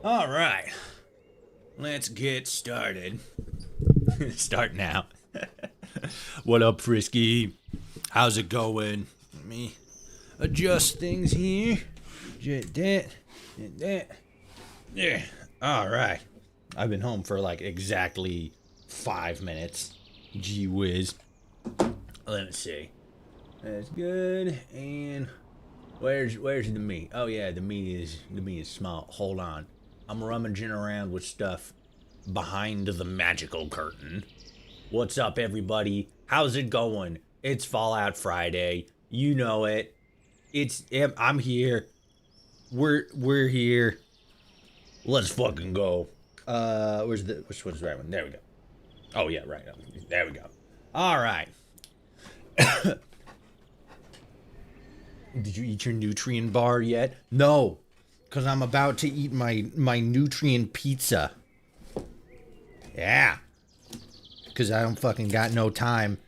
All right, let's get started. Start now. What up, Frisky? How's it going? Let me adjust things here. Just that, and that. Yeah. All right. I've been home for like exactly 5 minutes. Gee whiz. Let me see. That's good. And where's the meat? Oh yeah, the meat is small. Hold on. I'm rummaging around with stuff behind the magical curtain. What's up, everybody? How's it going? It's Fallout Friday. You know it. I'm here. We're here. Let's fucking go. Which one's the right one? There we go. Oh yeah, right. There we go. All right. Did you eat your nutrient bar yet? No, because I'm about to eat my nutrient pizza. Yeah. Because I don't fucking got no time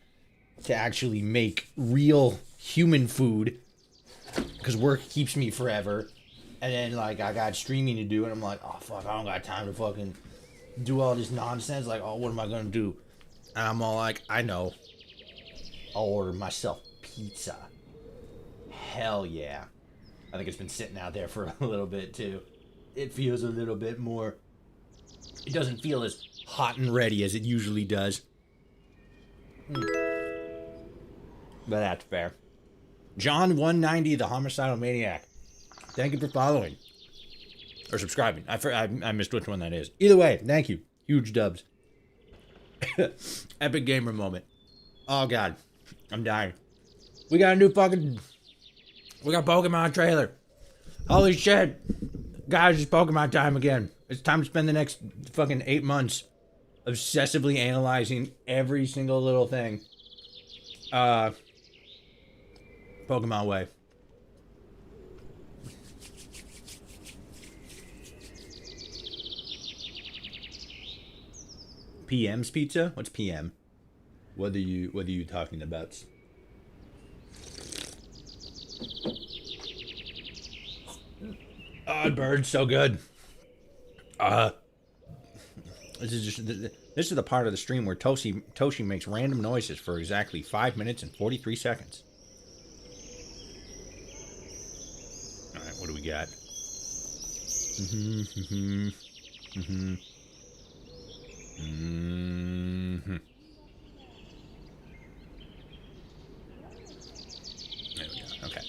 to actually make real human food. Because work keeps me forever. And then, like, I got streaming to do, and I'm like, oh, fuck, I don't got time to fucking do all this nonsense. Like, oh, what am I going to do? And I'm all like, I know. I'll order myself pizza. Hell yeah. I think it's been sitting out there for a little bit, too. It feels a little bit more... It doesn't feel as hot and ready as it usually does. But that's fair. John 190, the homicidal maniac. Thank you for following. Or subscribing. I missed which one that is. Either way, thank you. Huge dubs. Epic gamer moment. Oh, God. I'm dying. We got a new fucking... We got Pokemon trailer. Holy shit. Guys, it's Pokemon time again. It's time to spend the next fucking 8 months obsessively analyzing every single little thing. Pokemon Way. PM's Pizza? What's PM? What are you talking about? Bird, so good. This is the part of the stream where Toshi makes random noises for exactly 5 minutes and 43 seconds. All right, what do we got? There we go. Okay.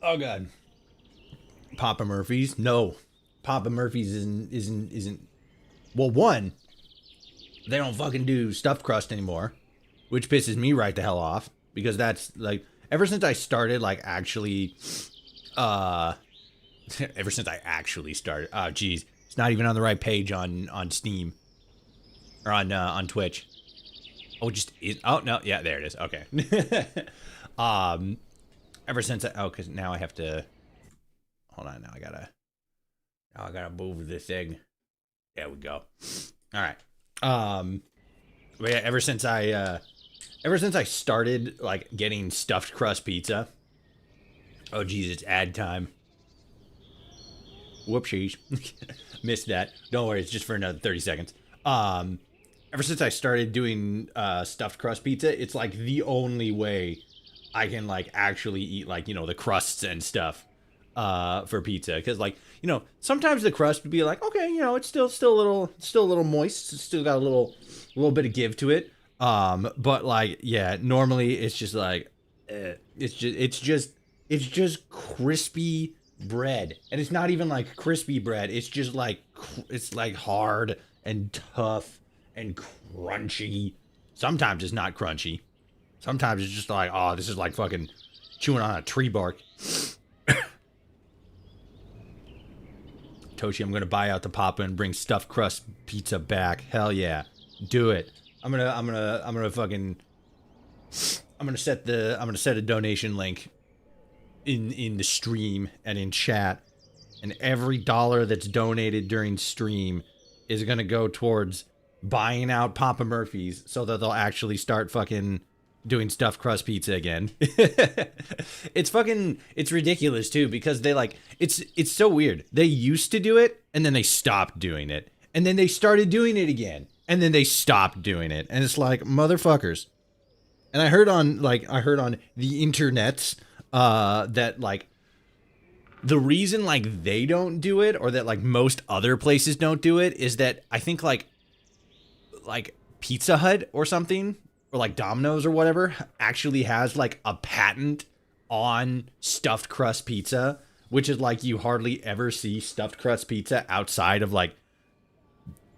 Oh God. Papa Murphy's? No. Papa Murphy's isn't. Well, one, they don't fucking do stuffed crust anymore, which pisses me right the hell off because that's like ever since I started like actually, ever since I actually started. Oh, geez, it's not even on the right page on Steam or on Twitch. Oh, just is. Oh no, yeah, there it is. Okay. Ever since because now I have to. Hold on, now I gotta move this thing. There we go. All right. But yeah, ever since I started like getting stuffed crust pizza. Oh geez, it's ad time. Whoopsies. Missed that. Don't worry, it's just for another 30 seconds. Ever since I started doing stuffed crust pizza, it's like the only way I can like actually eat like, you know, the crusts and stuff. For pizza, because like, you know, sometimes the crust would be like, okay, you know, it's still a little moist, it's still got a little bit of give to it, but like, yeah, normally it's just like it's just crispy bread, and it's not even like crispy bread, it's just like it's like hard and tough and crunchy. Sometimes it's not crunchy, sometimes it's just like, oh, this is like fucking chewing on a tree bark. Toshi, I'm gonna buy out the Papa and bring stuffed crust pizza back. Hell yeah, do it. I'm gonna set a donation link in the stream and in chat, and every dollar that's donated during stream is gonna go towards buying out Papa Murphy's so that they'll actually start fucking doing stuffed crust pizza again. It's ridiculous too because they like it's so weird. They used to do it and then they stopped doing it. And then they started doing it again. And then they stopped doing it. And it's like, motherfuckers. And I heard on the internets that like the reason like they don't do it or that like most other places don't do it is that I think like Pizza Hut or something or like Domino's or whatever actually has like a patent on stuffed crust pizza, which is like you hardly ever see stuffed crust pizza outside of like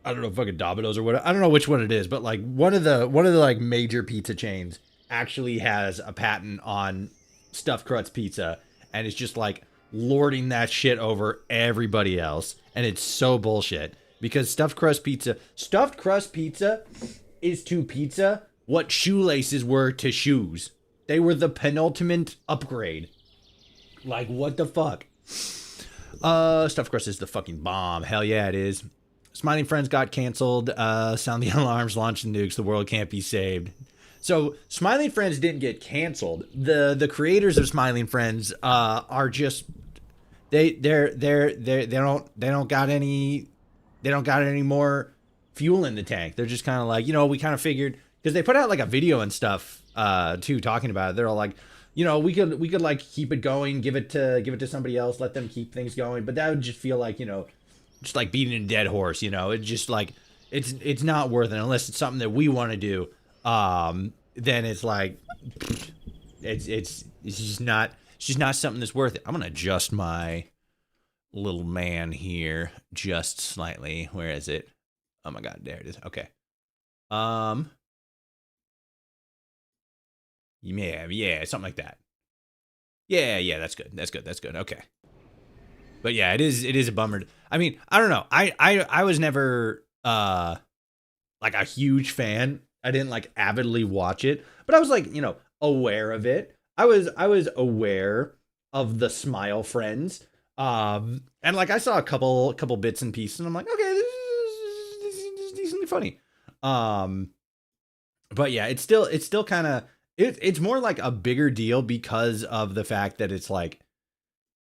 I don't know, fucking Domino's or whatever. I don't know which one it is, but like one of the like major pizza chains actually has a patent on stuffed crust pizza and it's just like lording that shit over everybody else. And it's so bullshit because stuffed crust pizza is to pizza what shoelaces were to shoes. They were the penultimate upgrade. Like, what the fuck? Stuffed crust is the fucking bomb. Hell yeah, it is. Smiling Friends got canceled. Sound the alarms, launch the nukes. The world can't be saved. So Smiling Friends didn't get canceled. The creators of Smiling Friends are just they don't got any more fuel in the tank. They're just kind of like, we kind of figured because they put out like a video and stuff too talking about it. They're all like, we could like keep it going, give it to somebody else, let them keep things going, but that would just feel like, just like beating a dead horse, It's just like it's not worth it unless it's something that we want to do. Then it's like it's just not something that's worth it. I'm gonna adjust my little man here just slightly. Where is it? Oh my god, there it is. Okay. Yeah, something like that. Yeah, that's good. Okay. But yeah, it is a bummer. I mean, I don't know. I was never like a huge fan. I didn't like avidly watch it, but I was like, aware of it. I was aware of the Smile Friends. And like I saw a couple bits and pieces and I'm like, okay, this is decently funny. But yeah, it's still kind of it's more like a bigger deal because of the fact that it's like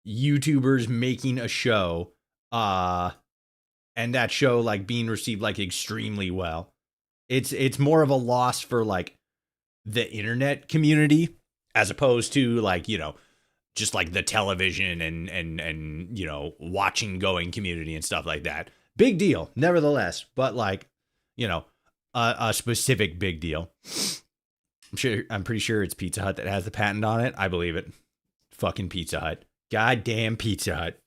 YouTubers making a show, and that show like being received like extremely well. It's more of a loss for like the internet community as opposed to like, just like the television and watching going community and stuff like that. Big deal, nevertheless, but like, a specific big deal. I'm pretty sure it's Pizza Hut that has the patent on it. I believe it. Fucking Pizza Hut. Goddamn Pizza Hut.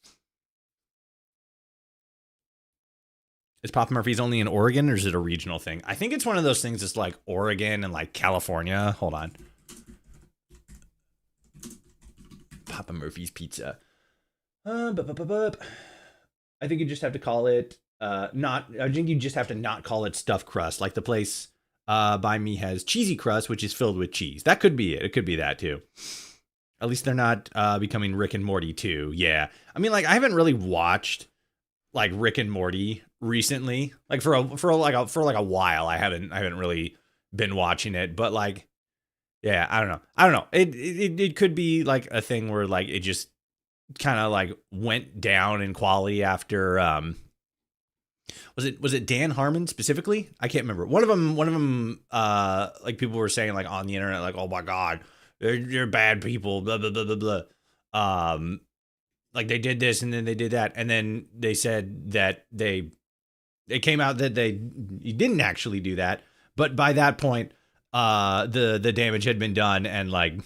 Is Papa Murphy's only in Oregon or is it a regional thing? I think it's one of those things that's like Oregon and like California. Hold on. Papa Murphy's Pizza. I think you just have to call it I think you just have to not call it stuffed crust. Like the place by me has cheesy crust, which is filled with cheese. That could be it. It could be that too. At least they're not becoming Rick and Morty too. Yeah. I mean, like I haven't really watched like Rick and Morty recently. Like for a while I haven't really been watching it, but like yeah, I don't know. It could be like a thing where like it just kind of like went down in quality after was it Dan Harmon specifically? I can't remember. One of them like people were saying like on the internet like, "Oh my god, they're bad people, blah blah blah blah blah." Like they did this and then they did that and then they said that it came out that they didn't actually do that, but by that point the damage had been done and like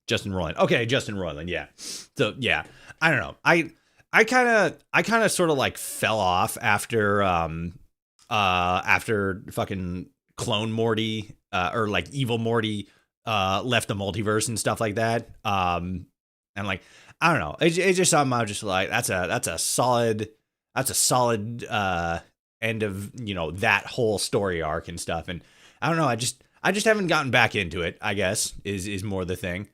Justin Roiland, yeah. So yeah, I don't know. I kind of sort of like fell off after fucking Clone Morty or like Evil Morty left the multiverse and stuff like that. And like I don't know, it's just something I was just like that's a solid end of that whole story arc and stuff. And I don't know, I just haven't gotten back into it, I guess, is more the thing.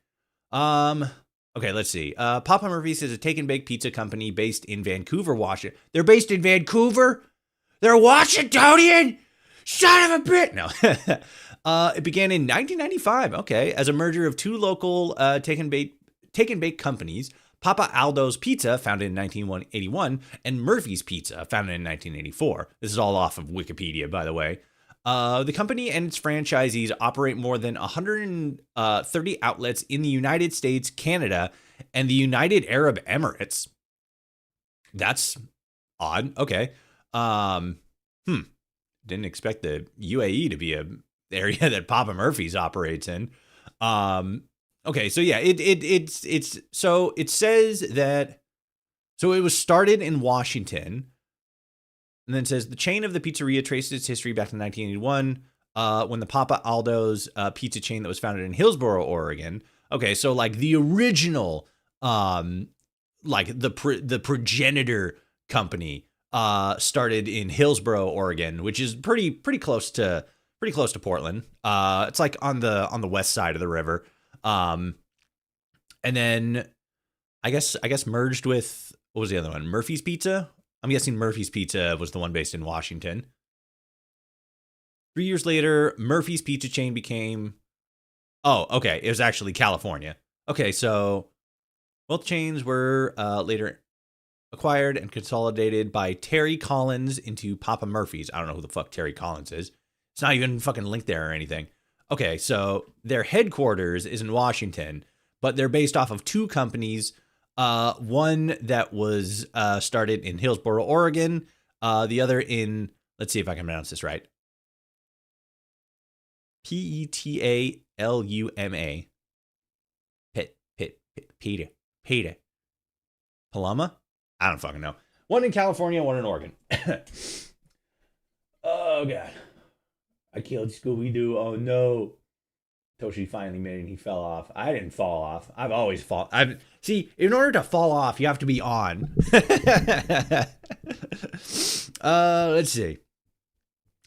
Okay, let's see. Papa Murphy's is a take and bake pizza company based in Vancouver, Washington. They're based in Vancouver? They're Washingtonian? Son of a bitch! No. It began in 1995, okay, as a merger of two local take and bake companies, Papa Aldo's Pizza, founded in 1981, and Murphy's Pizza, founded in 1984. This is all off of Wikipedia, by the way. The company and its franchisees operate more than 130 outlets in the United States, Canada, and the United Arab Emirates. That's odd. Okay. Didn't expect the UAE to be a area that Papa Murphy's operates in. Okay, so yeah, it's so it says that so it was started in Washington, and then it says the chain of the pizzeria traces its history back to 1981, when the Papa Aldo's pizza chain that was founded in Hillsboro, Oregon. Okay, so like the original, like the progenitor company, started in Hillsboro, Oregon, which is pretty close to Portland. It's like on the west side of the river. And then I guess merged with, what was the other one? Murphy's Pizza. I'm guessing Murphy's Pizza was the one based in Washington. 3 years later, Murphy's Pizza chain became, oh, okay, it was actually California. Okay, so both chains were later acquired and consolidated by Terry Collins into Papa Murphy's. I don't know who the fuck Terry Collins is. It's not even fucking linked there or anything. Okay, so their headquarters is in Washington, but they're based off of two companies. One that was started in Hillsboro, Oregon. The other in, let's see if I can pronounce this right. Petaluma. Peter. Paloma? I don't fucking know. One in California, one in Oregon. Oh, God. I killed Scooby-Doo. Oh, no. Toshi finally made it and he fell off. I didn't fall off. I've always see, in order to fall off, you have to be on. Let's see.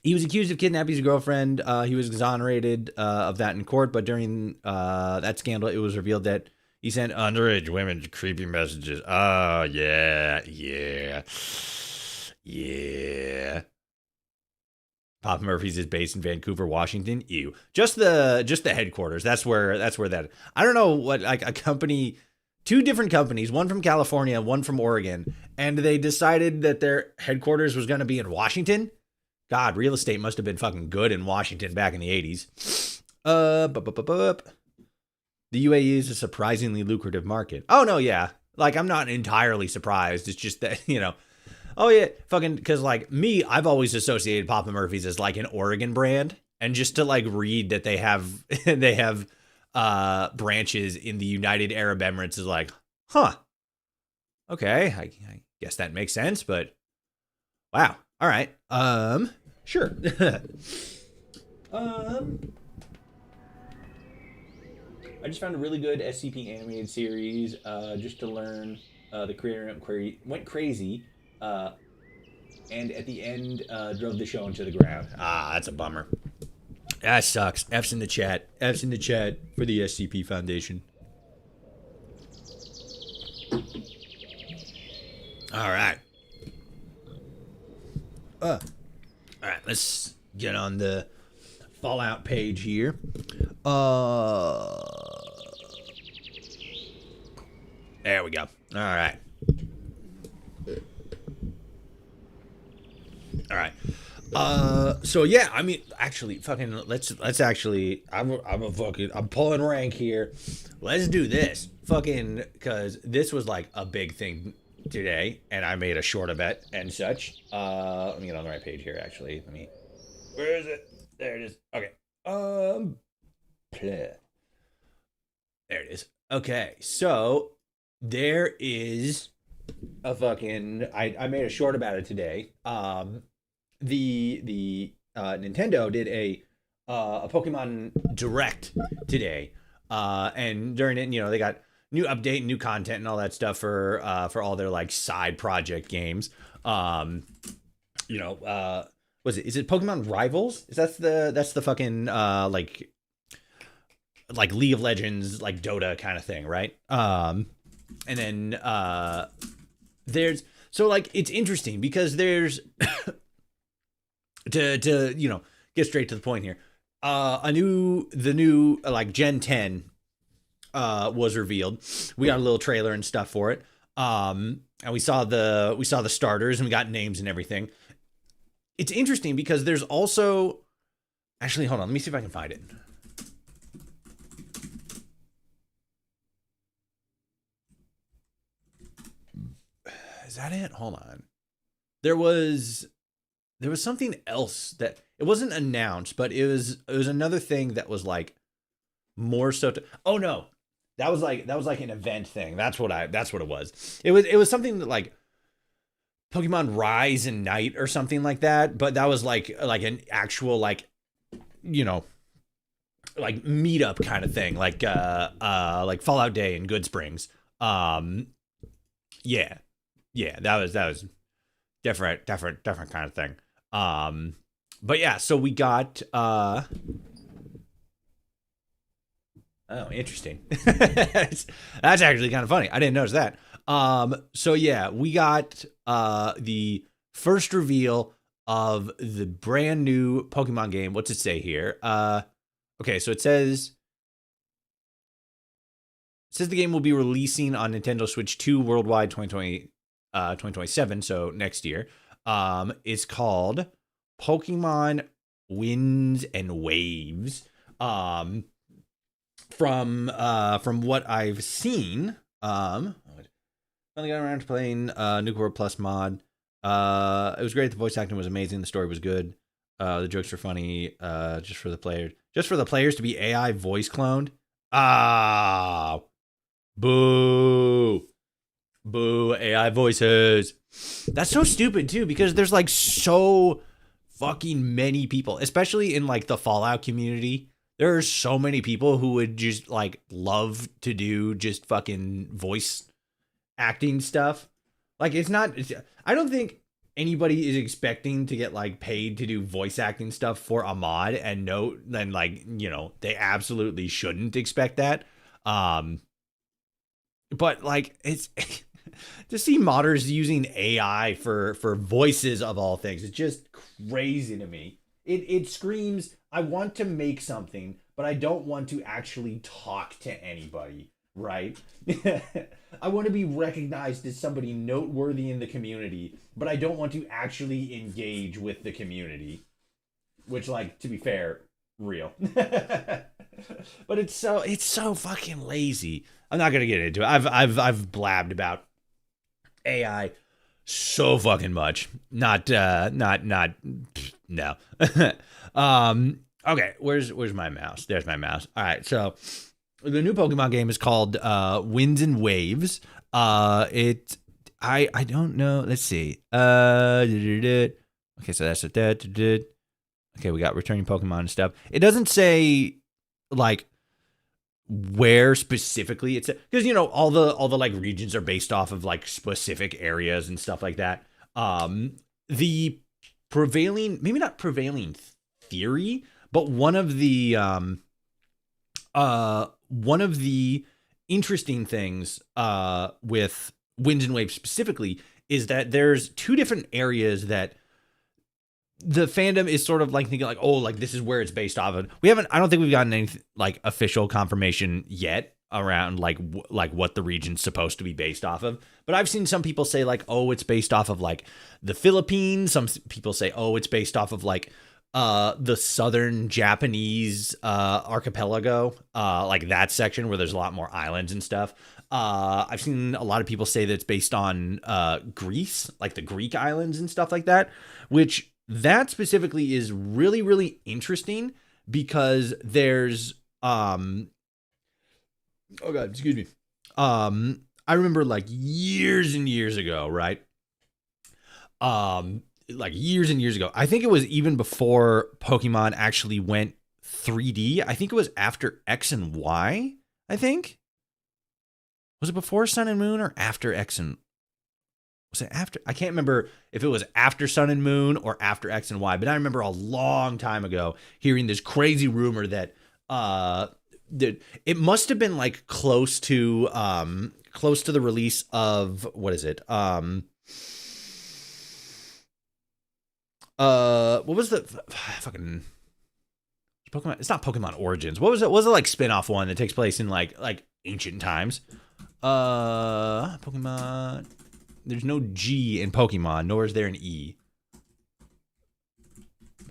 He was accused of kidnapping his girlfriend. He was exonerated of that in court, but during that scandal, it was revealed that he sent underage women creepy messages. Oh, yeah. Papa Murphy's is based in Vancouver, Washington. Ew. Just the headquarters. That's where that. I don't know what, like, a company, two different companies, one from California, one from Oregon, and they decided that their headquarters was going to be in Washington. God, real estate must have been fucking good in Washington back in the 80s. The UAE is a surprisingly lucrative market. Oh, no, yeah. Like, I'm not entirely surprised. It's just that, oh, yeah, fucking, because, like, me, I've always associated Papa Murphy's as, like, an Oregon brand. And just to, like, read that they have branches in the United Arab Emirates is like, huh. Okay, I guess that makes sense, but wow. All right. Sure. I just found a really good SCP animated series just to learn. The creator went crazy, and at the end drove the show into the ground. Ah, that's a bummer. That sucks. F's in the chat. F's in the chat for the SCP Foundation. All right. All right, let's get on the Fallout page here. There we go. All right. All right. So yeah, I mean, actually, fucking, let's actually, I'm pulling rank here. Let's do this, fucking, because this was like a big thing today, and I made a short of it and such. Let me get on the right page here. Actually, where is it? There it is. Okay. There it is. Okay, so there is a fucking, I made a short about it today. The Nintendo did a Pokemon Direct today, and during it, they got new update, new content, and all that stuff for all their like side project games. Is it Pokemon Rivals? That's the fucking like League of Legends, like Dota kind of thing, right? And then there's, so like, it's interesting because there's to get straight to the point here. the new like Gen 10 was revealed. We got a little trailer and stuff for it. And we saw the starters and we got names and everything. It's interesting because there's also actually, hold on, let me see if I can find it. Is that it? Hold on. There was something else that it wasn't announced, but it was another thing that was like more so to, oh no. That was like an event thing. That's what it was. It was something that like Pokemon Rise and Night or something like that, but that was like an actual you know, like meetup kind of thing, like Fallout Day in Good Springs. Um yeah. Yeah, that was different kind of thing. Um but yeah, so we got oh, interesting. That's actually kind of funny. I didn't notice that. So yeah, we got the first reveal of the brand new Pokemon game. What's it say here? Okay, so it says the game will be releasing on Nintendo Switch 2 worldwide 2027, so next year. It's called Pokemon Winds and Waves. From what I've seen, finally got around to playing Nuke World Plus mod. It was great. The voice acting was amazing. The story was good. The jokes were funny. Just for the players to be AI voice cloned. Ah, boo, boo, AI voices. That's so stupid too, because there's like so fucking many people, especially in like the Fallout community. There are so many people who would just like love to do just fucking voice acting stuff. Like I don't think anybody is expecting to get like paid to do voice acting stuff for a mod, and no, then like, they absolutely shouldn't expect that. Um but like it's to see modders using AI for voices of all things, it's just crazy to me. It screams, I want to make something, but I don't want to actually talk to anybody, right? I want to be recognized as somebody noteworthy in the community, but I don't want to actually engage with the community. Which, like, to be fair, real. But it's so fucking lazy. I'm not gonna get into it. I've blabbed about AI so fucking much. Not no. Okay, where's my mouse? There's my mouse. All right, so the new Pokemon game is called Winds and Waves. It I don't know. Let's see. Okay, so that's it. Okay, we got returning Pokemon and stuff. It doesn't say like where specifically it's, because all the like regions are based off of like specific areas and stuff like that. The prevailing, maybe not prevailing theory, but one of the interesting things with Winds and Waves specifically is that there's two different areas that the fandom is sort of like thinking like, oh, like this is where it's based off of. I don't think we've gotten any like official confirmation yet around like what the region's supposed to be based off of. But I've seen some people say like, oh, it's based off of like the Philippines. Some people say, oh, it's based off of like the southern Japanese archipelago, like that section where there's a lot more islands and stuff. I've seen a lot of people say that it's based on Greece, like the Greek islands and stuff like that, which that specifically is really, really interesting because there's oh god, excuse me. I remember like years and years ago, right? Like years and years ago. I think it was even before Pokemon actually went 3D. I think it was after X and Y, I think. Was it before Sun and Moon or after X and was it after? I can't remember if it was after Sun and Moon or after X and Y, but I remember a long time ago hearing this crazy rumor that it must have been like close to the release of, what is it? What was the fucking Pokemon. It's not Pokemon Origins. What was it? What was it like spin-off one that takes place in like ancient times? Pokemon. There's no G in Pokemon, nor is there an E.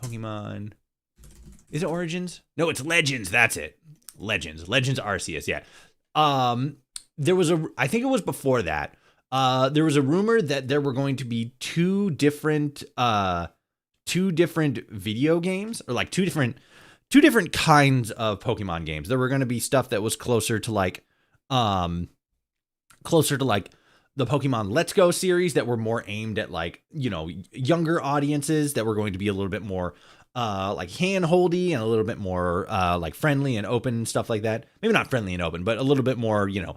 Pokemon. Is it Origins? No, it's Legends. That's it. Legends. Legends Arceus. Yeah. There was I think it was before that. There was a rumor that there were going to be two different video games, or like two different kinds of Pokemon games. There were going to be stuff that was closer to like the Pokemon Let's Go series that were more aimed at like, you know, younger audiences, that were going to be a little bit more like hand-holdy and a little bit more like friendly and open and stuff like that. Maybe not friendly and open, but a little bit more, you know,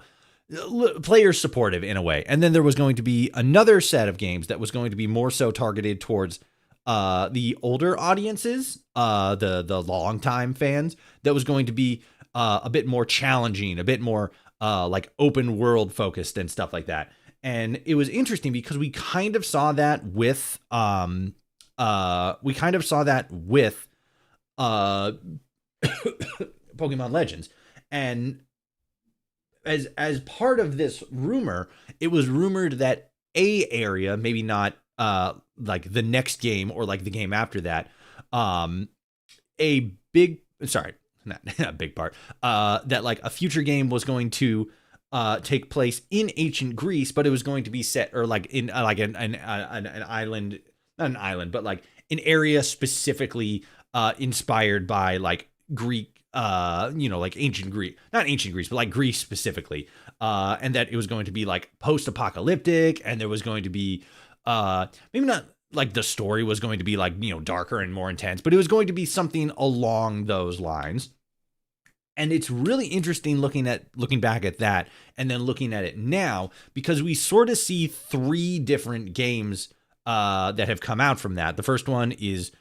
player supportive in a way. And then there was going to be another set of games that was going to be more so targeted towards the older audiences, the longtime fans, that was going to be a bit more challenging, a bit more like open world focused and stuff like that. And it was interesting because we kind of saw that with Pokemon Legends. And as part of this rumor, it was rumored that a area, maybe not like the next game or like the game after that, not a big part, that like a future game was going to take place in ancient Greece, but it was going to be set, or like in like an island, not an island, but like an area specifically inspired by like Greek, you know, like ancient Greek, not ancient Greece, but like Greece specifically, and that it was going to be like post-apocalyptic, and there was going to be maybe not like the story was going to be like, you know, darker and more intense, but it was going to be something along those lines. And it's really interesting looking back at that and then looking at it now, because we sort of see three different games that have come out from that. The first one is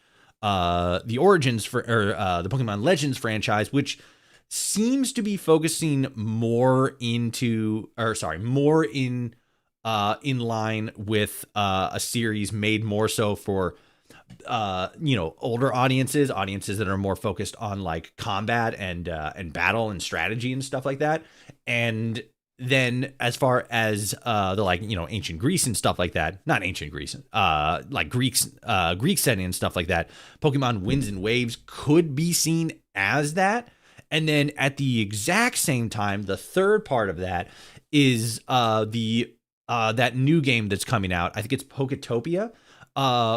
the Origins the Pokemon Legends franchise, which seems to be focusing more in line with a series made more so for you know, older audiences that are more focused on like combat and battle and strategy and stuff like that. And then as far as the like, you know, ancient Greece and stuff like that, not ancient Greece, like Greek setting and stuff like that, Pokemon Winds and Waves could be seen as that. And then at the exact same time, the third part of that is that new game that's coming out. I think it's Poketopia,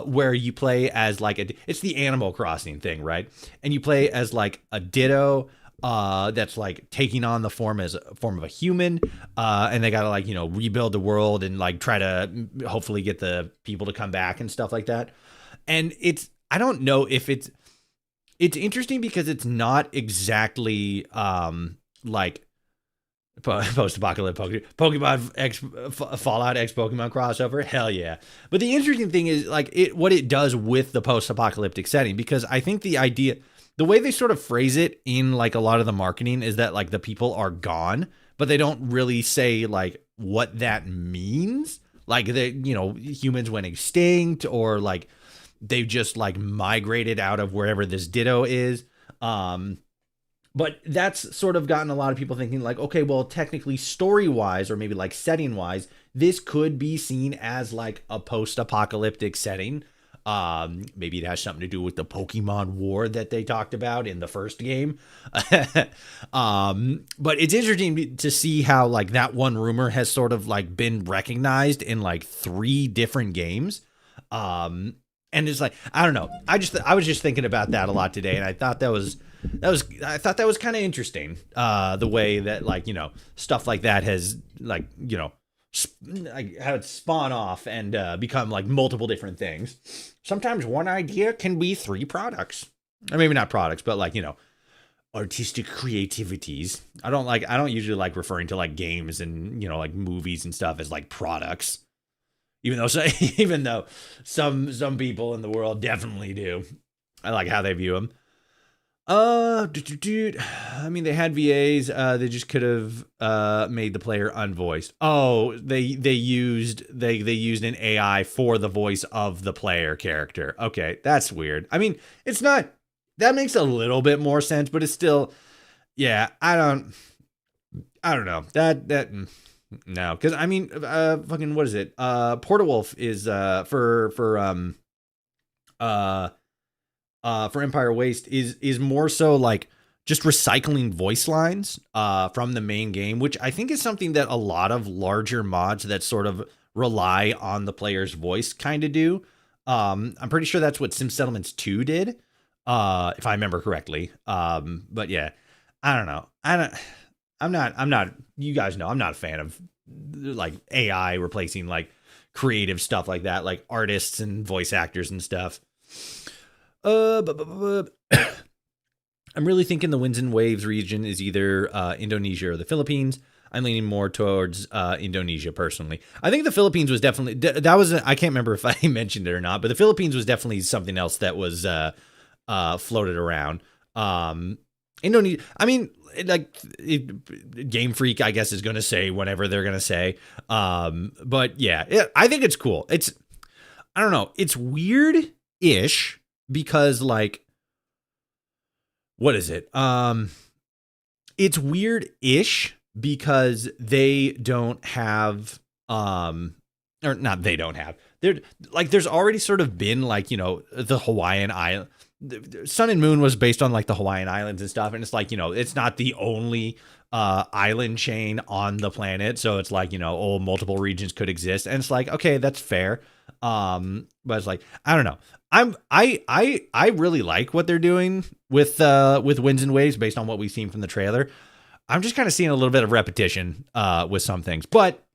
where you play as like it's the Animal Crossing thing, right? And you play as like a Ditto that's like taking on the form of a human, and they gotta like, you know, rebuild the world and like try to hopefully get the people to come back and stuff like that. And I don't know if it's interesting because it's not exactly like post-apocalyptic Pokemon X Fallout X Pokemon crossover. Hell yeah. But the interesting thing is like what it does with the post-apocalyptic setting, because I think the way they sort of phrase it in like a lot of the marketing is that like the people are gone, but they don't really say like what that means. Like you know, humans went extinct, or like they've just like migrated out of wherever this Ditto is. But that's sort of gotten a lot of people thinking like, okay, well, technically story-wise, or maybe like setting-wise, this could be seen as like a post-apocalyptic setting. Maybe it has something to do with the Pokemon War that they talked about in the first game. But it's interesting to see how like that one rumor has sort of like been recognized in like 3 different games. And it's like, I don't know. I was just thinking about that a lot today, and I thought that was kind of interesting. The way that like, you know, stuff like that has like, you know, how it's spawn off and become like multiple different things. Sometimes one idea can be 3 products, or maybe not products, but like, you know, artistic creativities. I don't usually like referring to like games and, you know, like movies and stuff as like products. Even though some people in the world definitely do. I like how they view them. I mean, they had VAs. They just could have made the player unvoiced. Oh, they used an AI for the voice of the player character. Okay, that's weird. I mean, it's not that makes a little bit more sense, but it's still, yeah, I don't know no, because I mean, fucking what is it? Portawolf is uh for Empire Waste is more so like just recycling voice lines from the main game, which I think is something that a lot of larger mods that sort of rely on the player's voice kind of do. I'm pretty sure that's what Sim Settlements 2 did, if I remember correctly. But yeah, I don't know. I'm not, you guys know, I'm not a fan of like AI replacing like creative stuff like that, like artists and voice actors and stuff. I'm really thinking the winds and waves region is either Indonesia or the Philippines. I'm leaning more towards Indonesia personally. I think the Philippines was definitely that was I can't remember if I mentioned it or not, but the Philippines was definitely something else that was floated around. Indonesia. I mean, Game Freak, I guess, is going to say whatever they're going to say. But yeah, I think it's cool. I don't know. It's weird-ish because like, what is it? It's weird-ish because they don't have, or not, they don't have. They're like, there's already sort of been like, the Hawaiian island. Sun and Moon was based on like the Hawaiian Islands and stuff, and it's like, it's not the only island chain on the planet, so it's like, multiple regions could exist, and it's like, okay, that's fair. But it's like, I don't know. I really like what they're doing with Winds and Waves based on what we've seen from the trailer. I'm just kind of seeing a little bit of repetition with some things, but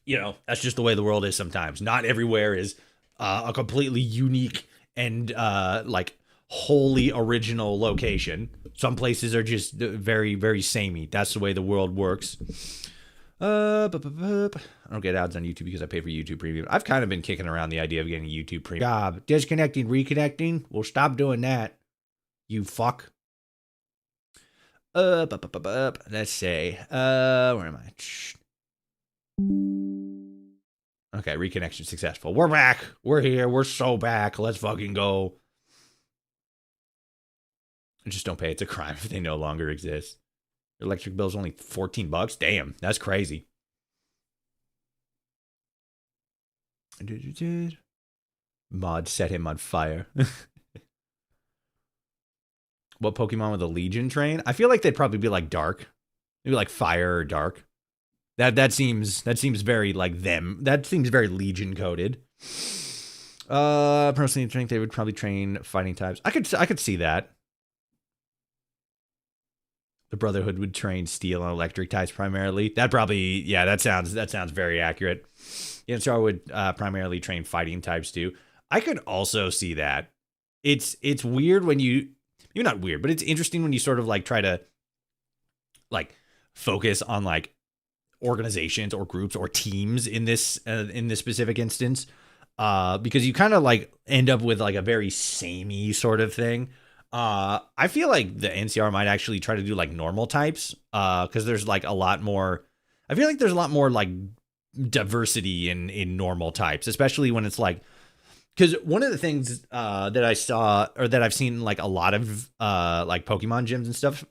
that's just the way the world is sometimes. Not everywhere is a completely unique and like wholly original location. Some places are just very, very samey. That's the way the world works. I don't get ads on YouTube because I pay for YouTube Premium. I've kind of been kicking around the idea of getting YouTube Premium. Job disconnecting, reconnecting. We'll stop doing that. You fuck. Let's say, where am I? Okay, reconnection successful. We're back. We're here. We're so back. Let's fucking go. Just don't pay. It's a crime if they no longer exist. Your electric bill's only $14. Damn, that's crazy. Mod set him on fire. What Pokemon with a Legion train? I feel like they'd probably be like Dark. Maybe like Fire or Dark. That seems very like them. That seems very Legion coded. Personally, I think they would probably train fighting types. I could see that. The Brotherhood would train steel and electric types primarily. That probably, yeah, that sounds very accurate. The NCR would primarily train fighting types too. I could also see that. It's weird when you're not weird, but it's interesting when you sort of like try to like focus on like organizations or groups or teams in this specific instance, because you kind of like end up with like a very samey sort of thing. I feel like the NCR might actually try to do like normal types, because there's like a lot more. I feel like there's a lot more like diversity in normal types, especially when it's like, because one of the things that I saw or that I've seen like a lot of like Pokemon gyms and stuff,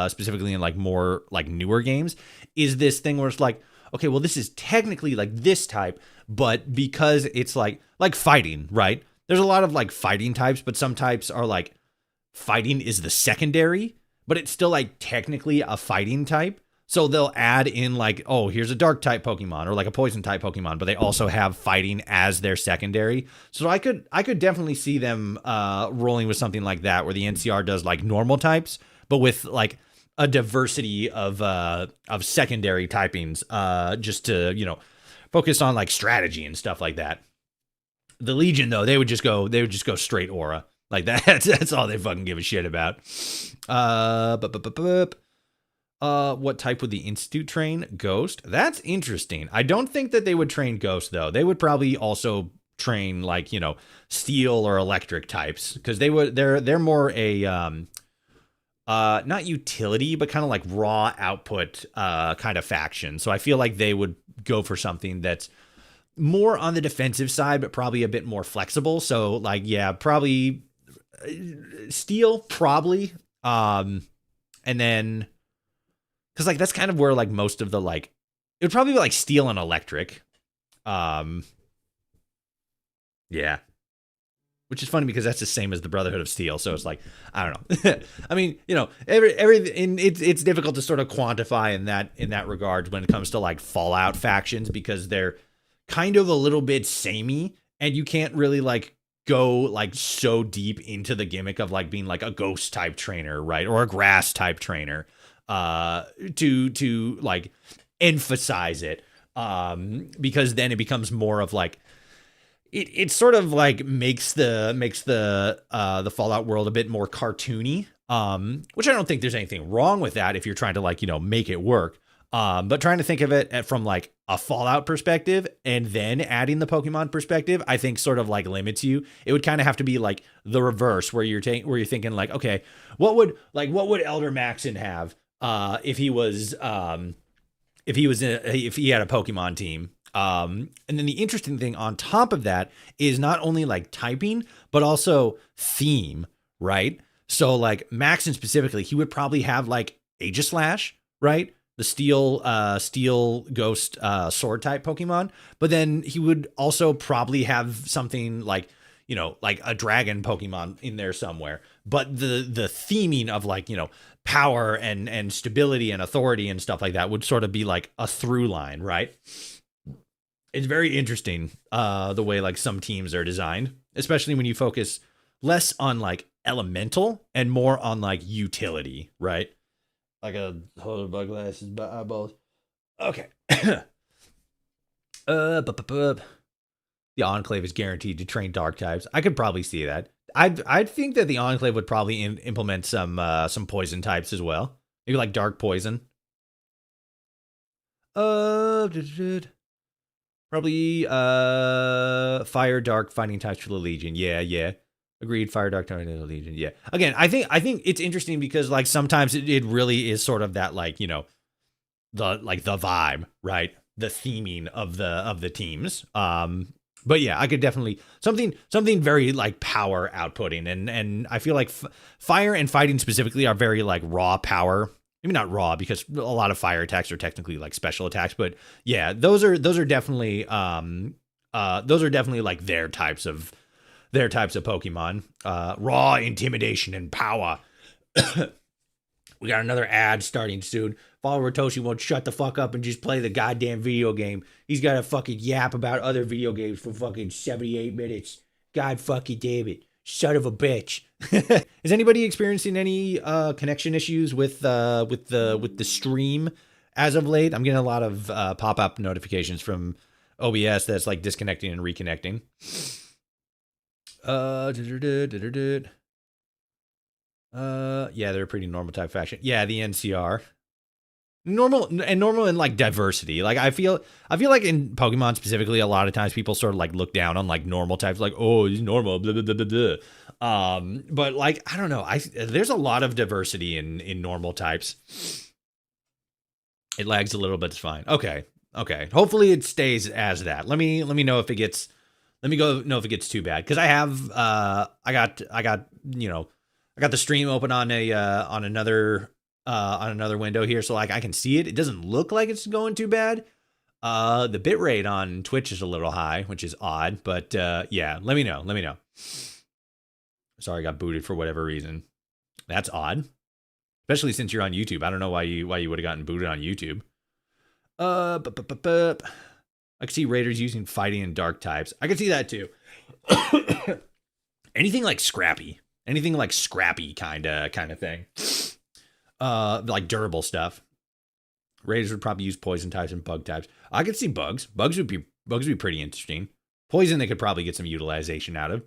specifically in like more like newer games, is this thing where it's like, okay, well, this is technically like this type, but because it's like fighting, right? There's a lot of like fighting types, but some types are like fighting is the secondary, but it's still like technically a fighting type. So they'll add in like, oh, here's a dark type Pokemon or like a poison type Pokemon, but they also have fighting as their secondary. So I could definitely see them rolling with something like that, where the NCR does like normal types, but with like a diversity of secondary typings, just to focus on like strategy and stuff like that. The Legion though, they would just go straight aura. Like that's all they fucking give a shit about. What type would the Institute train? Ghost? That's interesting. I don't think that they would train Ghost though. They would probably also train like, steel or electric types, because they're more a not utility, but kind of like raw output kind of faction. So I feel like they would go for something that's more on the defensive side, but probably a bit more flexible. So like, yeah, probably Steel probably. And then because like that's kind of where like most of the like it would probably be like steel and electric. Um, yeah, which is funny because that's the same as the Brotherhood of Steel. So it's like I don't know. I mean, it's difficult to sort of quantify in that regard when it comes to like Fallout factions because they're kind of a little bit samey, and you can't really like go like so deep into the gimmick of like being like a ghost type trainer, right, or a grass type trainer, to like emphasize it, because then it becomes more of like it sort of like makes the Fallout world a bit more cartoony, which I don't think there's anything wrong with that if you're trying to like make it work. But trying to think of it from like a Fallout perspective and then adding the Pokemon perspective, I think sort of like limits you. It would kind of have to be like the reverse, where you're thinking like, okay, what would Elder Maxon have if he had a Pokemon team? And then the interesting thing on top of that is not only like typing, but also theme, right? So like Maxon specifically, he would probably have like Aegislash, right? The steel ghost sword type Pokemon. But then he would also probably have something like, like a dragon Pokemon in there somewhere. But the theming of like, power and stability and authority and stuff like that would sort of be like a through line, right? It's very interesting the way like some teams are designed, especially when you focus less on like elemental and more on like utility, right? Like a hold my glasses by eyeballs. Okay. The Enclave is guaranteed to train dark types. I could probably see that. I'd think that the Enclave would probably implement some poison types as well. Maybe like dark poison. Probably fire dark fighting types for the Legion. Yeah. Agreed. Fire dark fighting for the Legion. Yeah. Again, I think it's interesting because like sometimes it really is sort of that like, the vibe, right? The theming of the teams. But yeah, I could definitely something very like power outputting, and I feel like fire and fighting specifically are very like raw power. Maybe not raw because a lot of fire attacks are technically like special attacks, but yeah, those are definitely like their types of Pokemon. Raw intimidation and power. We got another ad starting soon. Follower Toshi won't shut the fuck up and just play the goddamn video game. He's got to fucking yap about other video games for fucking 78 minutes. God fucking damn it. Son of a bitch. Is anybody experiencing any connection issues with the stream as of late? I'm getting a lot of pop-up notifications from OBS that's like disconnecting and reconnecting. Yeah, they're a pretty normal type faction. Yeah, the NCR. Normal and like diversity. Like I feel like in Pokemon specifically, a lot of times people sort of like look down on like normal types, like, oh, he's normal, blah blah blah blah blah. But like I don't know, there's a lot of diversity in normal types. It lags a little, but it's fine. Okay. Hopefully it stays as that. Let me know if it gets. Let me know if it gets too bad, because I have I got the stream open on another window here, so like I can see it. It doesn't look like it's going too bad. The bitrate on Twitch is a little high, which is odd, but yeah, let me know. Sorry, I got booted for whatever reason. That's odd, especially since you're on YouTube. I don't know why you would have gotten booted on YouTube. I could see Raiders using fighting and dark types. I could see that too. Anything like scrappy kind of thing. Like durable stuff. Raiders would probably use poison types and bug types. I could see bugs. Bugs would be pretty interesting. Poison they could probably get some utilization out of.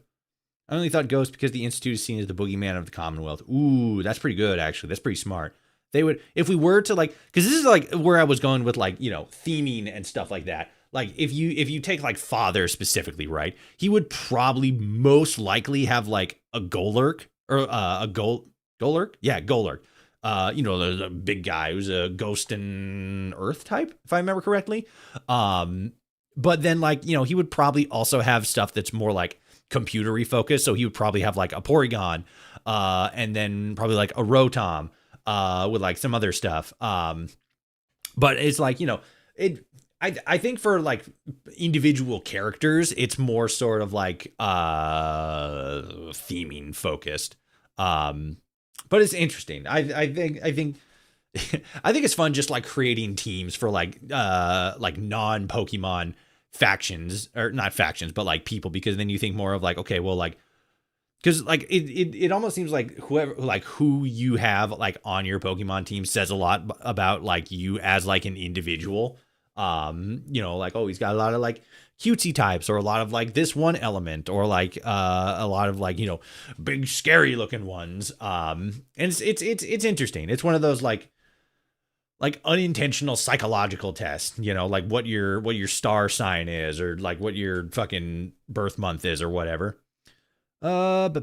I only thought ghost because the Institute is seen as the boogeyman of the Commonwealth. Ooh, that's pretty good actually. That's pretty smart. They would, if we were to like, because this is like where I was going with like, theming and stuff like that. Like if you take like Father specifically, right? He would probably most likely have like a Golurk or a Golurk. Yeah, Golurk. There's a big guy who's a ghost and earth type, if I remember correctly. But then like, he would probably also have stuff that's more like computery focused. So he would probably have like a Porygon, and then probably like a Rotom, with like some other stuff. But it's like, I think for like individual characters, it's more sort of like theming focused. But it's interesting. I think I think it's fun just like creating teams for like non-Pokemon factions, or not factions, but like people, because then you think more of like, okay, well, like, because like it almost seems like who you have like on your Pokemon team says a lot about like you as like an individual. Like, oh, he's got a lot of like cutesy types, or a lot of like this one element, or like a lot of like, big scary looking ones. And it's interesting. It's one of those like unintentional psychological tests, like what your star sign is, or like what your fucking birth month is, or whatever. Okay.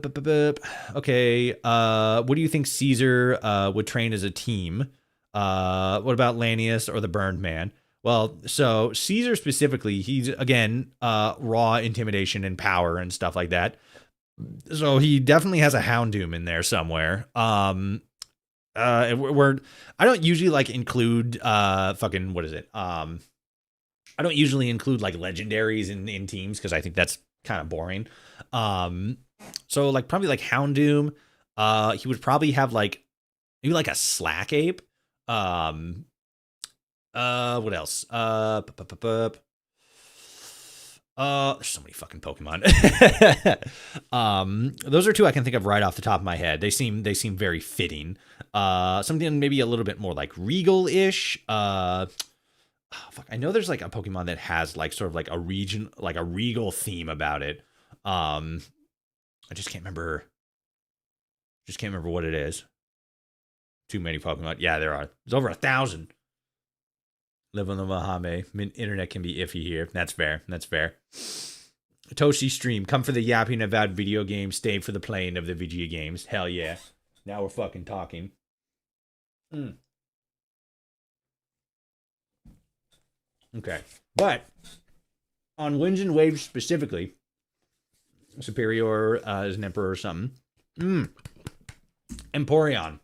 What do you think Caesar would train as a team? What about Lanius or the Burned Man? Well, so Caesar specifically, he's again raw intimidation and power and stuff like that. So he definitely has a Houndoom in there somewhere. I don't usually like include fucking, what is it? I don't usually include like legendaries in teams, because I think that's kind of boring. So like probably like Houndoom. He would probably have like maybe like a Slack Ape. What else? There's so many fucking Pokemon. Those are two I can think of right off the top of my head. They seem very fitting. Something maybe a little bit more like regal-ish. Fuck, I know there's like a Pokemon that has like sort of like a region, like a regal theme about it. I just can't remember. What it is. Too many Pokemon. Yeah, there are. There's over 1,000. Live on the Mahame. Internet can be iffy here. That's fair. Toshi stream. Come for the yapping about video games. Stay for the playing of the video games. Hell yeah. Now we're fucking talking. Okay. But on Winds and Waves specifically, Superior is an emperor or something. Empoleon.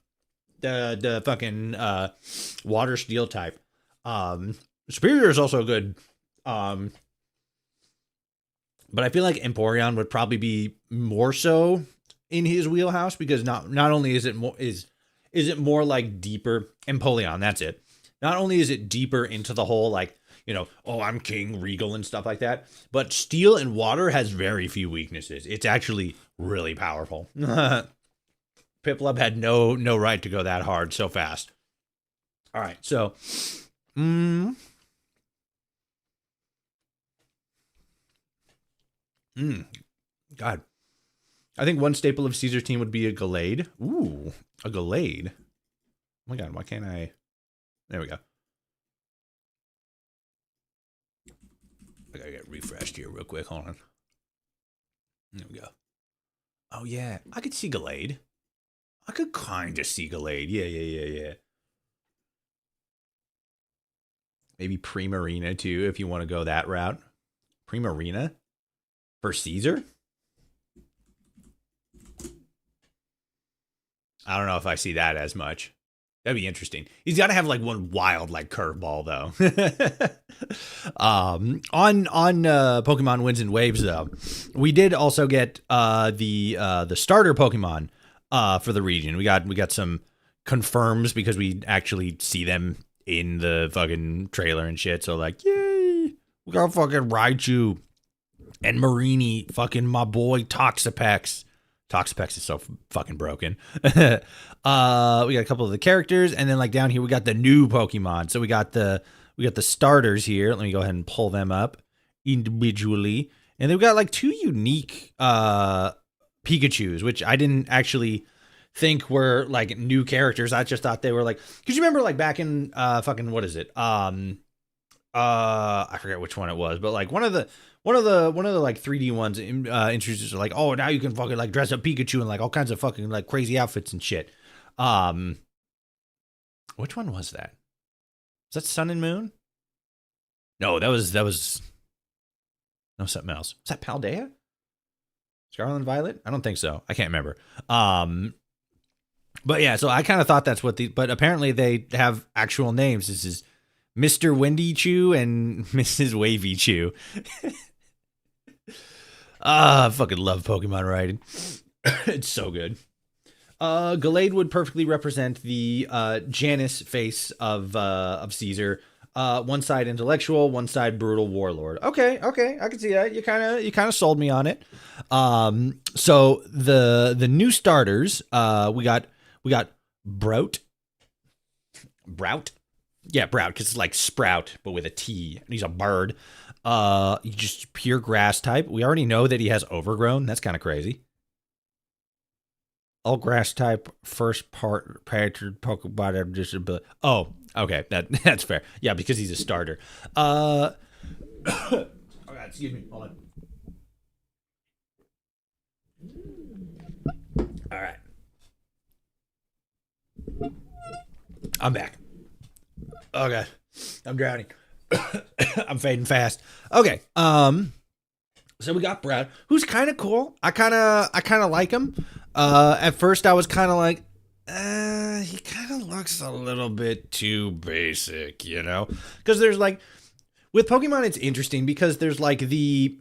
The fucking water steel type. Superior is also good. But I feel like Empoleon would probably be more so in his wheelhouse, because not only is it more like deeper Empoleon, that's it. Not only is it deeper into the whole like, oh, I'm king, regal and stuff like that, but steel and water has very few weaknesses. It's actually really powerful. Piplup had no right to go that hard so fast. All right, so God. I think one staple of Caesar's team would be a Gallade. Ooh, a Gallade. Oh my God, why can't I? There we go. I gotta get refreshed here real quick. Hold on. There we go. Oh yeah, I could see Gallade. I could kind of see Gallade. Yeah. Maybe Primarina too, if you want to go that route. Primarina for Caesar? I don't know if I see that as much. That'd be interesting. He's got to have like one wild like curveball though. On Pokemon Winds and Waves though, we did also get the starter Pokemon for the region. We got some confirms because we actually see them in the fucking trailer and shit. So like, yay, we got fucking Raichu and Marini, fucking my boy Toxapex. Toxapex is so fucking broken. We got a couple of the characters, and then like down here we got the new Pokemon. So we got the starters here. Let me go ahead and pull them up individually. And they've got like two unique Pikachus, which I didn't actually think were like new characters. I just thought they were like, because you remember like back in fucking, what is it? I forget which one it was, but like one of the like 3D ones introduced like, oh, now you can fucking like dress up Pikachu in like all kinds of fucking like crazy outfits and shit. Which one was that? Was that Sun and Moon? No, that was no, something else. Was that Paldea? Scarlet and Violet? I don't think so. I can't remember. But yeah, so I kind of thought that's what but apparently they have actual names. This is Mr. Windy Chew and Mrs. Wavy Chew. I fucking love Pokemon writing. It's so good. Gallade would perfectly represent the Janus face of Caesar. One side intellectual, one side brutal warlord. Okay, I can see that. You kind of sold me on it. So the new starters, we got Brout. Yeah, Brout, because it's like sprout, but with a T, and he's a bird. Just pure grass type. We already know that he has overgrown. That's kind of crazy. All grass type, first part predator Pokemon disability. Oh, okay, that's fair. Yeah, because he's a starter. Oh God, excuse me. Hold on. All right, I'm back. Oh God, I'm drowning. I'm fading fast. Okay. So we got Brad, who's kind of cool. I kind of like him. At first I was kind of like, he kind of looks a little bit too basic, you know? Because there's like, with Pokemon, it's interesting because there's the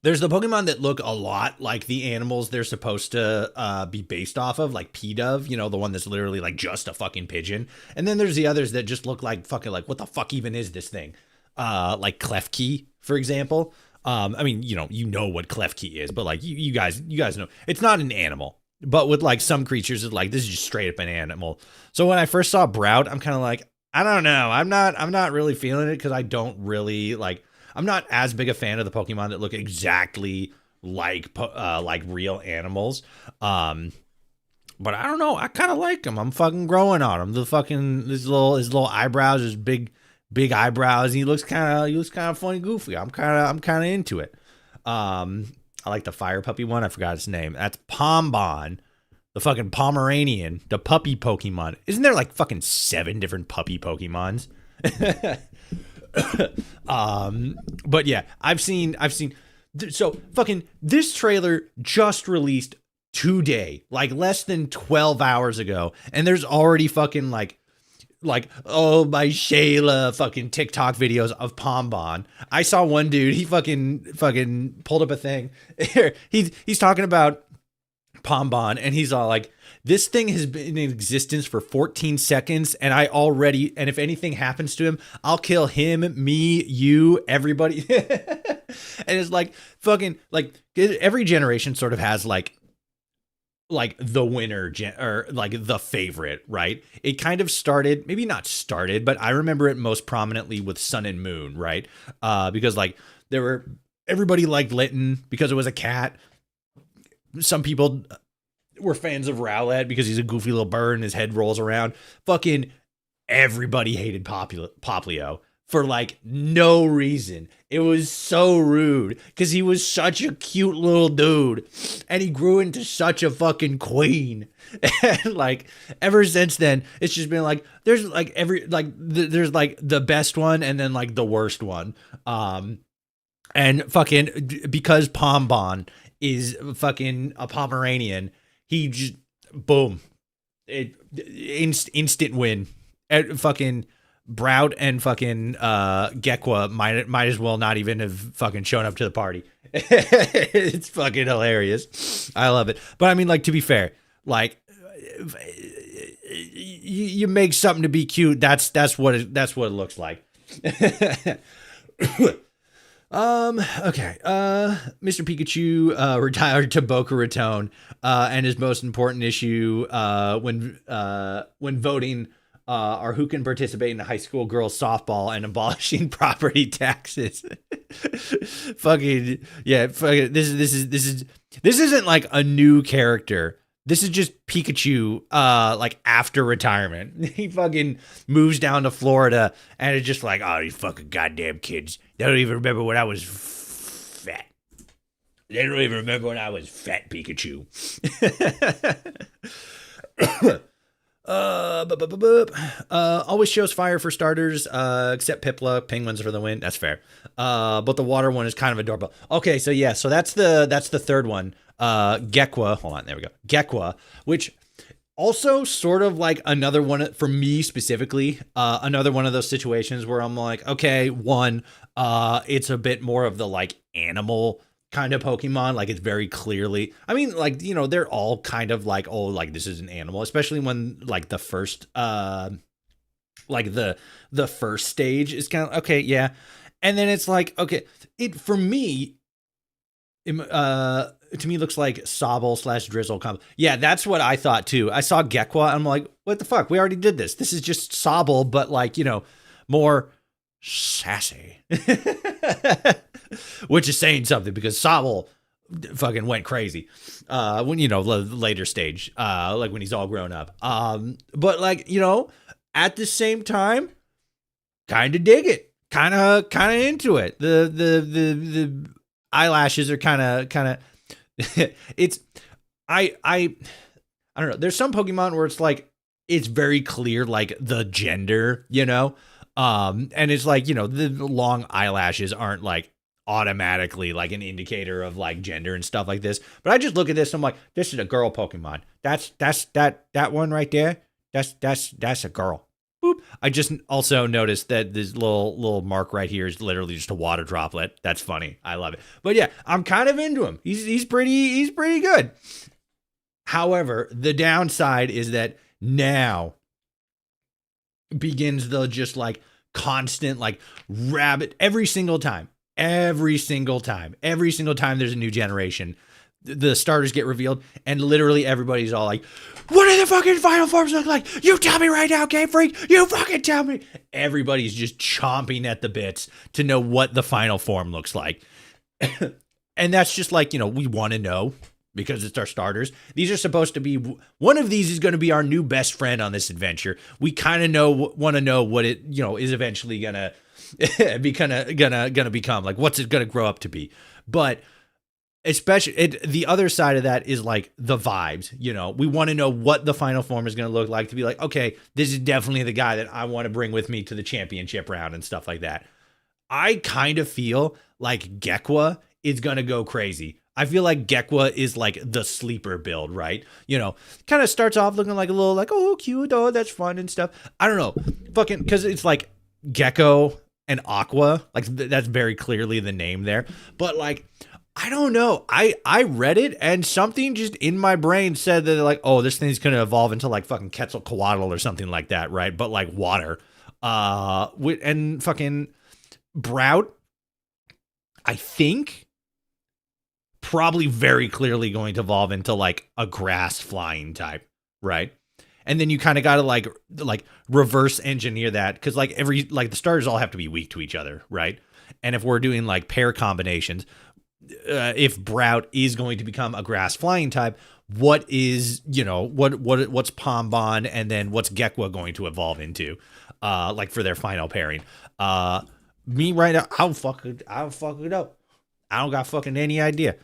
Pokemon that look a lot like the animals they're supposed to be based off of, like P-Dove, you know, the one that's literally like just a fucking pigeon. And then there's the others that just look like fucking like, what the fuck even is this thing? Like Klefki, for example. I mean, you know what Klefki is, but like you guys know it's not an animal. But with like some creatures, it's like this is just straight up an animal. So when I first saw Brout, I'm kind of like, I don't know, I'm not really feeling it because I don't really like. I'm not as big a fan of the Pokemon that look exactly like real animals. But I don't know. I kind of like them. I'm fucking growing on him. His little eyebrows, his big eyebrows. He looks kind of funny, goofy. I'm kind of into it. I like the fire puppy one. I forgot its name. That's Pombon, the fucking Pomeranian, the puppy Pokemon. Isn't there like fucking 7 different puppy Pokemons? But yeah, I've seen so fucking this trailer just released today, like less than 12 hours ago, and there's already fucking like oh my Shayla fucking TikTok videos of Pombon. I saw one dude, he fucking pulled up a thing. he's talking about Pombon, and he's all like, this thing has been in existence for 14 seconds, and if anything happens to him, I'll kill him, me, you, everybody. And it's like fucking like every generation sort of has like the winner or like the favorite, right? It kind of started, maybe not started, but I remember it most prominently with Sun and Moon, right? Because like everybody liked Litten because it was a cat. Some people were fans of Rowlet because he's a goofy little bird and his head rolls around. Fucking everybody hated Poplio for like no reason. It was so rude because he was such a cute little dude and he grew into such a fucking queen. And like ever since then, it's just been like there's like there's like the best one and then like the worst one. And fucking because Pombon is fucking a Pomeranian, he just boom, instant win. Fucking Brout and fucking Gekwa might as well not even have fucking shown up to the party. It's fucking hilarious. I love it. But I mean, like, to be fair, like you make something to be cute. That's what it looks like. Okay. Mr. Pikachu retired to Boca Raton, and his most important issue when voting are who can participate in high school girls softball and abolishing property taxes. Fucking yeah, fucking this isn't like a new character. This is just Pikachu, like after retirement. He fucking moves down to Florida, and it's just like, oh, these fucking goddamn kids. They don't even remember when I was fat. They don't even remember when I was fat, Pikachu. But Always shows fire for starters, except Piplup, penguins for the win. That's fair. But the water one is kind of adorable. Okay, so yeah, so that's the third one. Gekwa. Hold on, there we go. Gekwa, which also sort of like another one for me specifically. Another one of those situations where I'm like, okay, one, it's a bit more of the like animal kind of Pokemon. Like it's very clearly, I mean, like, you know, they're all kind of like, oh, like this is an animal, especially when like the first, like the first stage is kind of okay, yeah. And then it's like, okay, it for me, to me looks like Sobble / Drizzle combo. Yeah, that's what I thought too. I saw Gekwa, I'm like, what the fuck? We already did this. This is just Sobble, but like, you know, more sassy. Which is saying something because Sobble fucking went crazy when, you know, later stage, like when he's all grown up. But like, you know, at the same time, kind of dig it. Kind of into it. The eyelashes are kind of it's I don't know. There's some Pokemon where it's like it's very clear like the gender, you know? And it's like, you know, the long eyelashes aren't like automatically like an indicator of like gender and stuff like this. But I just look at this, I'm like, this is a girl Pokemon. That one right there. That's a girl. Boop. I just also noticed that this little mark right here is literally just a water droplet. That's funny. I love it. But yeah, I'm kind of into him. He's pretty good. However, the downside is that now begins the just like constant like rabbit every single time there's a new generation, the starters get revealed and literally everybody's all like, what do the fucking final forms look like? You tell me right now, Game Freak. You fucking tell me. Everybody's just chomping at the bits to know what the final form looks like. And that's just like, you know, we want to know because it's our starters. These are supposed to be, one of these is going to be our new best friend on this adventure. We kind of want to know what it, you know, is eventually gonna be gonna become, like what's it gonna grow up to be. But especially the other side of that is like the vibes, you know, we want to know what the final form is going to look like to be like, okay, this is definitely the guy that I want to bring with me to the championship round and stuff like that. I kind of feel like Gekwa is going to go crazy. I feel like Gekwa is like the sleeper build, right? You know, kind of starts off looking like a little like, oh, cute, oh, that's fun and stuff. I don't know, fucking, because it's like Gecko and Aqua, like that's very clearly the name there. But like, I don't know. I read it and something just in my brain said that like, oh, this thing's gonna evolve into like fucking Quetzalcoatl or something like that, right? But like water, and fucking Brout, I think probably very clearly going to evolve into like a grass flying type, right? And then you kind of got to like reverse engineer that because like the starters all have to be weak to each other, right? And if we're doing like pair combinations, if Brout is going to become a grass flying type, what is, you know, what's Pombon and then what's Gekwa going to evolve into, like for their final pairing? Me right now, I'll fuck it up. I don't got fucking any idea.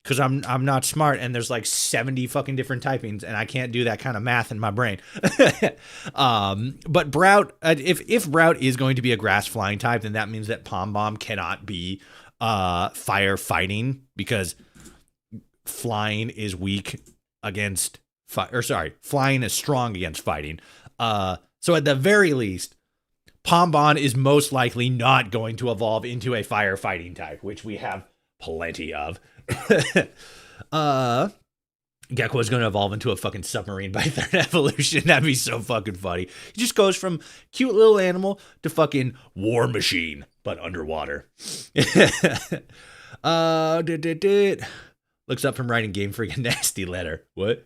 Because I'm not smart and there's like 70 fucking different typings and I can't do that kind of math in my brain. But Brout, if Brout is going to be a grass flying type, then that means that Pombom cannot be fire fighting because flying is weak against flying is strong against fighting. So at the very least, Pombon is most likely not going to evolve into a fire fighting type, which we have plenty of. Gekko is going to evolve into a fucking submarine by third evolution. That'd be so fucking funny. He just goes from cute little animal to fucking war machine, but underwater. Looks up from writing Game Freak a nasty letter. What?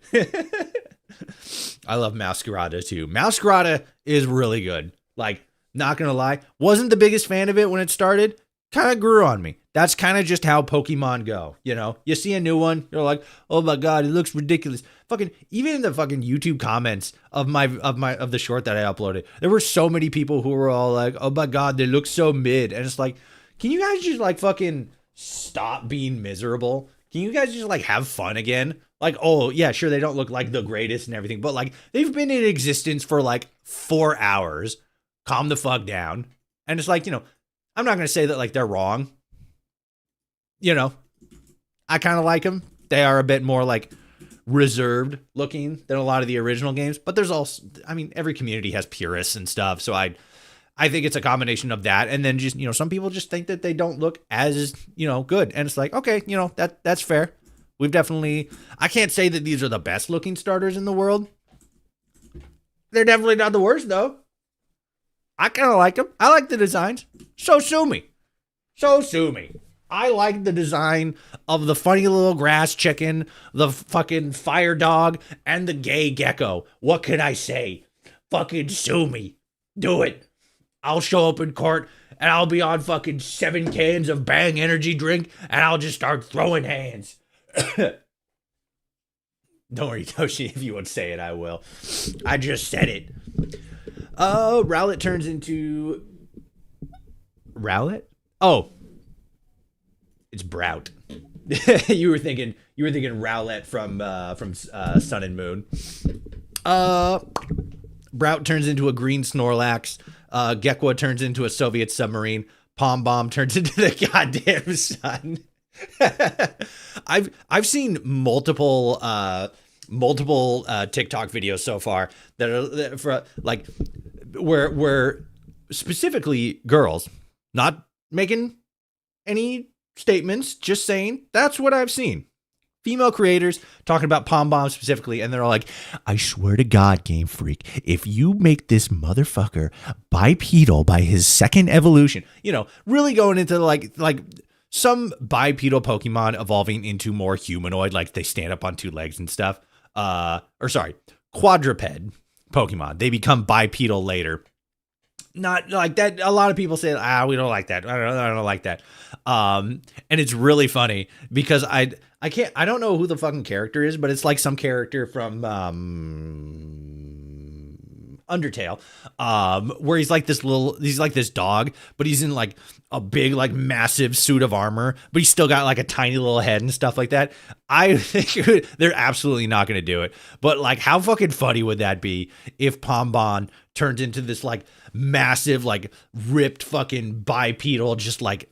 I love Masquerada too. Masquerada is really good. Like, not gonna lie, wasn't the biggest fan of it when it started. Kind of grew on me. That's kind of just how Pokemon go. You know, you see a new one, you're like, oh my god, it looks ridiculous. Fucking even in the fucking YouTube comments of the short that I uploaded, there were so many people who were all like, oh my god, they look so mid. And it's like, can you guys just like fucking stop being miserable? Can you guys just like have fun again? Like, oh yeah, sure, they don't look like the greatest and everything, but like they've been in existence for like 4 hours. Calm the fuck down. And it's like, I'm not gonna say that like they're wrong. I kind of like them. They are a bit more like reserved looking than a lot of the original games, but there's also, I mean, every community has purists and stuff, so I think it's a combination of that, and then just some people just think that they don't look as good, and it's like, okay, that's fair. We've definitely, I can't say that these are the best looking starters in the world. They're definitely not the worst though. I kind of like them. I like the designs. So sue me. I like the design of the funny little grass chicken, the fucking fire dog, and the gay gecko. What can I say? Fucking sue me. Do it. I'll show up in court and I'll be on fucking 7 cans of Bang energy drink and I'll just start throwing hands. Don't worry, Toshi. If you want to say it, I will. I just said it. Rowlet turns into Rowlet? Oh. It's Brout. you were thinking Rowlet from Sun and Moon. Brout turns into a green Snorlax. Gekwa turns into a Soviet submarine. Pom Bomb turns into the goddamn sun. I've seen multiple TikTok videos so far that are for like where specifically girls, not making any statements, just saying that's what I've seen. Female creators talking about Pom Bomb specifically, and they're all like, I swear to God, Game Freak, if you make this motherfucker bipedal by his second evolution, really going into like some bipedal Pokemon evolving into more humanoid, like they stand up on 2 legs and stuff. Quadruped Pokemon. They become bipedal later. Not like that. A lot of people say, we don't like that. I don't like that. And it's really funny because I don't know who the fucking character is, but it's like some character from Undertale, where he's like this dog, but he's in like a big, like massive suit of armor, but he's still got like a tiny little head and stuff like that. I think they're absolutely not going to do it, but like how fucking funny would that be if Pom Bomb turns into this like massive, like ripped fucking bipedal, just like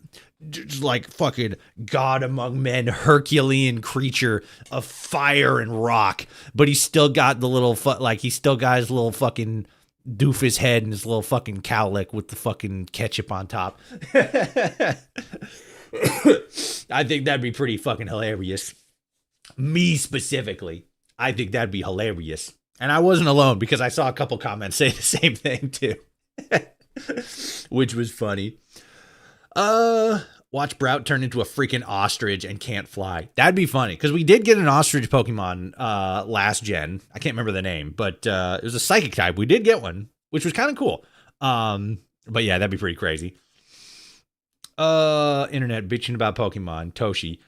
fucking God among men, Herculean creature of fire and rock, but he's still got the little he's still got his little fucking doofus head and his little fucking cowlick with the fucking ketchup on top. I think that'd be pretty fucking hilarious. Me specifically, I think that'd be hilarious. And I wasn't alone because I saw a couple comments say the same thing too. Which was funny. Watch Brout turn into a freaking ostrich and can't fly. That'd be funny because we did get an ostrich Pokemon last gen. I can't remember the name, but it was a psychic type. We did get one, which was kind of cool. But yeah, that'd be pretty crazy. Internet bitching about Pokemon. Toshi,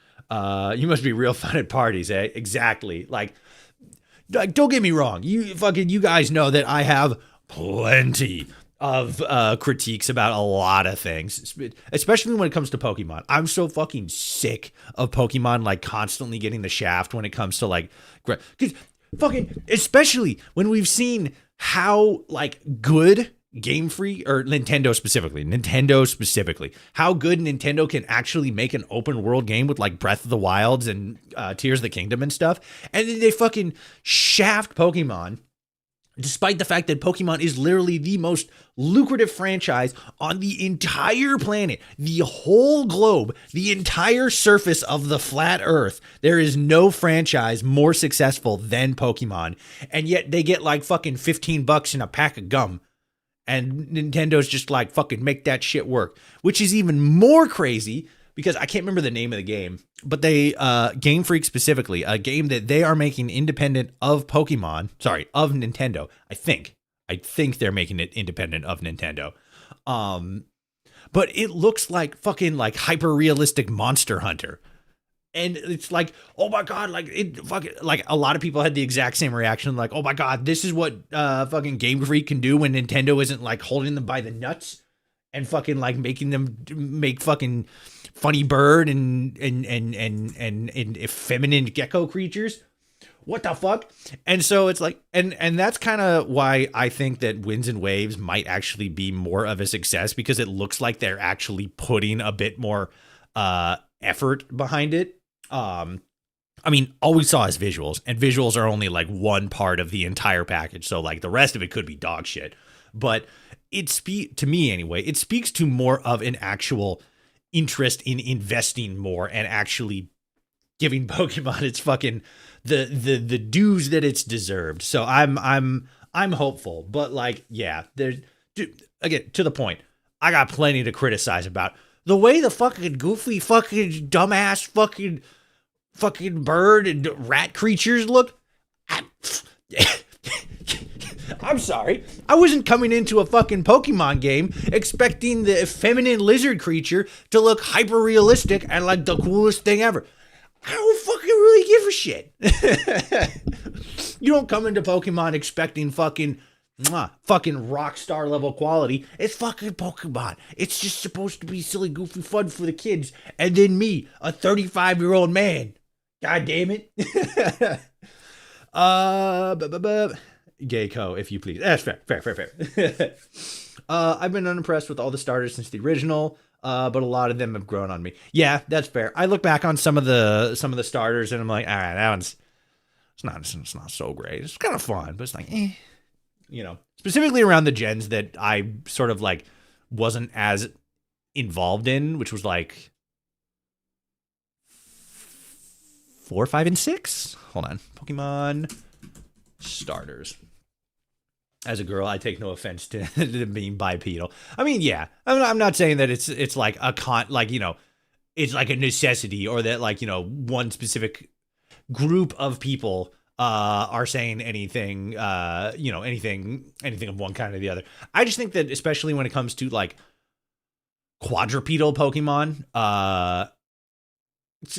you must be real fun at parties, eh? Exactly. Like don't get me wrong. You guys know that I have plenty of critiques about a lot of things, especially when it comes to Pokemon. I'm so fucking sick of Pokemon like constantly getting the shaft when it comes to like, cause fucking, especially when we've seen how like good Game Freak or Nintendo specifically, how good Nintendo can actually make an open world game with like Breath of the Wilds and Tears of the Kingdom and stuff, and then they fucking shaft Pokemon. Despite the fact that Pokemon is literally the most lucrative franchise on the entire planet, the whole globe, the entire surface of the flat earth, there is no franchise more successful than Pokemon. And yet they get like fucking $15 in a pack of gum. And Nintendo's just like, fucking make that shit work. Which is even more crazy because I can't remember the name of the game, but they, Game Freak specifically, a game that they are making independent of Pokemon, of Nintendo. I think they're making it independent of Nintendo. But it looks like fucking like hyper realistic Monster Hunter. And it's like, oh my God, like it fucking, like a lot of people had the exact same reaction. Like, oh my God, this is what fucking Game Freak can do when Nintendo isn't like holding them by the nuts and fucking like making them make fucking funny bird and effeminate gecko creatures. what the fuck? And so it's like, and that's kind of why I think that Winds and Waves might actually be more of a success, because it looks like they're actually putting a bit more effort behind it. I mean, all we saw is visuals, and visuals are only like one part of the entire package. So like the rest of it could be dog shit. But to me anyway, it speaks to more of an actual interest in investing more and actually giving Pokemon its fucking the dues that it's deserved. So I'm hopeful, but like, yeah, there's, again, to the point, I got plenty to criticize about the way the fucking goofy fucking dumbass fucking bird and rat creatures look. I'm sorry. I wasn't coming into a fucking Pokemon game expecting the feminine lizard creature to look hyper realistic and like the coolest thing ever. I don't fucking really give a shit. You don't come into Pokemon expecting fucking rock star level quality. It's fucking Pokemon. It's just supposed to be silly, goofy fun for the kids. And then me, a 35-year-old man. God damn it. Gayco, if you please. That's fair. I've been unimpressed with all the starters since the original, but a lot of them have grown on me. Yeah, that's fair. I look back on some of the starters and I'm like, all right, that one's it's not so great. It's kind of fun, but it's like, you know, specifically around the gens that I sort of like wasn't as involved in, which was like 4, 5, and 6. Hold on. Pokemon starters. As a girl, I take no offense to being bipedal. I mean, yeah, I'm not saying that it's like you know, it's like a necessity, or that like, you know, one specific group of people are saying anything, you know, anything of one kind or the other. I just think that especially when it comes to like quadrupedal Pokemon,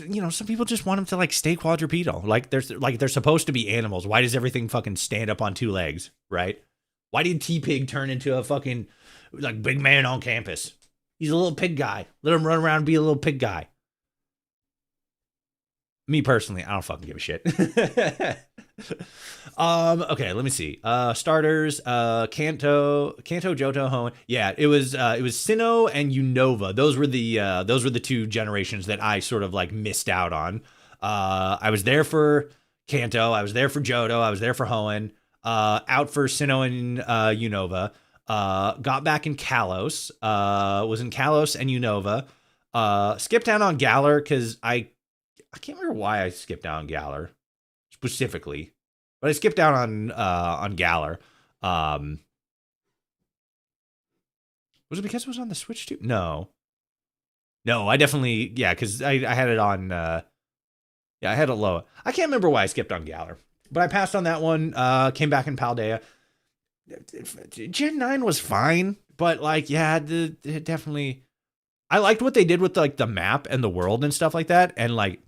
you know, some people just want them to like stay quadrupedal. Like they're supposed to be animals. Why does everything fucking stand up on 2 legs, right? Why did T-Pig turn into a fucking like big man on campus? He's a little pig guy. Let him run around and be a little pig guy. Me personally, I don't fucking give a shit. Okay, let me see. Starters, Kanto, Johto, Hoenn. Yeah, it was Sinnoh and Unova. Those were the 2 generations that I sort of like missed out on. I was there for Kanto, I was there for Johto, I was there for Hoenn, out for Sinnoh and Unova. Got back in Kalos, was in Kalos and Unova. Skipped down on Galar because I can't remember why I skipped down on Galar specifically, but I skipped down on Galar. Was it because it was on the Switch too? No, I definitely, yeah, because I had it on. Yeah, I had it low. I can't remember why I skipped on Galar, but I passed on that one. Came back in Paldea. Gen 9 was fine, but like, yeah, it definitely. I liked what they did with like the map and the world and stuff like that, and like,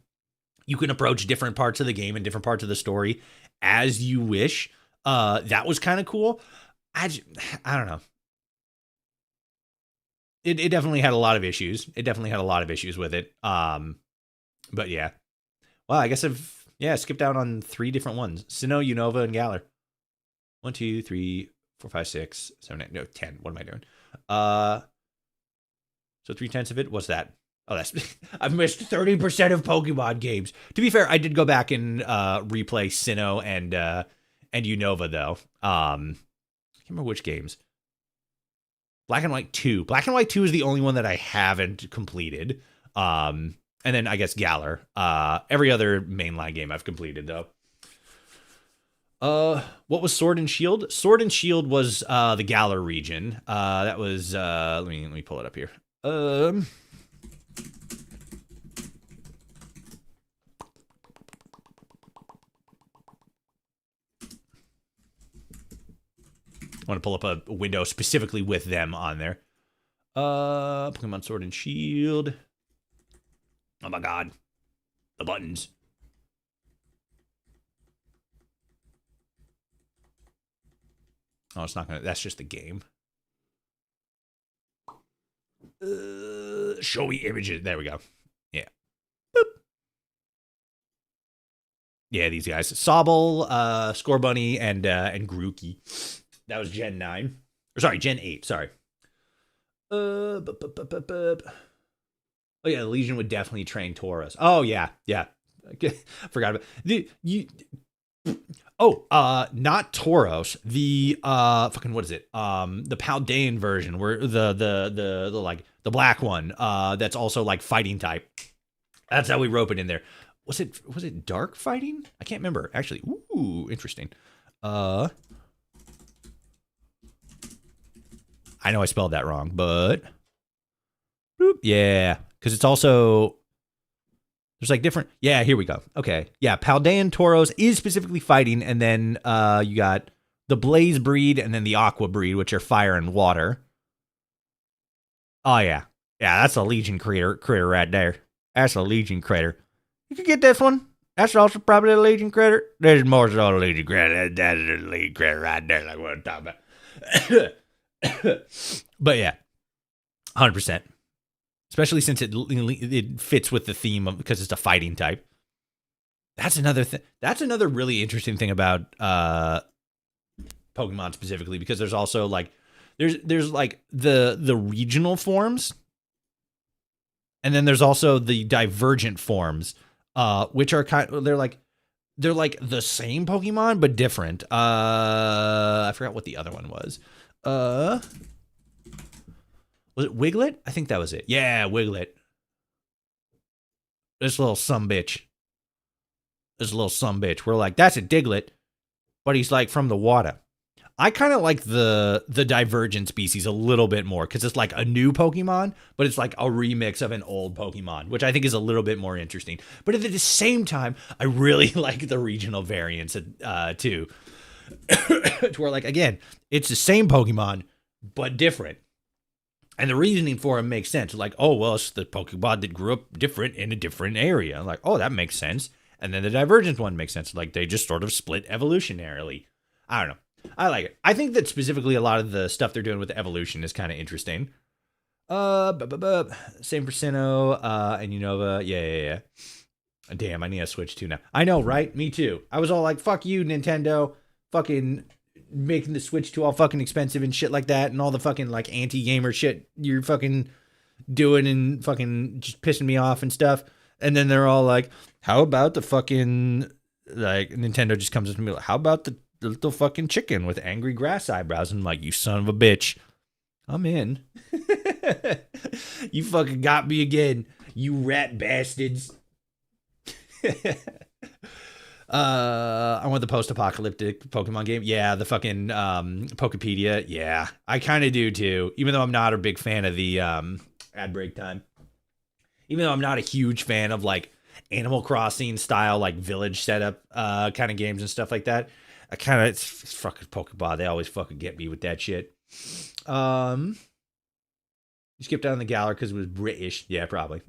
you can approach different parts of the game and different parts of the story as you wish. That was kind of cool. I don't know. It definitely had a lot of issues. It definitely had a lot of issues with it. But yeah. Well, I guess I've skipped out on 3 different ones: Sinnoh, Unova, and Galar. 1, 2, 3, 4, 5, 6, 7, 8, no, 10. What am I doing? So 3/10 of it. What's that? Oh, that's I've missed 30% of Pokemon games. To be fair, I did go back and replay Sinnoh and Unova though. I can't remember which games. Black and White 2. Black and White 2 is the only one that I haven't completed. And then I guess Galar. Every other mainline game I've completed though. What was Sword and Shield? Sword and Shield was the Galar region. That was let me pull it up here. I want to pull up a window specifically with them on there. Pokemon Sword and Shield. Oh my god. The buttons. Oh, it's not gonna, that's just the game. Show me images. There we go. Yeah. Boop. Yeah, these guys. Sobble, Scorbunny, and Grookey. That was Gen 9. Or sorry, Gen 8, sorry. Oh yeah, the Legion would definitely train Tauros. Oh yeah, yeah. Forgot about not Tauros. The fucking what is it? The Paldean version, where the like the black one. That's also like fighting type. That's how we rope it in there. Was it dark fighting? I can't remember actually. Ooh, interesting. I know I spelled that wrong, but yeah, because it's also there's like different. Yeah, here we go. Okay, yeah, Paldean Tauros is specifically fighting, and then you got the Blaze breed and then the Aqua breed, which are fire and water. Oh yeah, yeah, that's a Legion critter right there. That's a Legion critter. You can get this one. That's also probably a Legion critter. There's more so a Legion critter. That's a Legion critter right there, like what I'm talking about. But yeah, 100%. Especially since it fits with the theme of because it's a fighting type. That's another thing. That's another really interesting thing about Pokemon specifically, because there's also like there's like the regional forms, and then there's also the divergent forms, which are they're like the same Pokemon but different. I forgot what the other one was. Was it Wiglet? I think that was it. Yeah, Wiglet. This little sumbitch. We're like, that's a Diglett, but he's like from the water. I kind of like the Divergent species a little bit more because it's like a new Pokemon, but it's like a remix of an old Pokemon, which I think is a little bit more interesting. But at the same time, I really like the regional variants too. To where, like, again, it's the same Pokemon, but different. And the reasoning for him makes sense. Like, oh, well, it's the Pokemon that grew up different in a different area. I'm like, oh, that makes sense. And then the Divergent one makes sense. Like, they just sort of split evolutionarily. I don't know. I like it. I think that specifically a lot of the stuff they're doing with the evolution is kind of interesting. Same for Sinnoh, and Unova. Yeah. Damn, I need a Switch 2 now. I know, right? Me too. I was all like, fuck you, Nintendo. Fucking making the Switch 2 all fucking expensive and shit like that, and all the fucking like anti-gamer shit you're fucking doing and fucking just pissing me off and stuff. And then they're all like, how about the fucking, like, Nintendo just comes up to me like, how about the little fucking chicken with angry grass eyebrows? And I'm like, you son of a bitch. I'm in. You fucking got me again, you rat bastards. I want the post-apocalyptic Pokemon game. Yeah, the fucking Pokepedia. Yeah, I kind of do too. Even though I'm not a big fan of the ad break time. Even though I'm not a huge fan of like Animal Crossing style like village setup kind of games and stuff like that. I kind of it's fucking Pokeball. They always fucking get me with that shit. You skipped down the Galar because it was British. Yeah, probably.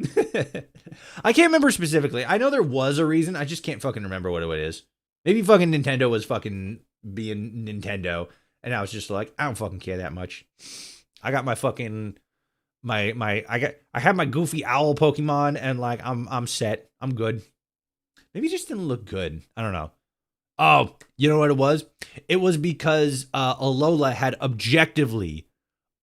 I can't remember specifically. I know there was a reason. I just can't fucking remember what it is. Maybe fucking Nintendo was fucking being Nintendo, and I was just like, I don't fucking care that much. I got my fucking I had my goofy owl Pokemon, and like I'm set. I'm good. Maybe it just didn't look good. I don't know. Oh, you know what it was? It was because Alola had objectively,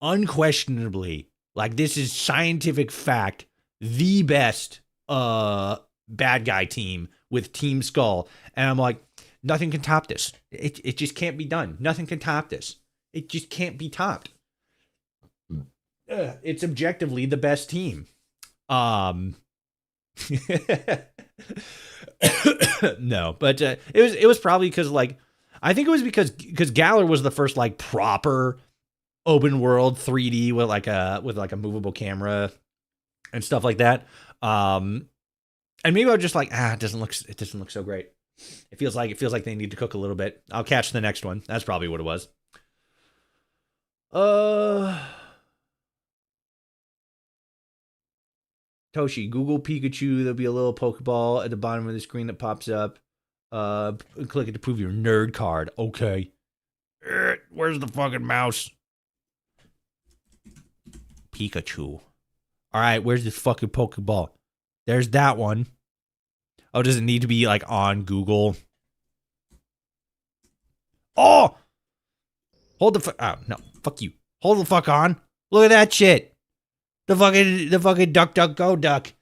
unquestionably, like this is scientific fact, the best bad guy team with Team Skull. And I'm like, nothing can top this. It just can't be done. Nothing can top this. It just can't be topped. It's objectively the best team. No, but it was probably because like I think it was because Galar was the first like proper open world 3D with like a movable camera and stuff like that. And maybe I was just like, it doesn't look so great. It feels like they need to cook a little bit. I'll catch the next one. That's probably what it was. Toshi, Google Pikachu. There'll be a little Pokeball at the bottom of the screen that pops up. Click it to prove your nerd card. Okay. Where's the fucking mouse? Pikachu. All right, where's this fucking Pokeball? There's that one. Oh, does it need to be like on Google? Oh! Hold the fuck. Oh, no. Fuck you. Hold the fuck on. Look at that shit. The fucking duck, duck, go duck.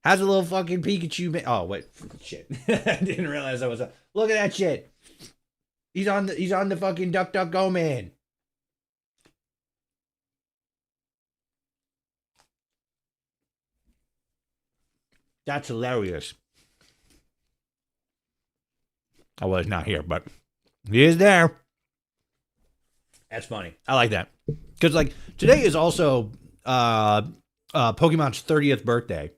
Has a little fucking Pikachu. Oh, wait. Shit. I didn't realize I was. Look at that shit. He's on the fucking duck, duck, go man. That's hilarious. I was not here, but he is there. That's funny. I like that. Because, like, today is also Pokemon's 30th birthday,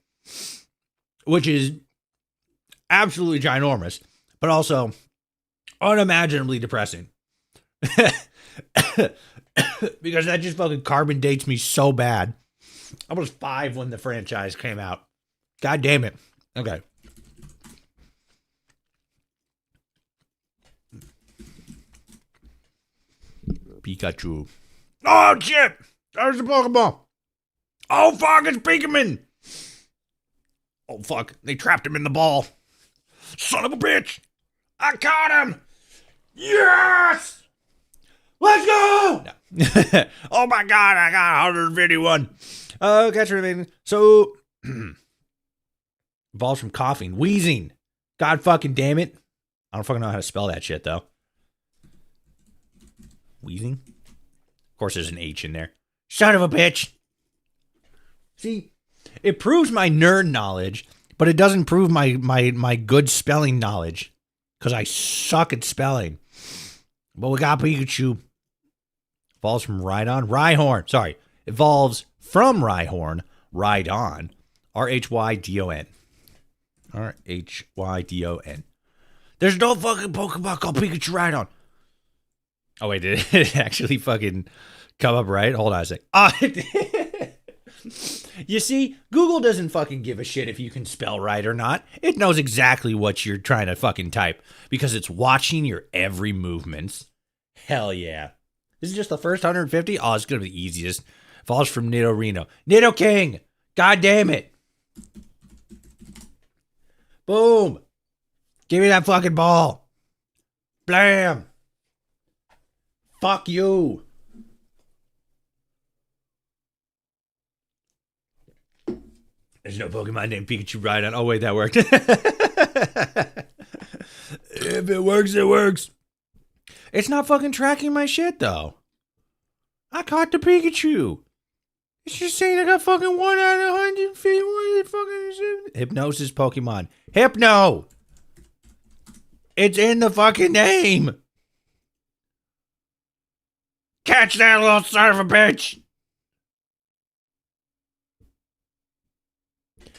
which is absolutely ginormous, but also unimaginably depressing. Because that just fucking carbon dates me so bad. I was 5 when the franchise came out. God damn it. Okay. Pikachu. Oh, shit! There's a Pokeball! Oh, fuck, it's Pikachu! Oh, fuck, they trapped him in the ball. Son of a bitch! I caught him! Yes! Let's go! No. Oh, my God, I got 151. Oh, catch remaining. So, evolves from coughing. Wheezing. God fucking damn it. I don't fucking know how to spell that shit, though. Wheezing? Of course there's an H in there. Son of a bitch. See, it proves my nerd knowledge, but it doesn't prove my good spelling knowledge. Because I suck at spelling. But we got Pikachu. Evolves from Rhyhorn. Sorry. Evolves from Rhyhorn. Rhydon. Rhydon. Rhydon. There's no fucking Pokemon called Pikachu Rhydon. Oh, wait, did it actually fucking come up right? Hold on a sec. Oh, you see, Google doesn't fucking give a shit if you can spell right or not. It knows exactly what you're trying to fucking type because it's watching your every movements. Hell yeah. This is just the first 150? Oh, it's going to be the easiest. Falls from Nidorino. Nidoking! God damn it. Boom. Give me that fucking ball. Blam. Fuck you. There's no Pokemon named Pikachu Rhydon. Oh, wait, that worked. If it works, it works. It's not fucking tracking my shit, though. I caught the Pikachu. It's just saying I got fucking 1 out of 150. What the fuck is it? Hypnosis Pokemon. Hypno! It's in the fucking name. Catch that little son of a bitch!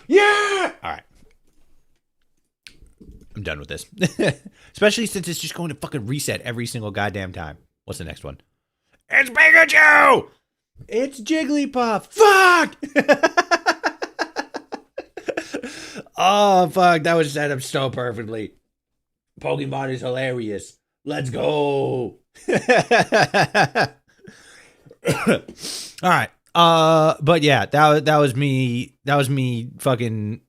Yeah! Alright. I'm done with this. Especially since it's just going to fucking reset every single goddamn time. What's the next one? It's Pikachu! It's Jigglypuff! Fuck! Oh, fuck. That was set up so perfectly. Pokemon is hilarious. Let's go! All right. But yeah, that was me. That was me fucking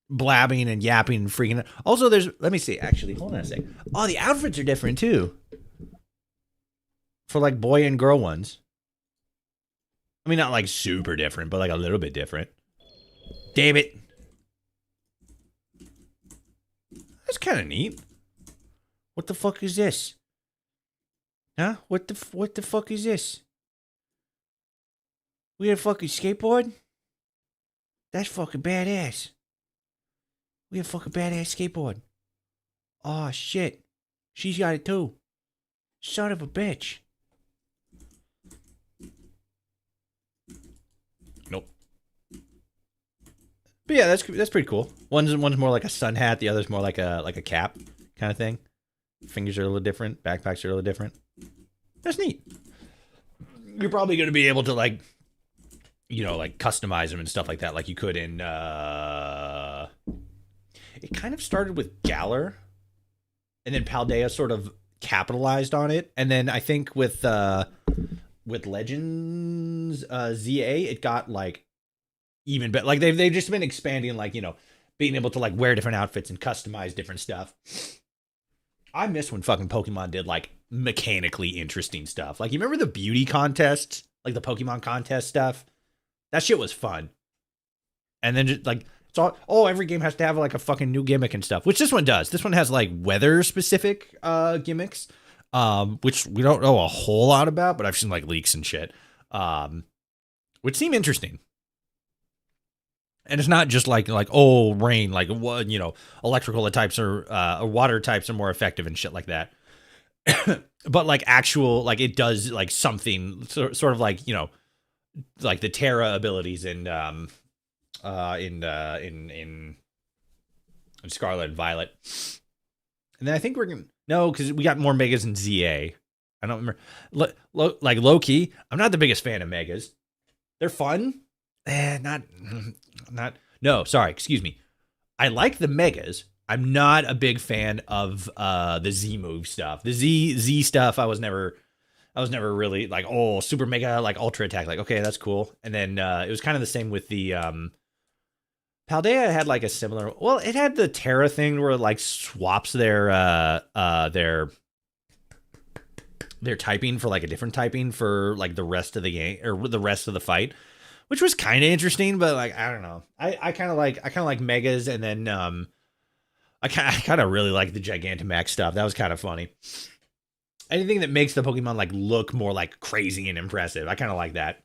blabbing and yapping and freaking out. Also, let me see. Actually, hold on a sec. Oh, the outfits are different too. For like boy and girl ones. I mean, not like super different, but like a little bit different. Damn it. That's kind of neat. What the fuck is this? Huh? What the fuck is this? We had a fucking skateboard? That's fucking badass. We have a fucking badass skateboard. Oh, shit. She's got it too. Son of a bitch. Nope. But yeah, that's pretty cool. One's more like a sun hat, the other's more like a cap kind of thing. Fingers are a little different, backpacks are a little different. That's neat. You're probably going to be able to like, you know, like customize them and stuff like that, like you could in. It kind of started with Galar, and then Paldea sort of capitalized on it, and then I think with Legends ZA, it got like even better. Like they've just been expanding, like, you know, being able to like wear different outfits and customize different stuff. I miss when fucking Pokemon did like mechanically interesting stuff. Like, you remember the beauty contests, like the Pokemon contest stuff? That shit was fun. And then just like, it's all, oh, every game has to have like a fucking new gimmick and stuff, which this one does. This one has like weather specific gimmicks, which we don't know a whole lot about, but I've seen like leaks and shit, which seem interesting. And it's not just like oh, rain, like what, you know, electrical types or water types are more effective and shit like that. But like actual, like it does like something sort of like, you know, like the Terra abilities in Scarlet and Violet. And then I think we're gonna no, because we got more Megas in ZA. I don't remember. Like low key, I'm not the biggest fan of Megas. They're fun. Not. No, sorry, excuse me. I like the Megas. I'm not a big fan of the Z move stuff. The Z stuff, I was never really like, oh, super mega like ultra attack. Like, okay, that's cool. And then it was kind of the same with the Paldea had like a similar. Well, it had the Terra thing where it like swaps their typing for like a different typing for like the rest of the game or the rest of the fight, which was kind of interesting. But like, I don't know. I kind of like Megas, and then I kind of really like the Gigantamax stuff. That was kind of funny. Anything that makes the Pokemon like look more like crazy and impressive, I kind of like that.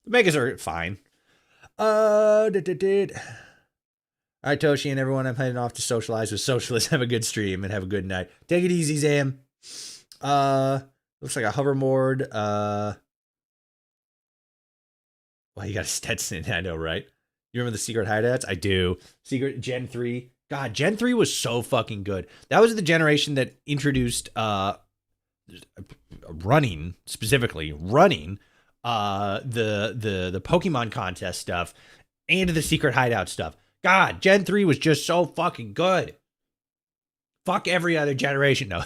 The Megas are fine. All right, Toshi and everyone, I'm heading off to socialize with socialists. Have a good stream and have a good night. Take it easy, Zam. Looks like a hoverboard. Well, you got a Stetson. I know, right? You remember the secret hideouts? I do. Secret Gen 3. God, Gen 3 was so fucking good. That was the generation that introduced running, specifically running, the Pokemon contest stuff and the secret hideout stuff. God, Gen 3 was just so fucking good. Fuck every other generation. No.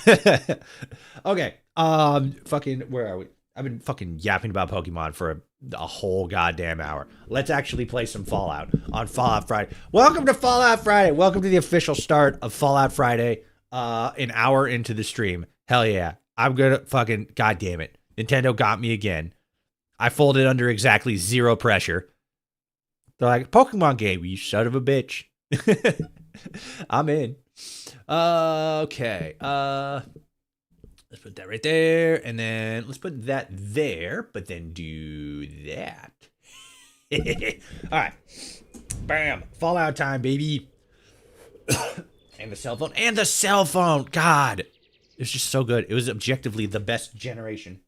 Okay. Fucking, where are we? I've been fucking yapping about Pokemon for a whole goddamn hour. Let's actually play some Fallout on Fallout Friday. Welcome to Fallout Friday. Welcome to the official start of Fallout Friday. An hour into the stream. Hell yeah. I'm gonna fucking, goddamn it. Nintendo got me again. I folded under exactly zero pressure. They're like, Pokemon game, you son of a bitch. I'm in. Okay. Let's put that right there. And then let's put that there, but then do that. All right. Bam. Fallout time, baby. And the cell phone. And the cell phone. God. It was just so good. It was objectively the best generation.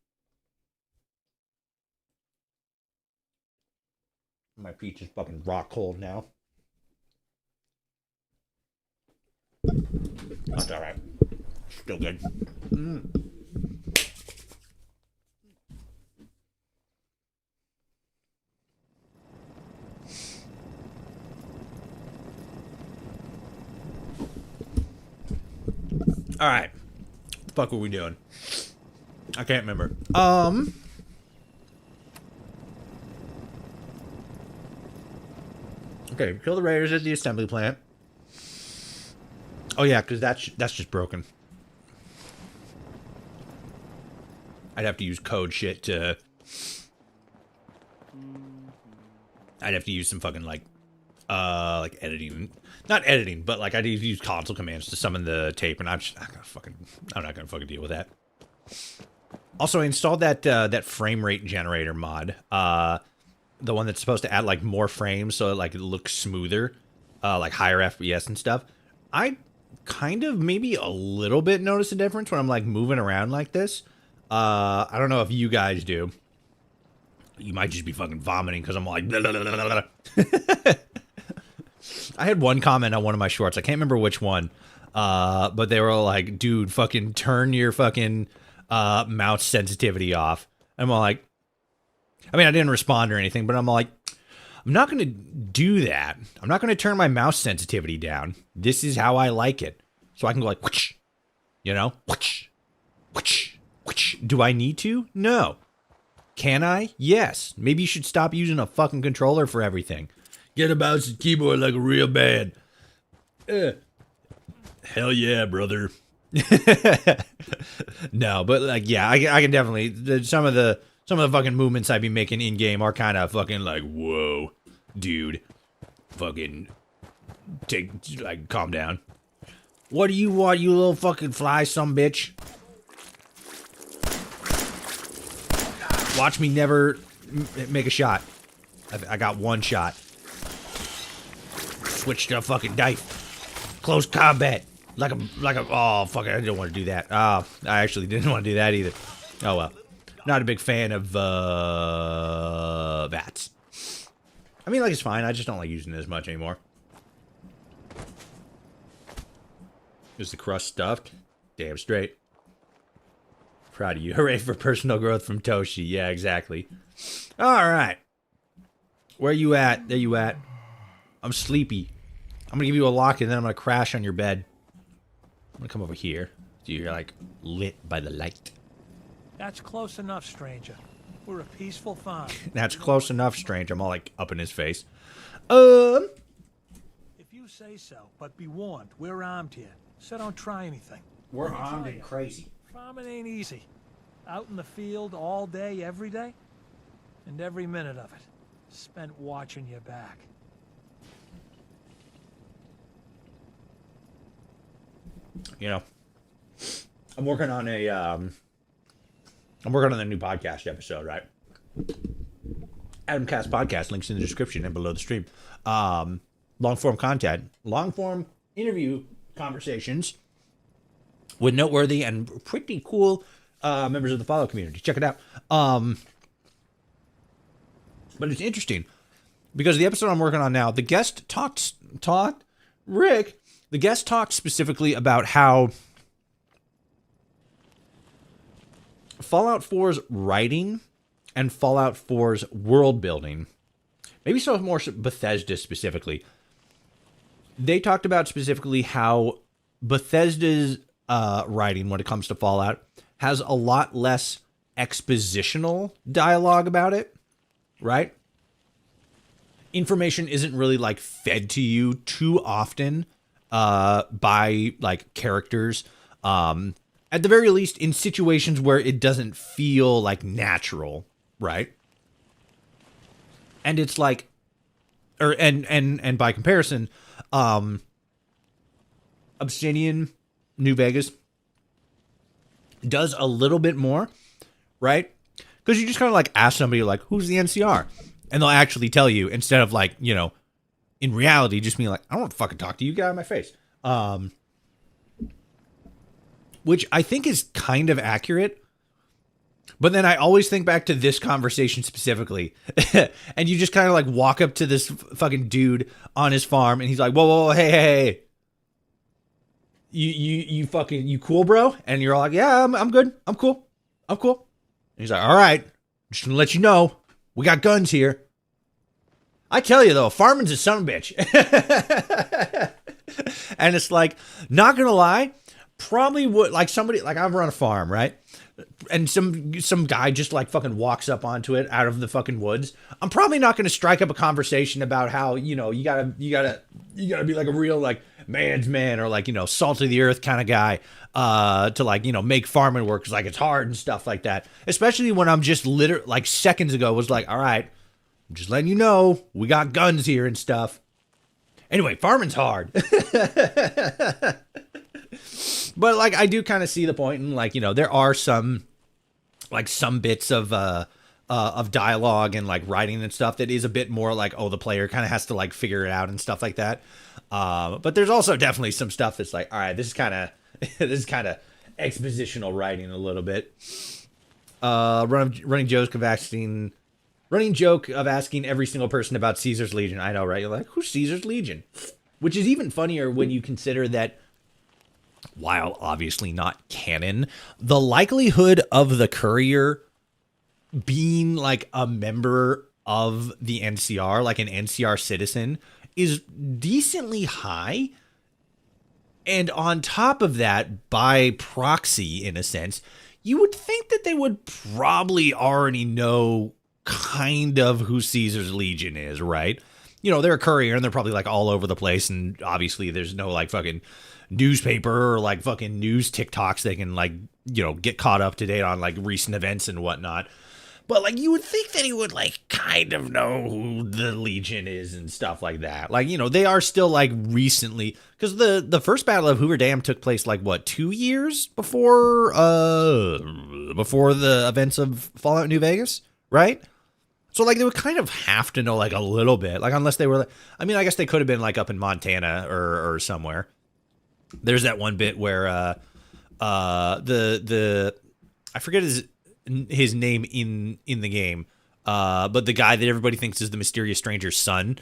My peach is fucking rock cold now. That's all right. Still good. All right. What the fuck were we doing? I can't remember. Okay, kill the raiders at the assembly plant. Oh yeah, because that's just broken. I'd have to use code shit to. I'd have to use some fucking like editing, not editing, but like I'd use console commands to summon the tape, and I'm not gonna fucking deal with that. Also, I installed that frame rate generator mod. The one that's supposed to add like more frames so it looks smoother, like higher FPS and stuff. I kind of maybe a little bit notice a difference when I'm like moving around like this. I don't know if you guys do. You might just be fucking vomiting because I'm like blah, blah, blah, blah, blah. I had one comment on one of my shorts. I can't remember which one. But they were like, dude, fucking turn your fucking mouse sensitivity off. I'm all like, I mean, I didn't respond or anything, but I'm like, I'm not going to do that. I'm not going to turn my mouse sensitivity down. This is how I like it. So I can go like, whoosh, you know, whoosh, whoosh, whoosh. Do I need to? No. Can I? Yes. Maybe you should stop using a fucking controller for everything. Get a mouse and keyboard like a real man. Hell yeah, brother. No, but like, yeah, I can definitely some of the fucking movements I be making in game are kind of fucking like, whoa, dude, fucking calm down. What do you want, you little fucking fly, some bitch? Watch me never make a shot. I got one shot. Switch to a fucking knife. Close combat. Like a, oh, fuck it, I didn't want to do that. I actually didn't want to do that either. Oh, well. Not a big fan of, VATS. I mean, like, it's fine. I just don't like using it as much anymore. Is the crust stuffed? Damn straight. Proud of you. Hooray for personal growth from Toshi. Yeah, exactly. Alright. Where you at? There you at. I'm sleepy. I'm gonna give you a lock and then I'm gonna crash on your bed. I'm gonna come over here. So you're like lit by the light. That's close enough, stranger. We're a peaceful farm. That's close enough, stranger. I'm all like up in his face. If you say so, but be warned, we're armed here. So don't try anything. We're armed and crazy. Farming ain't easy. Out in the field all day, every day. And every minute of it spent watching your back. You know, I'm working on a new podcast episode, right? Adamcast Podcast, links in the description and below the stream. Long form content, long form interview conversations with noteworthy and pretty cool members of the follow community. Check it out. But it's interesting because the episode I'm working on now, the guest talked specifically about how Fallout 4's writing and Fallout 4's world building, maybe some more Bethesda specifically. They talked about specifically how Bethesda's writing when it comes to Fallout has a lot less expositional dialogue about it, right? Information isn't really like fed to you too often by like characters. At the very least, in situations where it doesn't feel like natural, right? And it's like, and by comparison, Obsidian, New Vegas does a little bit more, right? Because you just kind of like ask somebody like, who's the NCR? And they'll actually tell you instead of like, you know, in reality, just being like, I don't want to fucking talk to you, get out of my face. Which I think is kind of accurate. But then I always think back to this conversation specifically. And you just kind of like walk up to this fucking dude on his farm and he's like, whoa, hey. You cool, bro? And you're all like, yeah, I'm good. I'm cool. And he's like, all right, just gonna let you know, we got guns here. I tell you though, farming's a son of a bitch. And it's like, not gonna lie, probably would like somebody like I've run a farm, right? And some guy just like fucking walks up onto it out of the fucking woods. I'm probably not going to strike up a conversation about how, you know, you gotta be like a real like man's man or like, you know, salt of the earth kind of guy to like, you know, make farming work 'cause like it's hard and stuff like that. Especially when I'm just like seconds ago was like, all right, I'm just letting you know we got guns here and stuff. Anyway, farming's hard. But like I do kind of see the point, and like, you know, there are some bits of dialogue and like writing and stuff that is a bit more like, oh, the player kind of has to like figure it out and stuff like that. But there's also definitely some stuff that's like, all right, this is kind of expositional writing a little bit. Running joke of asking every single person about Caesar's Legion. I know, right? You're like, who's Caesar's Legion? Which is even funnier when you consider that, while obviously not canon, the likelihood of the courier being like a member of the NCR, like an NCR citizen, is decently high. And on top of that, by proxy, in a sense, you would think that they would probably already know kind of who Caesar's Legion is, right? you know, they're a courier and they're probably like all over the place. And obviously there's no like fucking newspaper or like fucking news TikToks they can like, you know, get caught up to date on like recent events and whatnot. But like you would think that he would like kind of know who the Legion is and stuff like that. Like, you know, they are still like recently, because the first Battle of Hoover Dam took place like what, 2 years before the events of Fallout New Vegas, right? So like they would kind of have to know like a little bit, like unless they were, I mean, I guess they could have been like up in Montana or somewhere. There's that one bit where the I forget his name in the game, but the guy that everybody thinks is the mysterious stranger's son,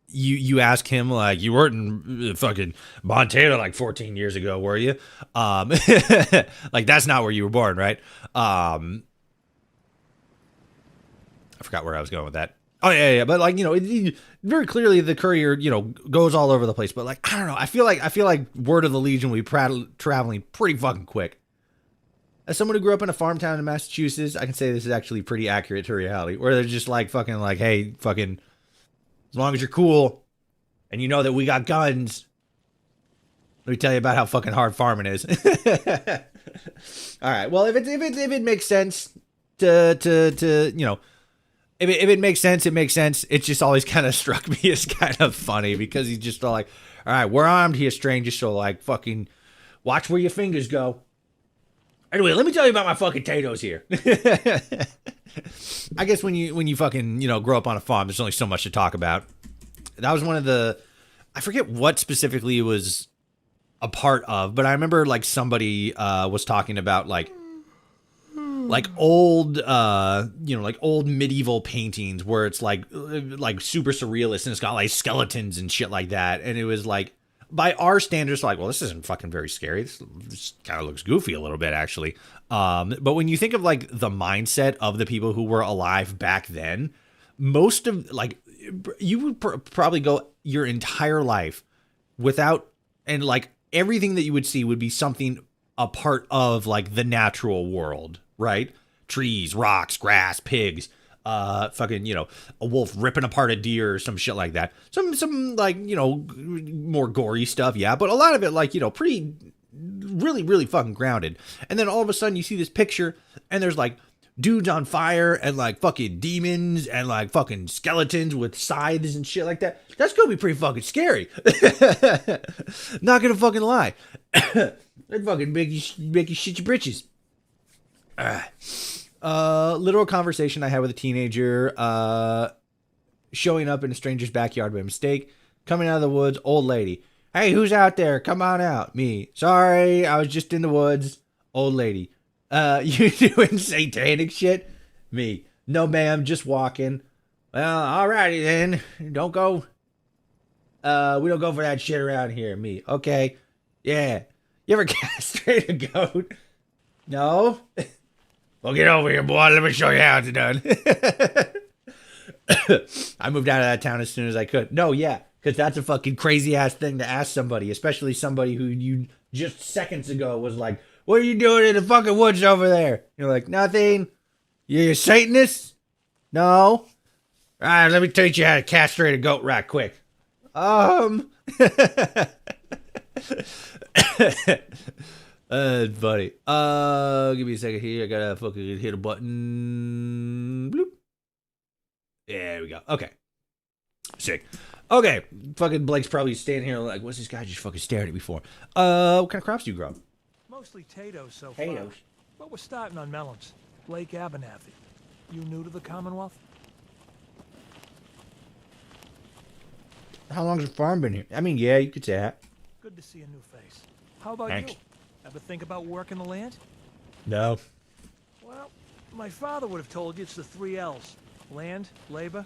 you ask him like, you weren't in fucking Montana like 14 years ago, were you? Like that's not where you were born, right? I forgot where I was going with that. Oh yeah. But like, you know, very clearly the courier, you know, goes all over the place. But like, I don't know. I feel like word of the Legion will be traveling pretty fucking quick. As someone who grew up in a farm town in Massachusetts, I can say this is actually pretty accurate to reality. Where they're just like fucking like, hey, fucking, as long as you're cool and you know that we got guns, let me tell you about how fucking hard farming is. All right. Well, if it makes sense to you know. If it makes sense, it makes sense. It just always kind of struck me as kind of funny because he's just like, all right, we're armed here, stranger, so like fucking watch where your fingers go. Anyway, let me tell you about my fucking potatoes here. I guess when you fucking, you know, grow up on a farm, there's only so much to talk about. That was one of the, I forget what specifically it was a part of, but I remember like somebody was talking about like old you know, like old medieval paintings where it's like super surrealist and it's got like skeletons and shit like that, and it was like by our standards like, well, this isn't fucking very scary, this kind of looks goofy a little bit actually, but when you think of like the mindset of the people who were alive back then, most of like you would probably go your entire life without, and like everything that you would see would be something a part of like the natural world, right? Trees, rocks, grass, pigs, fucking, you know, a wolf ripping apart a deer or some shit like that. Some like, you know, more gory stuff, yeah, but a lot of it like, you know, pretty really fucking grounded. And then all of a sudden you see this picture and there's like dudes on fire and like fucking demons and like fucking skeletons with scythes and shit like that. That's gonna be pretty fucking scary. Not gonna fucking lie. That fucking make you shit your britches. Literal conversation I had with a teenager, showing up in a stranger's backyard by mistake, coming out of the woods, old lady. Hey, who's out there? Come on out. Me. Sorry, I was just in the woods. Old lady. You doing satanic shit? Me. No, ma'am, just walking. Well, alrighty then. Don't go. We don't go for that shit around here. Me. Okay. Yeah. You ever castrate a goat? No? Well, get over here, boy. Let me show you how it's done. I moved out of that town as soon as I could. No, yeah, because that's a fucking crazy ass thing to ask somebody, especially somebody who you just seconds ago was like, what are you doing in the fucking woods over there? You're like, nothing. You're a Satanist? No. All right, let me teach you how to castrate a goat right quick. Buddy. Give me a second here. I gotta fucking hit a button. Bloop. There we go. Okay. Sick. Okay. Fucking Blake's probably standing here like, what's this guy just fucking staring at me for? What kind of crops do you grow? Mostly potatoes so far. Potatoes. But we're starting on melons. Blake Abernathy. You new to the Commonwealth? How long's the farm been here? I mean, yeah, you could say that. Good to see a new face. How about Thanks. you? Ever think about working the land? No. Well, my father would have told you it's the 3 L's. Land, labor,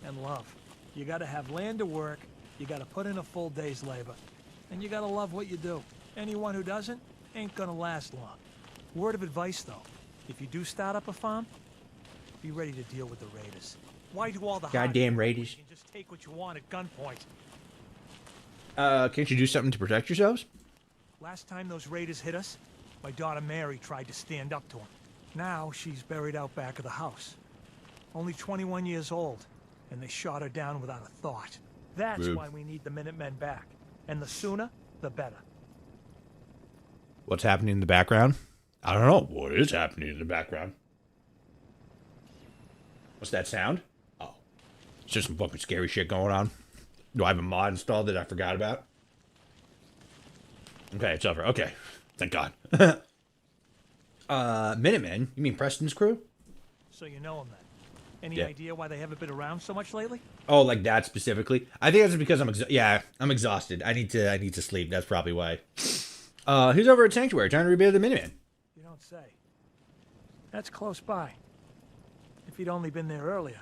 and love. You gotta have land to work, you gotta put in a full day's labor, and you gotta love what you do. Anyone who doesn't ain't gonna last long. Word of advice, though. If you do start up a farm, be ready to deal with the raiders. Why do all the Goddamn hard work raiders. when you can just take what you want at gunpoint? Can't you do something to protect yourselves? Last time those raiders hit us, my daughter Mary tried to stand up to them. Now she's buried out back of the house. Only 21 years old, and they shot her down without a thought. That's Rude. why we need the Minutemen back. And the sooner, the better. What's happening in the background? I don't know. What is happening in the background? What's that sound? Oh, it's just some fucking scary shit going on. Do I have a mod installed that I forgot about? Okay, it's over. Okay, thank God. Minutemen? You mean Preston's crew? So you know them then. Any Yeah. idea why they haven't been around so much lately? Oh, like that specifically? I think that's because I'm exhausted. I need to sleep. That's probably why. Who's over at Sanctuary trying to rebuild the Minutemen? You don't say. That's close by. If he'd only been there earlier,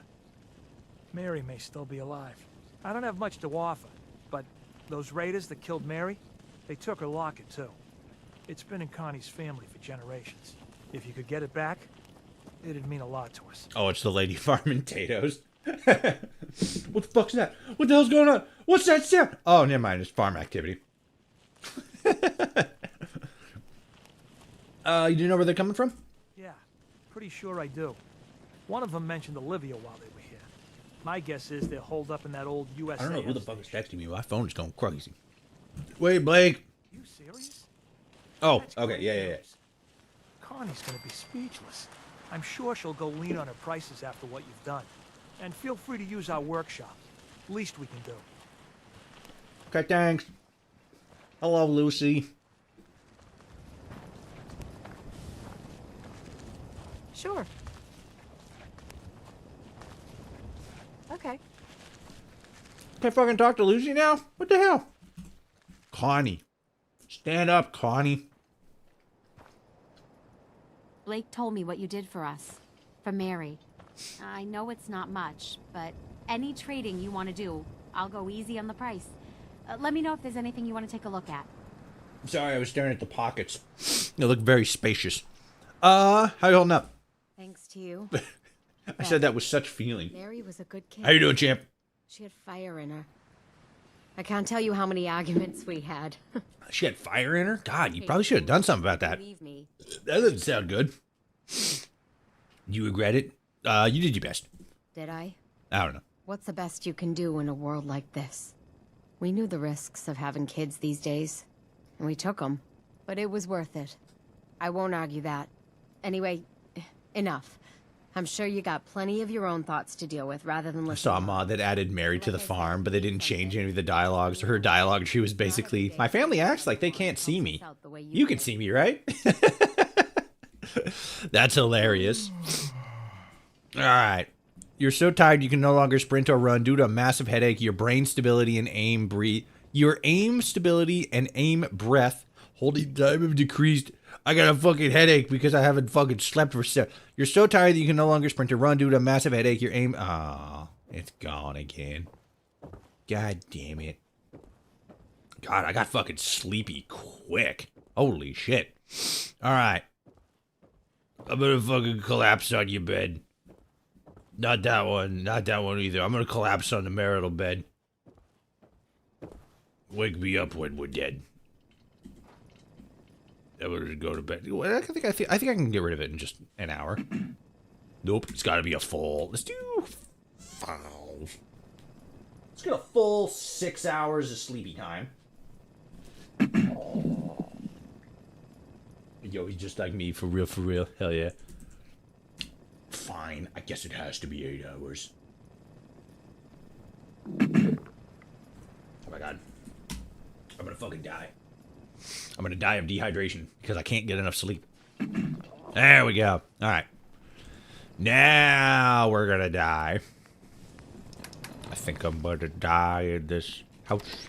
Mary may still be alive. I don't have much to offer, but those raiders that killed Mary, they took her locket too. It's been in Connie's family for generations. If you could get it back, it'd mean a lot to us. Oh, it's the lady farming potatoes. What the fuck's that? What the hell's going on? What's that sound? Oh, never mind. It's farm activity. You do know where they're coming from? Yeah, pretty sure I do. One of them mentioned Olivia while they were here. My guess is they're holed up in that old USA. I don't know who the fuck is texting me. My phone is going crazy. Wait, Blake. You serious? Oh, That's okay. great Yeah. news. Connie's gonna be speechless. I'm sure she'll go lean on her prices after what you've done. And feel free to use our workshop. Least we can do. Okay, thanks. Hello, Lucy. Sure. Okay. Can I fucking talk to Lucy now? What the hell? Connie. Stand up, Connie. Blake told me what you did for us. For Mary. I know it's not much, but any trading you want to do, I'll go easy on the price. Let me know if there's anything you want to take a look at. I'm sorry, I was staring at the pockets. They look very spacious. How you holding up? Thanks to you. I said that with such feeling. Mary was a good kid. How you doing, champ? She had fire in her. I can't tell you how many arguments we had. She had fire in her? God, you probably should have done something about that. Believe me. That doesn't sound good. You regret it? You did your best. Did I? I don't know. What's the best you can do in a world like this? We knew the risks of having kids these days, and we took them. But it was worth it. I won't argue that. Anyway, enough. I'm sure you got plenty of your own thoughts to deal with rather than I listen. saw a mod that added Mary to the farm, but they didn't change any of the dialogues. Her dialogue, she was basically, my family acts like they can't see me. You can see me, right? That's hilarious. All right. You're so tired you can no longer sprint or run due to a massive headache. Your brain stability and aim breath holding time have decreased. I got a fucking headache because I haven't fucking slept for You're so tired that you can no longer sprint or run due to a massive headache. Your aim... Oh, it's gone again. God damn it. God, I got fucking sleepy quick. Holy shit. All right. I'm gonna fucking collapse on your bed. Not that one. Not that one either. I'm gonna collapse on the marital bed. Wake me up when we're dead. I'm gonna go to bed. I think I can get rid of it in just an hour. Nope. It's gotta be a full. Let's do 5. Let's get a full 6 hours of sleepy time. Yo, he's just like me, for real, for real. Hell yeah. Fine, I guess it has to be 8 hours. Oh my god. I'm gonna fucking die. I'm gonna die of dehydration because I can't get enough sleep. There we go. Alright. Now we're gonna die. I think I'm gonna die in this house.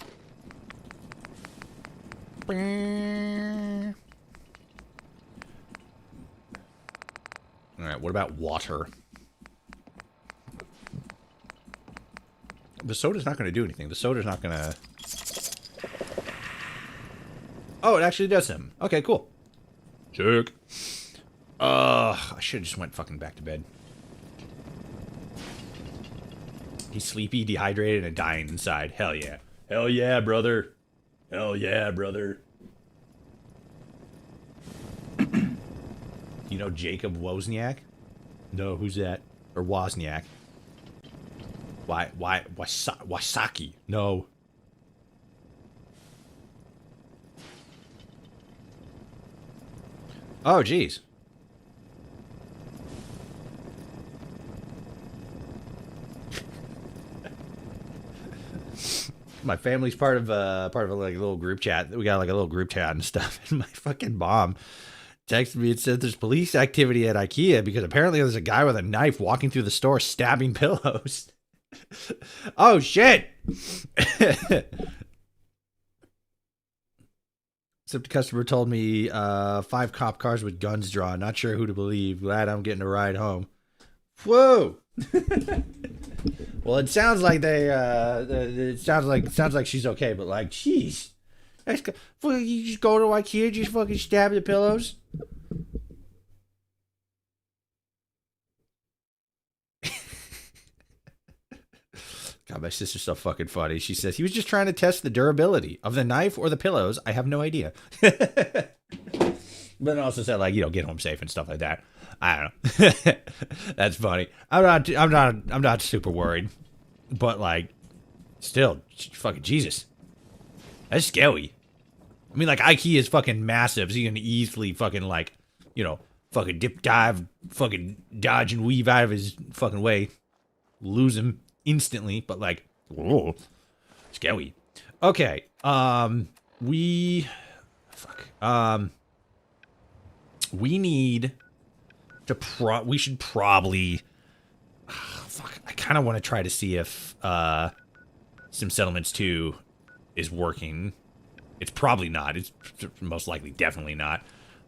Alright, what about water? The soda's not going to do anything. The soda's not going to... Oh, it actually does something. Okay, cool. Sick. I should have just went fucking back to bed. He's sleepy, dehydrated, and dying inside. Hell yeah. Hell yeah, brother. Hell yeah, brother. You know Jacob Wozniak? No, who's that? Or Wozniak. Wasaki? No. Oh, geez. My family's part of like a little group chat. We got like a little group chat and stuff. And my fucking mom texted me and said there's police activity at IKEA because apparently there's a guy with a knife walking through the store stabbing pillows. Oh shit. Except the customer told me 5 cop cars with guns drawn. Not sure who to believe. Glad I'm getting a ride home. Whoa. Well, it sounds like it sounds like she's okay, but like, jeez, you just go to IKEA, just fucking stab the pillows. God, my sister's so fucking funny. She says he was just trying to test the durability of the knife or the pillows. I have no idea. But it also said like, get home safe and stuff like that. I don't know. That's funny. I'm not super worried, but like, still, fucking Jesus, that's scary. I mean, like IKEA is fucking massive, so you can easily fucking like, fucking dip dive, fucking dodge and weave out of his fucking way, lose him instantly. But like, whoa, scary. Okay, we need to we should probably I kind of want to try to see if Sim Settlements 2 is working. It's probably not. It's most likely definitely not.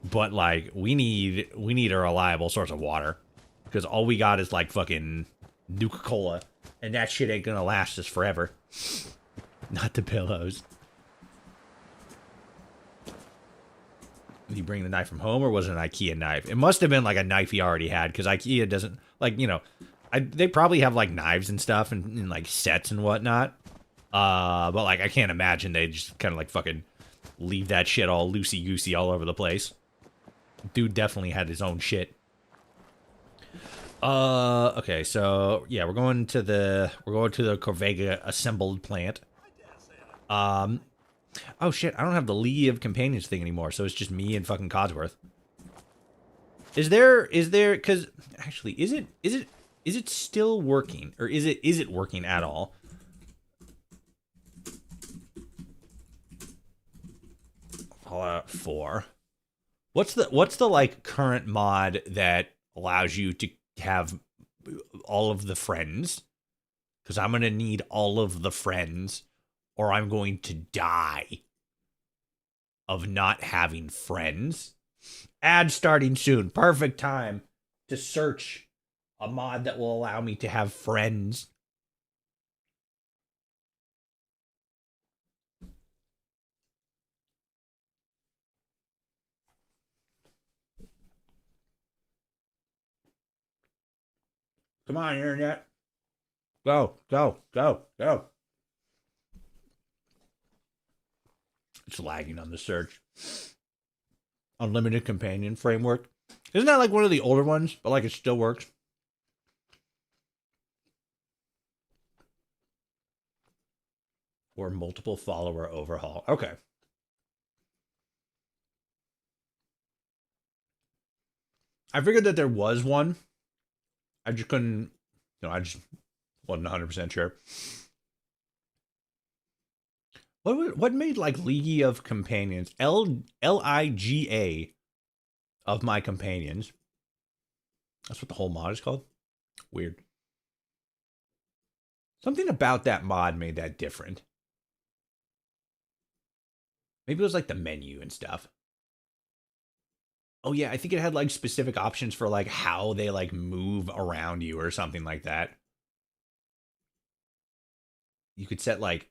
But like we need a reliable source of water because all we got is like fucking Nuka-Cola and that shit ain't gonna last us forever. Not the pillows. Did he bring the knife from home, or was it an IKEA knife? It must have been like a knife he already had, because IKEA doesn't, like, they probably have like knives and stuff and like sets and whatnot. But like I can't imagine they just kind of like fucking leave that shit all loosey-goosey all over the place. Dude definitely had his own shit. Okay, so yeah, we're going to the Corvega assembled plant. Oh shit, I don't have the League of Companions thing anymore, so it's just me and fucking Codsworth. Is there, cause actually, is it still working? Or is it working at all? Fallout 4. What's the like current mod that allows you to have all of the friends? Cause I'm gonna need all of the friends, or I'm going to die of not having friends. Ad starting soon. Perfect time to search a mod that will allow me to have friends. Come on, internet. Go, go, go, go. It's lagging on the search. Unlimited companion framework. Isn't that like one of the older ones, but like it still works? Or multiple follower overhaul. Okay. I figured that there was one. I just couldn't, I just wasn't 100% sure. What made like League of Companions? Liga of my companions. That's what the whole mod is called. Weird. Something about that mod made that different. Maybe it was like the menu and stuff. Oh yeah, I think it had like specific options for like how they like move around you or something like that. You could set like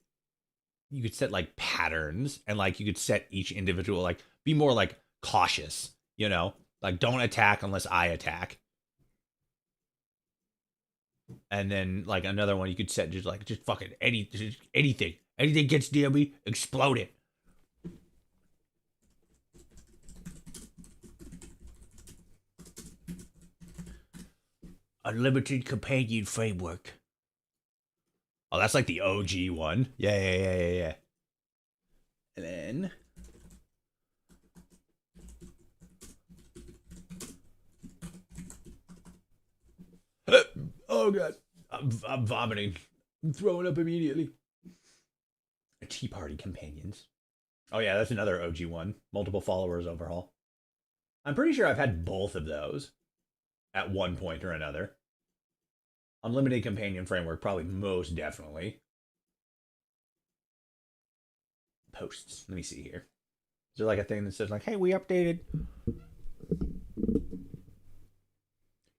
patterns, and like you could set each individual like be more like cautious, like don't attack unless I attack. And then like another one you could set just fucking anything gets near me, explode it. Unlimited companion framework. Oh, that's like the OG one. Yeah. And then oh god, I'm vomiting. I'm throwing up immediately. Tea Party Companions. Oh yeah, that's another OG one. Multiple followers overhaul. I'm pretty sure I've had both of those at one point or another. Unlimited Companion Framework, probably most definitely. Posts. Let me see here. Is there like a thing that says like, hey, we updated?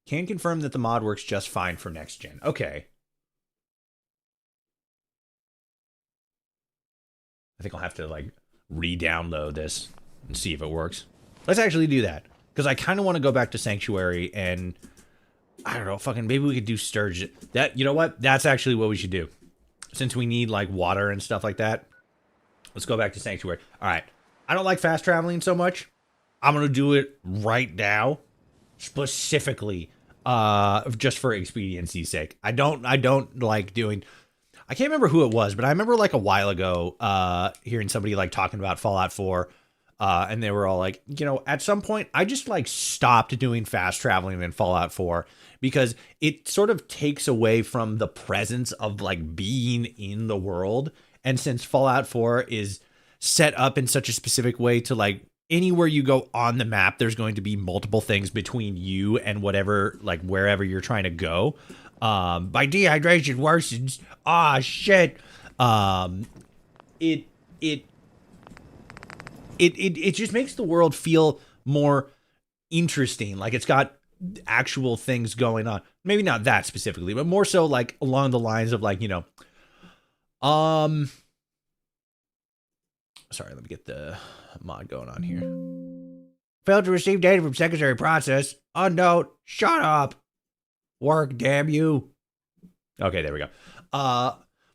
Can confirm that the mod works just fine for next gen. Okay. I think I'll have to like re-download this and see if it works. Let's actually do that. Because I kind of want to go back to Sanctuary and I don't know, fucking maybe we could do Sturge. That, you know what? That's actually what we should do. Since we need like water and stuff like that. Let's go back to Sanctuary. All right. I don't like fast traveling so much. I'm going to do it right now. Specifically, just for expediency's sake. I don't like doing... I can't remember who it was, but I remember like a while ago hearing somebody like talking about Fallout 4. And they were all like, you know, at some point, I just like stopped doing fast traveling in Fallout 4 because it sort of takes away from the presence of like being in the world. And since Fallout 4 is set up in such a specific way to like anywhere you go on the map, there's going to be multiple things between you and whatever, like wherever you're trying to go. By dehydration worsens. Ah, shit. It just makes the world feel more interesting. Like it's got actual things going on. Maybe not that specifically, but more so like along the lines of like, you know, sorry, let me get the mod going on here. Failed to receive data from secondary process. Unknown. Shut up. Work, damn you. Okay, there we go.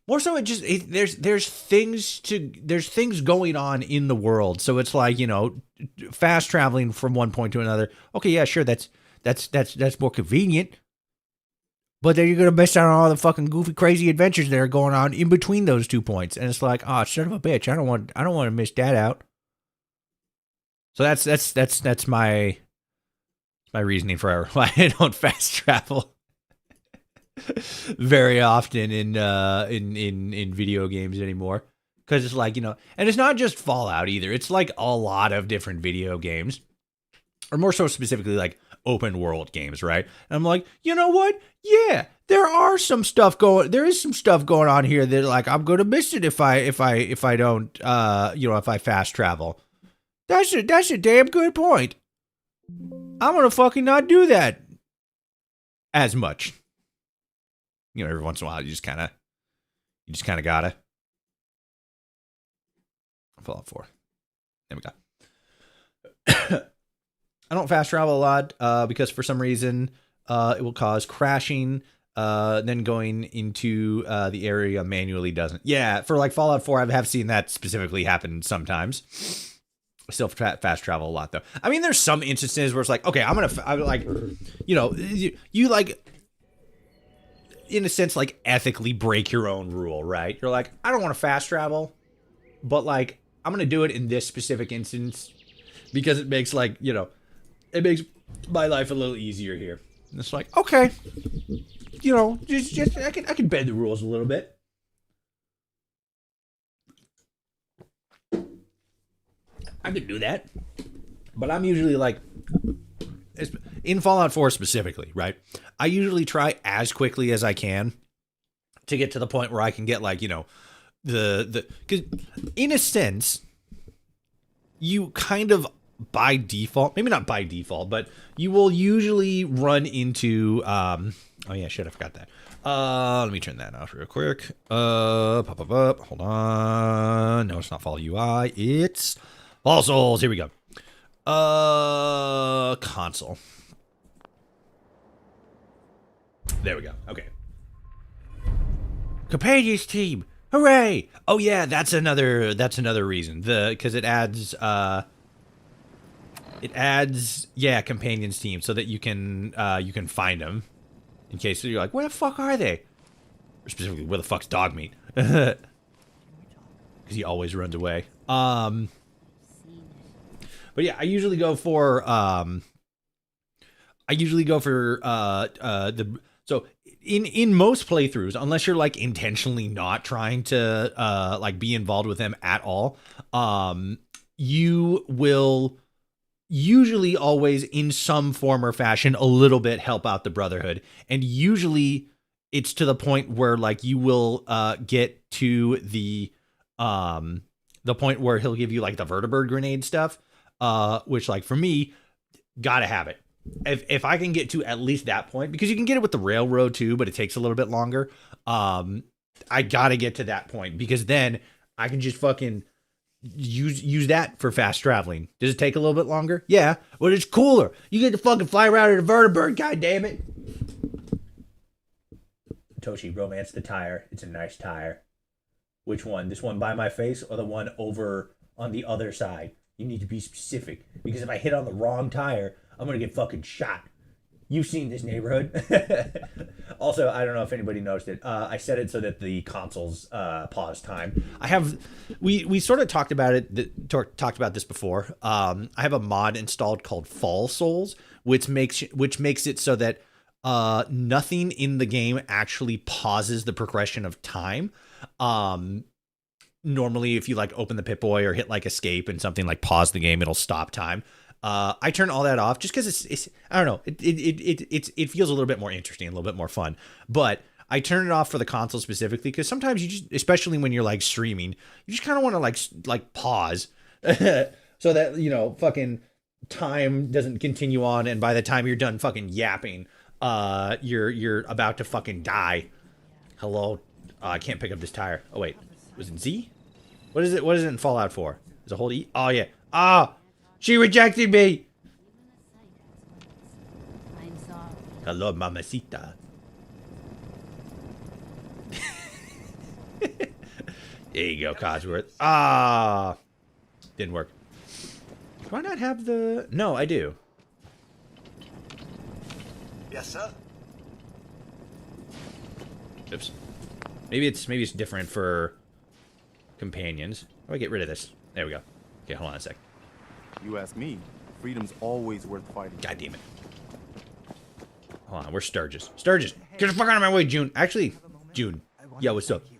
More so, there's things going on in the world. So it's like, you know, fast traveling from one point to another. Okay, yeah, sure, that's more convenient. But then you're gonna miss out on all the fucking goofy, crazy adventures that are going on in between those 2 points. And it's like, oh, son of a bitch, I don't want to miss that out. So that's my reasoning for why I don't fast travel very often in video games anymore. Because it's like, you know, and it's not just Fallout either. It's like a lot of different video games, or more so specifically like open world games, right? And I'm like, you know what? Yeah, there is some stuff going on here that like I'm gonna miss it if I don't if I fast travel. That's a damn good point. I'm gonna fucking not do that as much. You know, every once in a while you just kinda gotta. Fallout 4. There we go. I don't fast travel a lot because for some reason it will cause crashing. Then going into the area manually doesn't. Yeah, for like Fallout 4, I have seen that specifically happen sometimes. I still fast travel a lot though. I mean, there's some instances where it's like, okay, I'm like, you know, you like, in a sense, like ethically break your own rule, right? You're like, I don't want to fast travel, but like, I'm going to do it in this specific instance because it makes like, you know, it makes my life a little easier here. And it's like, okay, you know, just I can bend the rules a little bit. I could do that. But I'm usually like, in Fallout 4 specifically, right? I usually try as quickly as I can to get to the point where I can get like, you know, because in a sense, you kind of by default, maybe not by default, but you will usually run into, oh yeah, shit, I forgot that. Let me turn that off real quick. Pop up, hold on. No, it's not Fall UI, it's Fall Souls, here we go. Console. There we go, okay. Companions team, hooray! Oh yeah, that's another reason. Because it adds, yeah, companions team so that you can find them in case you're like, where the fuck are they? specifically, where the fuck's dog meat? Because he always runs away. But yeah, I usually go for the so in most playthroughs, unless you're like intentionally not trying to like be involved with them at all, you will usually always in some form or fashion a little bit help out the Brotherhood, and usually it's to the point where like you will get to the point where he'll give you like the vertibird grenade stuff, which like for me, gotta have it. If I can get to at least that point, because you can get it with the railroad too, but it takes a little bit longer. I gotta get to that point because then I can just fucking use that for fast traveling. Does it take a little bit longer? Yeah, but it's cooler. You get to fucking fly around in a vertibird, god damn it. Toshi, romance the tire. It's a nice tire. Which one? This one by my face or the one over on the other side? You need to be specific because if I hit on the wrong tire, I'm gonna get fucking shot. You've seen this neighborhood. Also, I don't know if anybody noticed it. I set it so that the consoles pause time. We sort of talked about it. Talked about this before. I have a mod installed called Fall Souls, which makes it so that nothing in the game actually pauses the progression of time. Normally, if you like open the Pip-Boy or hit like escape and something like pause the game, it'll stop time. I turn all that off just because it's I don't know, it feels a little bit more interesting, a little bit more fun. But I turn it off for the console specifically because sometimes you just, especially when you're like streaming, you just kind of want to like pause so that, you know, fucking time doesn't continue on, and by the time you're done fucking yapping, you're about to fucking die. Hello, I can't pick up this tire. Oh wait, was it Z? What is it? What is it in Fallout 4? Is it hold E? Oh yeah. Ah. She rejected me! Hello, mamacita. There you go, Cosworth. Ah! Didn't work. Do I not have the... No, I do. Yes, sir. Oops. Maybe it's different for companions. How do I get rid of this? There we go. Okay, hold on a sec. You ask me, freedom's always worth fighting. God damn it. Hold on, where's Sturgis? Sturgis! Get the fuck out of my way, June! Actually, June. Yeah, what's up? You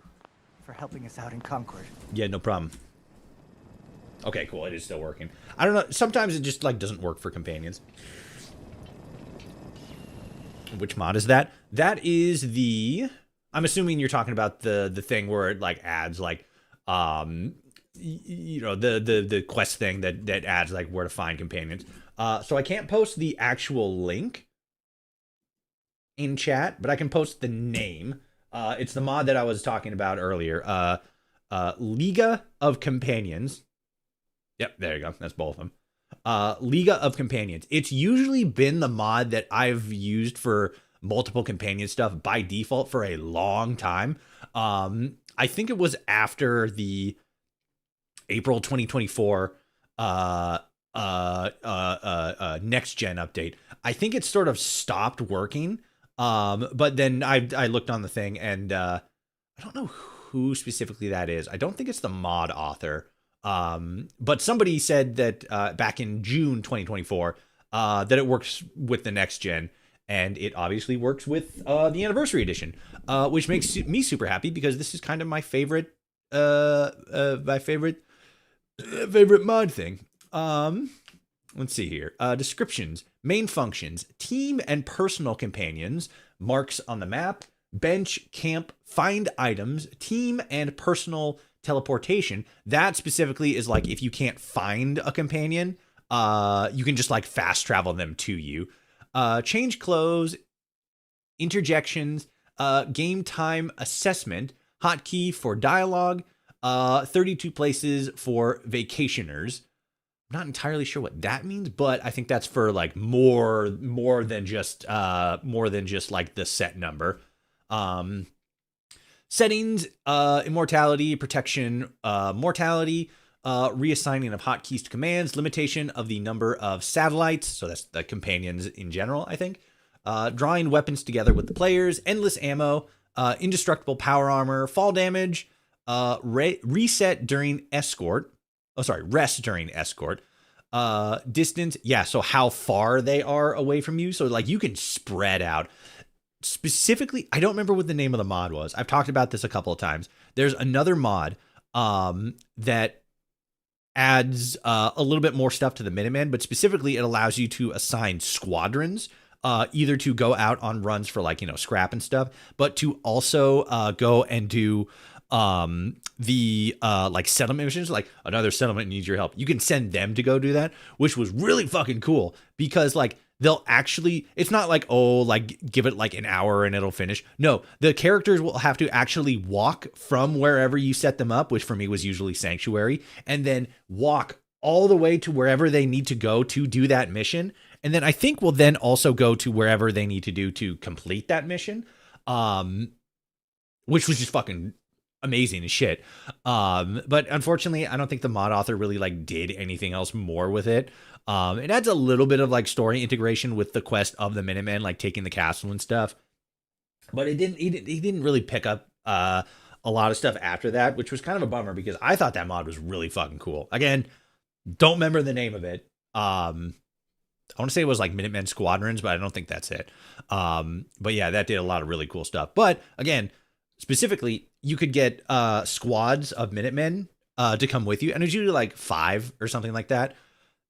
for helping us out in Concord. Yeah, no problem. Okay, cool. It is still working. I don't know. Sometimes it just, like, doesn't work for companions. Which mod is that? That is the... I'm assuming you're talking about the thing where it, like, adds, like, you know, the quest thing that adds like where to find companions. So I can't post the actual link in chat, but I can post the name. It's the mod that I was talking about earlier. Liga of Companions. Yep, there you go. That's both of them. Liga of Companions. It's usually been the mod that I've used for multiple companion stuff by default for a long time. I think it was after the April 2024 next gen update. I think it sort of stopped working. But then I looked on the thing and I don't know who specifically that is. I don't think it's the mod author. But somebody said that back in June 2024 that it works with the next gen, and it obviously works with the anniversary edition, which makes me super happy because this is kind of my favorite favorite mod thing. Let's see here. Descriptions, main functions, team and personal companions, marks on the map, bench, camp, find items, team and personal teleportation. That specifically is like if you can't find a companion, you can just like fast travel them to you. Change clothes, interjections, game time assessment, hotkey for dialogue, 32 places for vacationers. I'm not entirely sure what that means, but I think that's for like more than just like the set number. Settings, immortality, protection, mortality, reassigning of hotkeys to commands, limitation of the number of satellites. So that's the companions in general, I think. Drawing weapons together with the players, endless ammo, indestructible power armor, fall damage, reset during escort. Oh, sorry, rest during escort. Distance, yeah, so how far they are away from you. So like you can spread out. Specifically, I don't remember what the name of the mod was. I've talked about this a couple of times. There's another mod that adds a little bit more stuff to the Minutemen, but specifically it allows you to assign squadrons, either to go out on runs for like, scrap and stuff, but to also go and do the like settlement missions, like another settlement needs your help. You can send them to go do that, which was really fucking cool because like they'll actually, it's not like, oh, like give it like an hour and it'll finish. No, the characters will have to actually walk from wherever you set them up, which for me was usually Sanctuary, and then walk all the way to wherever they need to go to do that mission. And then I think we'll then also go to wherever they need to do to complete that mission. Which was just fucking amazing as shit. But unfortunately, I don't think the mod author really like did anything else more with it. It adds a little bit of like story integration with the quest of the Minutemen, like taking the castle and stuff. But he didn't really pick up a lot of stuff after that, which was kind of a bummer because I thought that mod was really fucking cool. Again, don't remember the name of it. I want to say it was like Minutemen Squadrons, but I don't think that's it. But yeah, that did a lot of really cool stuff. But again, specifically, you could get squads of Minutemen to come with you, and it's usually like 5 or something like that.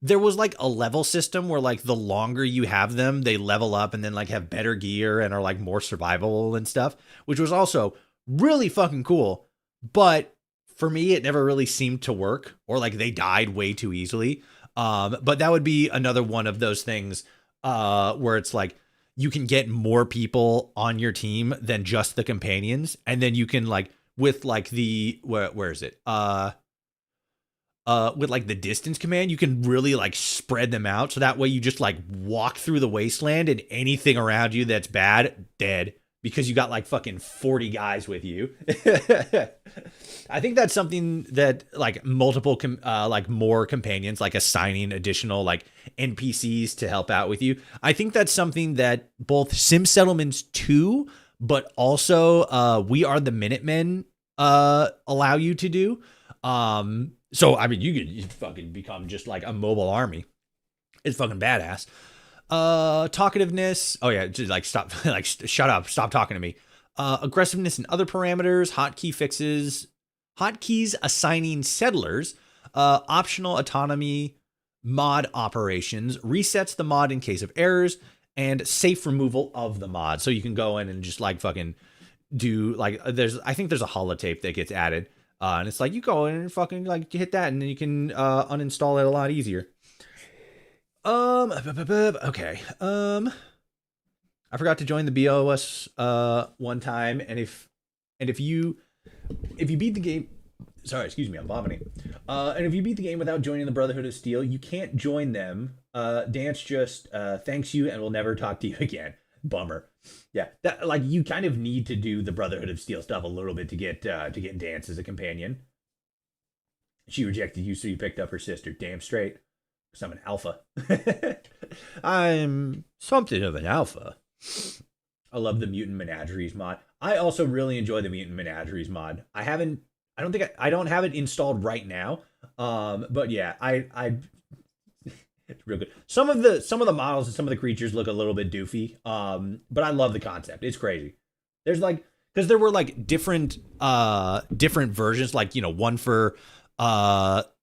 There was like a level system where like the longer you have them, they level up and then like have better gear and are like more survivable and stuff, which was also really fucking cool. But for me, it never really seemed to work, or like they died way too easily. But that would be another one of those things where it's like you can get more people on your team than just the companions. And then you can like with like the where is it? With like the distance command, you can really like spread them out. So that way you just like walk through the wasteland and anything around you that's bad, dead, because you got like fucking 40 guys with you. I think that's something that like multiple, like more companions, like assigning additional like NPCs to help out with you. I think that's something that both Sim Settlements 2, but also We Are the Minutemen allow you to do. So, I mean, you could fucking become just like a mobile army. It's fucking badass. Talkativeness. Oh yeah, just like stop, like shut up, stop talking to me. Aggressiveness and other parameters, hotkey fixes, hotkeys assigning settlers, optional autonomy, mod operations, resets the mod in case of errors, and safe removal of the mod. So you can go in and just like fucking do like I think there's a holotape that gets added. And it's like you go in and fucking like hit that, and then you can uninstall it a lot easier. Okay. I forgot to join the BOS one time, and if you beat the game, sorry, excuse me, I'm vomiting. And if you beat the game without joining the Brotherhood of Steel, you can't join them. Dance just thanks you and will never talk to you again. Bummer. Yeah, that like you kind of need to do the Brotherhood of Steel stuff a little bit to get Dance as a companion. She rejected you, so you picked up her sister. Damn straight. Because I'm an alpha. I'm something of an alpha. I love the Mutant Menageries mod. I also really enjoy the Mutant Menageries mod. I don't have it installed right now. But yeah, it's real good. Some of the models and some of the creatures look a little bit doofy. But I love the concept. It's crazy. There's like, because there were like different versions, like, one for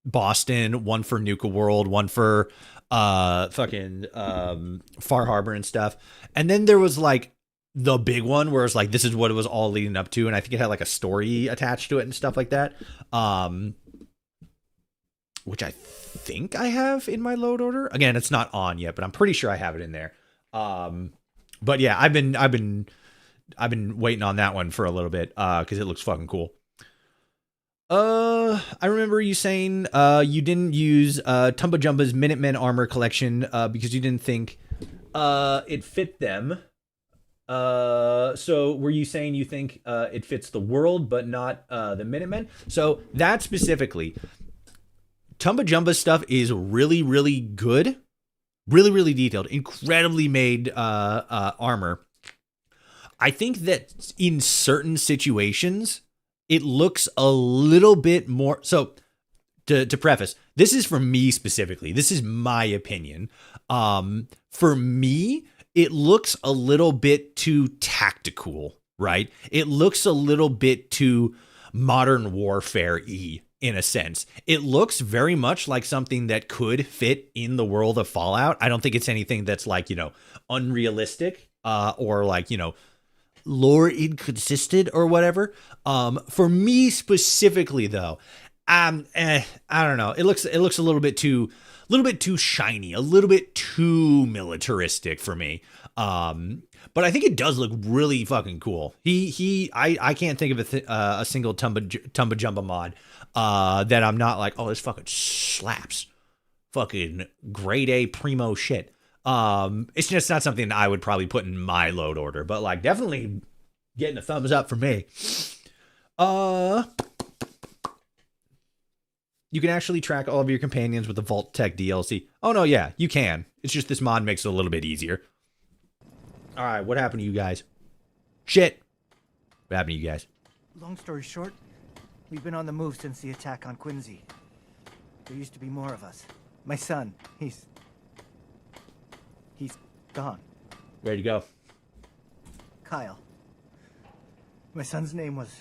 Boston, one for Nuka World, one for fucking Far Harbor and stuff. And then there was like the big one where it's like this is what it was all leading up to, and I think it had like a story attached to it and stuff like that. Which I think I have in my load order. Again, it's not on yet, but I'm pretty sure I have it in there. But yeah, I've been waiting on that one for a little bit because it looks fucking cool. I remember you saying you didn't use Tumba Jumba's Minutemen armor collection because you didn't think it fit them. So were you saying you think it fits the world but not the Minutemen? So that specifically, Tumba Jumba's stuff is really, really good, really, really detailed, incredibly made armor. I think that in certain situations, it looks a little bit more. So to preface, this is for me specifically. This is my opinion. For me, it looks a little bit too tactical, right? It looks a little bit too modern warfare-y in a sense. It looks very much like something that could fit in the world of Fallout. I don't think it's anything that's like, unrealistic or like, lore inconsistent or whatever. For me specifically though, I don't know. It looks a little bit too shiny, a little bit too militaristic for me. But I think it does look really fucking cool. I can't think of a single Tumba Jumba mod that I'm not like, oh, this fucking slaps. Fucking grade A primo shit. It's just not something I would probably put in my load order, but like definitely getting a thumbs up for me. You can actually track all of your companions with the Vault Tech DLC. Oh no, yeah, you can. It's just this mod makes it a little bit easier. All right, what happened to you guys? Shit. What happened to you guys? Long story short, we've been on the move since the attack on Quincy. There used to be more of us. My son, he's gone. Ready to go. Kyle. My son's name was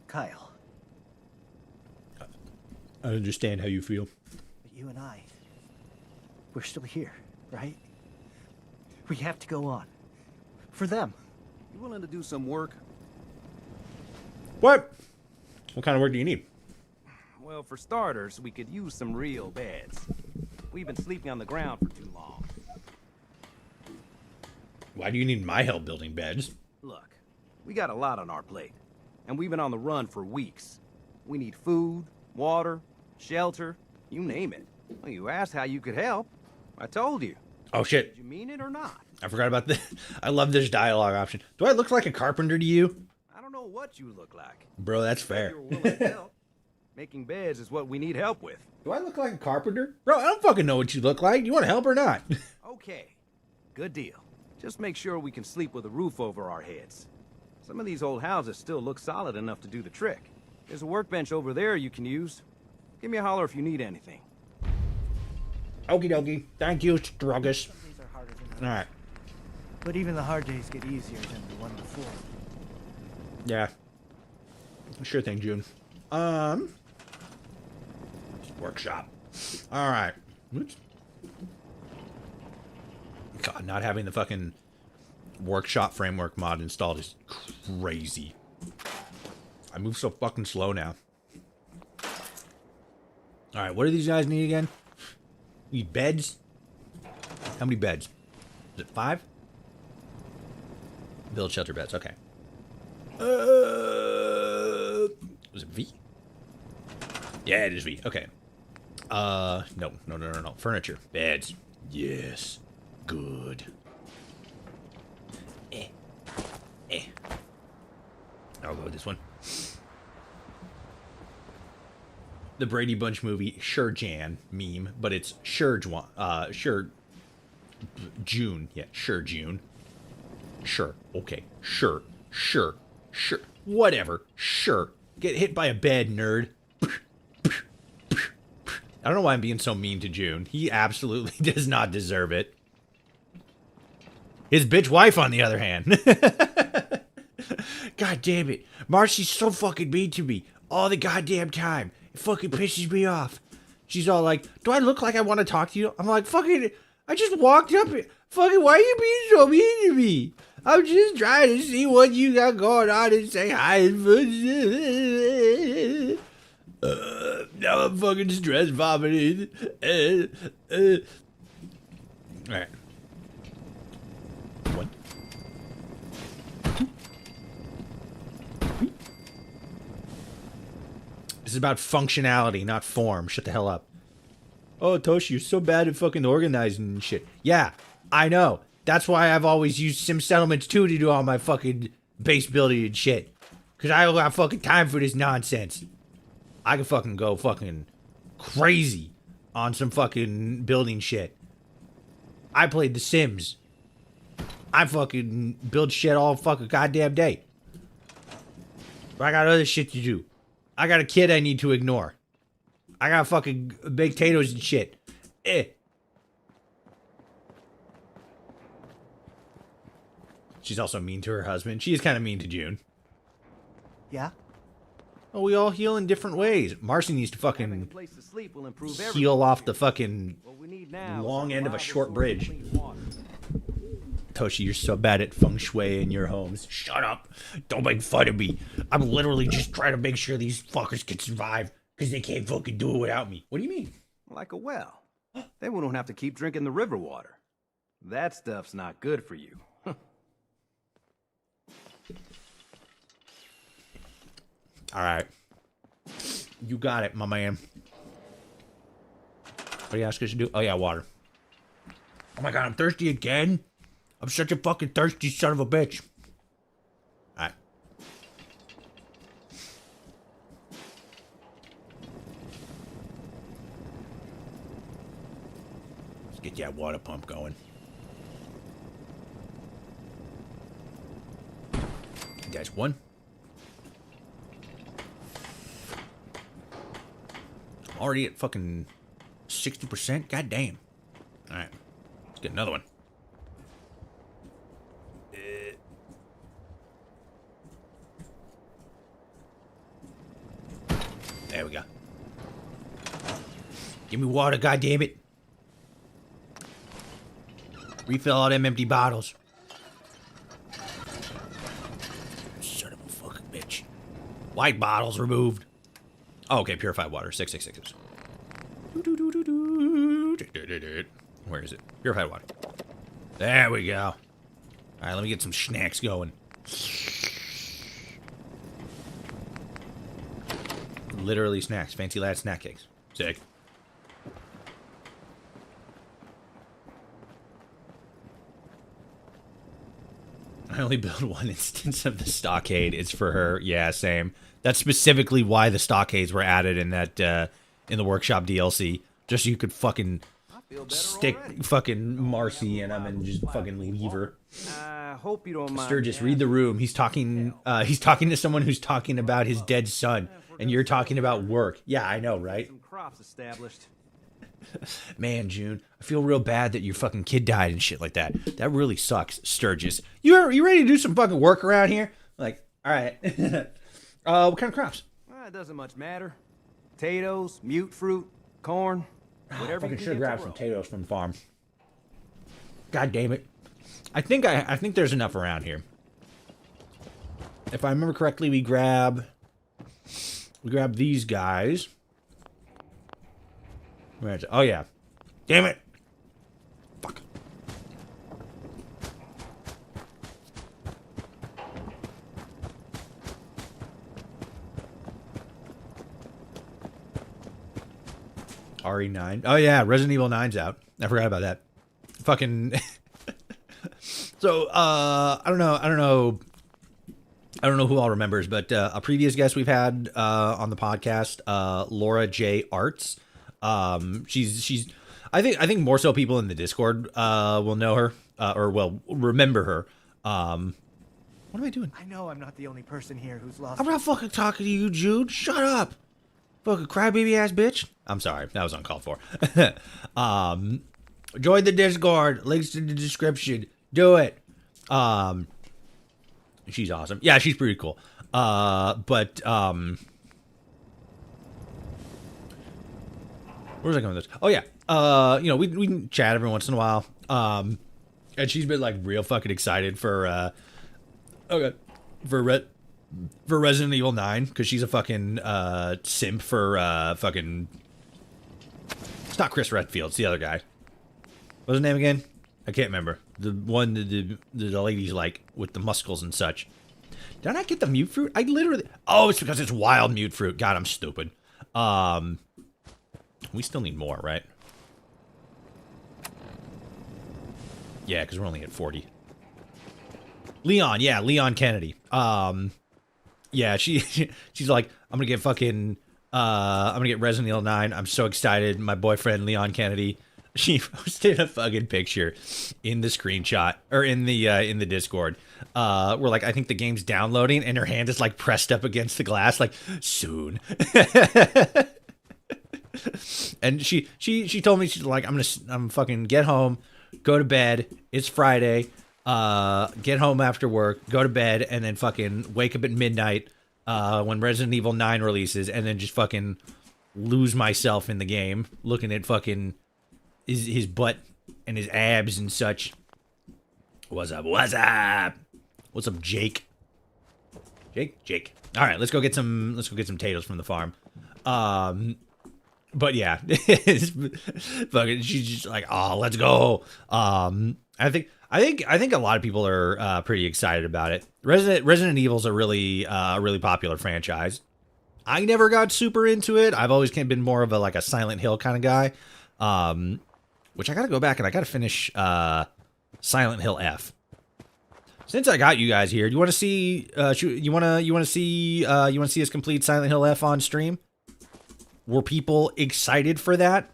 Kyle. I understand how you feel. But you and I, we're still here, right? We have to go on. For them. You willing to do some work? What? What kind of work do you need? Well, for starters, we could use some real beds. We've been sleeping on the ground for too long. Why do you need my help building beds? Look, we got a lot on our plate, and we've been on the run for weeks. We need food, water, shelter, you name it. Well, you asked how you could help. I told you. Oh shit. Did you mean it or not? I forgot about this. I love this dialogue option. Do I look like a carpenter to you? I don't know what you look like. Bro, that's If fair. you're willing to help. Making beds is what we need help with. Do I look like a carpenter? Bro, I don't fucking know what you look like. You want to help or not? Okay, good deal. Just make sure we can sleep with a roof over our heads. Some of these old houses still look solid enough to do the trick. There's a workbench over there you can use. Give me a holler if you need anything. Okie dokie. Thank you, Strugus. Some days are harder than others. All right. But even the hard days get easier than the one before. Yeah. Sure thing, June. Workshop. All right. Oops. God, not having the fucking workshop framework mod installed is crazy. I move so fucking slow now. All right, what do these guys need again? Need beds? How many beds? Is it 5? Build shelter beds. Okay. Was it V? Yeah, it is V. Okay. No. Furniture. Beds. Yes. Good. I'll go with this one. The Brady Bunch movie, Sure Jan meme, but it's Sure June. Yeah, Sure June. Sure. Okay. Sure. Whatever. Sure. Get hit by a bed, nerd. I don't know why I'm being so mean to June. He absolutely does not deserve it. His bitch wife, on the other hand. God damn it. Marcy's so fucking mean to me all the goddamn time. It fucking pisses me off. She's all like, do I look like I want to talk to you? I'm like, fucking, I just walked up here. Fucking, why are you being so mean to me? I'm just trying to see what you got going on and say hi. Now I'm fucking stress vomiting. Alright. 1. This is about functionality, not form. Shut the hell up. Oh, Toshi, you're so bad at fucking organizing and shit. Yeah, I know. That's why I've always used Sim Settlements 2 to do all my fucking base building and shit. Because I don't got fucking time for this nonsense. I can fucking go fucking crazy on some fucking building shit. I played The Sims. I fucking build shit all fucking goddamn day. But I got other shit to do. I got a kid I need to ignore. I got fucking baked potatoes and shit. She's also mean to her husband. She is kind of mean to June. Yeah? Oh, we all heal in different ways. Marcy needs to Having a fucking place to sleep will improve heal everything. off the fucking What we need now is long end of a reliable short source bridge. clean water. Toshi, you're so bad at feng shui in your homes. Shut up. Don't make fun of me. I'm literally just trying to make sure these fuckers can survive because they can't fucking do it without me. What do you mean? Like a well. Then we don't have to keep drinking the river water. That stuff's not good for you. All right. You got it, my man. What do you ask us to do? Oh, yeah, water. Oh, my God, I'm thirsty again? I'm such a fucking thirsty son of a bitch. All right. Let's get that water pump going. That's one. Already at fucking 60%? God damn. Alright. Let's get another one. There we go. Give me water, goddammit. Refill all them empty bottles. Son of a fucking bitch. White bottles removed. Oh, okay, purified water. 6666. Where is it? Purified water. There we go. Alright, let me get some snacks going. Literally snacks. Fancy lad snack cakes. Sick. I only built one instance of the stockade. It's for her. Yeah, same. That's specifically why the stockades were added in that in the workshop DLC. Just so you could fucking stick already. fucking Marcy in them and just fucking leave her. I hope you don't mind. Sturgis, read the room. He's talking to someone who's talking about his dead son, and you're talking about work. Yeah, I know, right? Some crops established. Man, June, I feel real bad that your fucking kid died and shit like that. That really sucks, Sturgis. You ready to do some fucking work around here? Like, all right. What kind of crops? Well, it doesn't much matter. Potatoes, mute fruit, corn, whatever you Fucking can should have get to grabbed some grow. potatoes from the farm. God damn it. I think there's enough around here. If I remember correctly, we grab these guys. Where is it? Oh yeah. Damn it. Fuck. RE9. Oh yeah, Resident Evil 9's out. I forgot about that. Fucking So, I don't know who all remembers, but a previous guest we've had on the podcast, Laura J. Arts. She's I think more so people in the Discord will know her or will remember her. What am I doing? I know I'm not the only person here who's lost. I'm not fucking talking to you, Jude. Shut up. Fucking crybaby ass bitch. I'm sorry. That was uncalled for. Join the Discord. Links in the description. Do it. She's awesome. Yeah, she's pretty cool. Where was I going with this? Oh yeah. We can chat every once in a while. And she's been like real fucking excited for Resident Evil 9 because she's a fucking simp for fucking. It's not Chris Redfield. It's the other guy. What's his name again? I can't remember. The one the ladies like with the muscles and such. Did I not get the mute fruit? I literally. Oh, it's because it's wild mute fruit. God, I'm stupid. We still need more, right? Yeah, because we're only at 40. Leon, yeah, Leon Kennedy. Yeah, she's like, I'm gonna get Resident Evil 9. I'm so excited. My boyfriend Leon Kennedy she posted a fucking picture in the screenshot or in the Discord. Where like I think the game's downloading and her hand is like pressed up against the glass, like soon. And she told me, she's like, I'm fucking get home, go to bed. It's Friday. Get home after work, go to bed, and then fucking wake up at midnight when Resident Evil 9 releases, and then just fucking lose myself in the game, looking at fucking his butt and his abs and such. What's up? What's up? What's up, Jake? Jake. All right, let's go get some potatoes from the farm. But yeah, it's fucking. She's just like, oh, let's go. I think a lot of people are pretty excited about it. Resident Evil's a really popular franchise. I never got super into it. I've always been more of a Silent Hill kind of guy. Which I gotta go back and I gotta finish Silent Hill F. Since I got you guys here, do you want to see? You want to see us complete Silent Hill F on stream? Were people excited for that?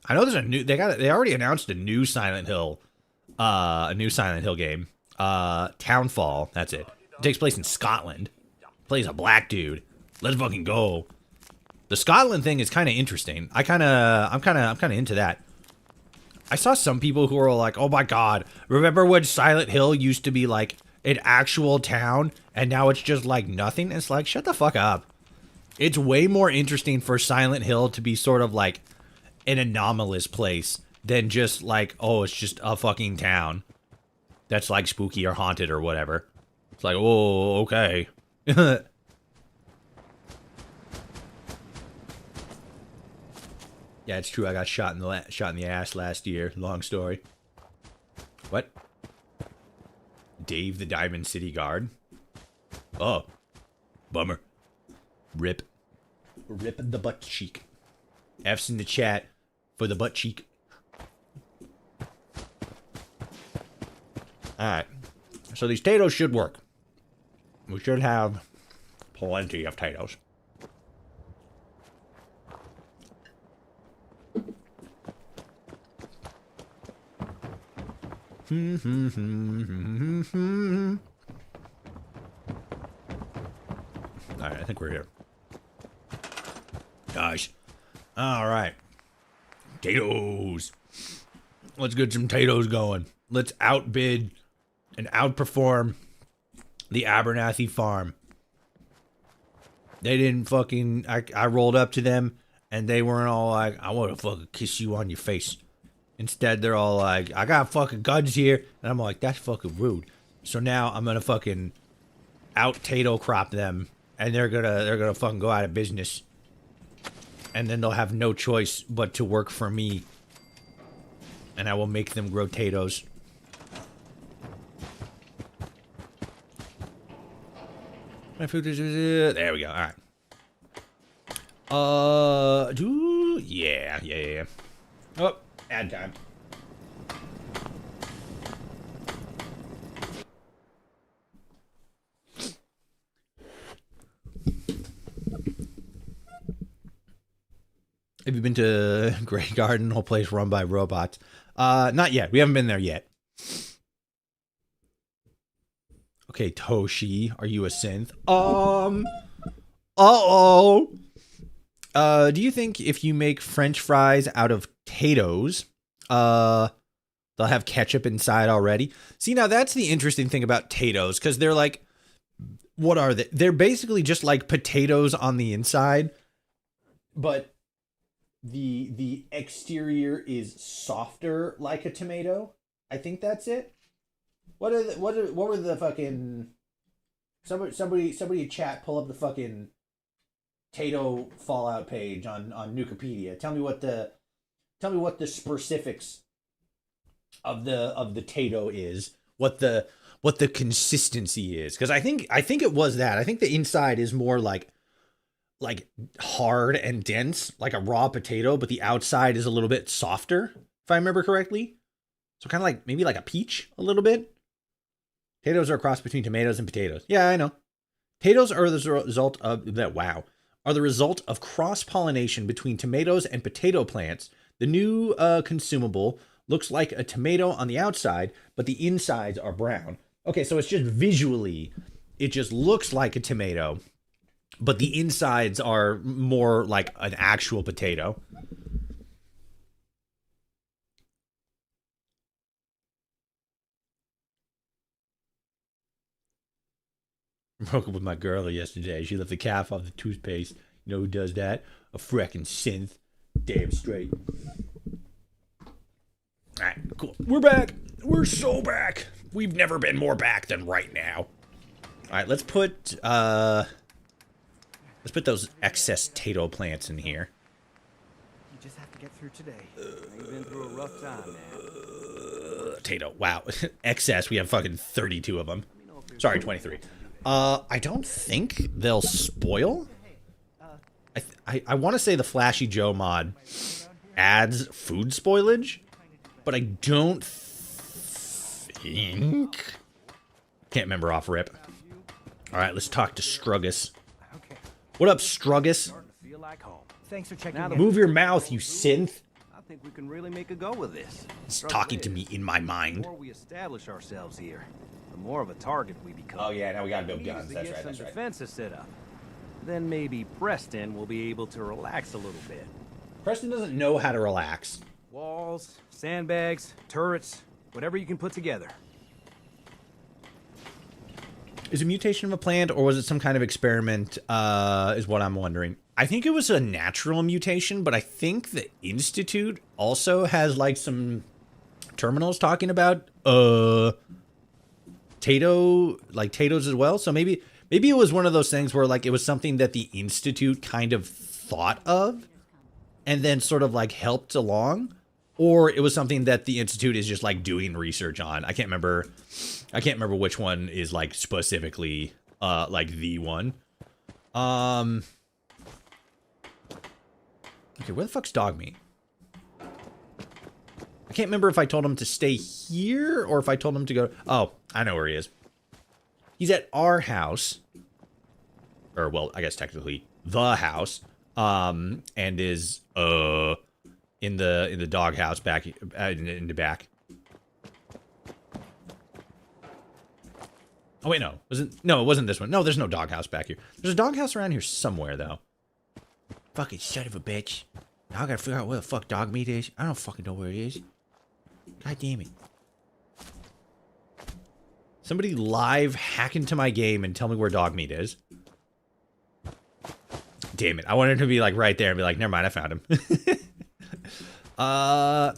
I know there's a new. They already announced a new Silent Hill game. Townfall. That's it. It takes place in Scotland. Plays a black dude. Let's fucking go. The Scotland thing is kind of interesting. I'm kind of into that. I saw some people who were like, "Oh my god, remember when Silent Hill used to be like an actual town and now it's just like nothing?" It's like, shut the fuck up. It's way more interesting for Silent Hill to be sort of like an anomalous place than just like, oh, it's just a fucking town that's like spooky or haunted or whatever. It's like, oh, okay. Yeah, it's true. I got shot in the ass last year. Long story. What? Dave the Diamond City Guard? Oh. Bummer. Rip the butt cheek. F's in the chat for the butt cheek. Alright. So these potatoes should work. We should have plenty of potatoes. Alright, I think we're here. Gosh. Alright. Potatoes. Let's get some potatoes going. Let's outbid and outperform the Abernathy farm. They didn't fucking... I rolled up to them and they weren't all like, I want to fucking kiss you on your face. Instead, they're all like, I got fucking guns here. And I'm like, that's fucking rude. So now I'm gonna fucking out-tato crop them. And they're gonna fucking go out of business. And then they'll have no choice but to work for me. And I will make them grow potatoes. My food is... There we go, alright. Yeah. Oh, ad time. Have you been to Grey Garden, whole place run by robots? Not yet. We haven't been there yet. Okay, Toshi, are you a synth? Do you think if you make French fries out of potatoes, they'll have ketchup inside already? See, now that's the interesting thing about potatoes, because they're like, what are they? They're basically just like potatoes on the inside, but the exterior is softer like a tomato. I think that's it. What were the fucking... Somebody in chat pull up the fucking potato Fallout page on Nukipedia. Tell me what the specifics of the tato is. What the consistency is, because I think it was that. I think the inside is more like hard and dense, like a raw potato, but the outside is a little bit softer, if I remember correctly. So kind of like maybe like a peach a little bit. Potatoes are a cross between tomatoes and potatoes. Yeah, I know. Potatoes are the result of cross-pollination between tomatoes and potato plants The new consumable looks like a tomato on the outside, but the insides are brown. Okay, so it's just visually, it just looks like a tomato, but the insides are more like an actual potato. Broke up with my girl yesterday. She left the calf off the toothpaste. You know who does that? A frickin' synth. Damn straight. Alright, cool. We're back. We're so back. We've never been more back than right now. Alright, let's put those excess tato plants in here. You just have to get through today. You've been through a rough time, man. Tato. Wow. Excess. We have fucking 32 of them. Sorry, 23. I don't think they'll spoil. I want to say the Flashy Joe mod adds food spoilage, but I don't think. Can't remember off rip. All right, let's talk to Strugus. Okay. What up, Strugus? Feel like home. Thanks for checking Now in. that Move your mouth, you synth. I think we can really make a go with this. He's talking to me in my The mind. more we establish ourselves here, the more of a target we become. Oh yeah, now we gotta build We need guns. to That's get right. some That's right. defenses set up. Then maybe Preston will be able to relax a little bit. Preston doesn't know how to relax. Walls, sandbags, turrets, whatever you can put together. Is it mutation of a plant, or was it some kind of experiment, is what I'm wondering. I think it was a natural mutation, but I think the Institute also has, like, some terminals talking about, Tatos as well. So maybe it was one of those things where, like, it was something that the Institute kind of thought of and then sort of, like, helped along. Or it was something that the Institute is just, like, doing research on. I can't remember which one is, like, specifically, like, the one. Okay, where the fuck's dog meat? I can't remember if I told him to stay here or if I told him to go... Oh, I know where he is. He's at our house. Or, well, I guess technically the house. And is, in the doghouse back in the back. Oh wait, no. No, it wasn't this one. No, there's no doghouse back here. There's a doghouse around here somewhere though. Fucking son of a bitch. Now I gotta figure out where the fuck dog meat is. I don't fucking know where it is. God damn it. Somebody live hack into my game and tell me where dog meat is. Damn it. I wanted to be like right there and be like, never mind, I found him. I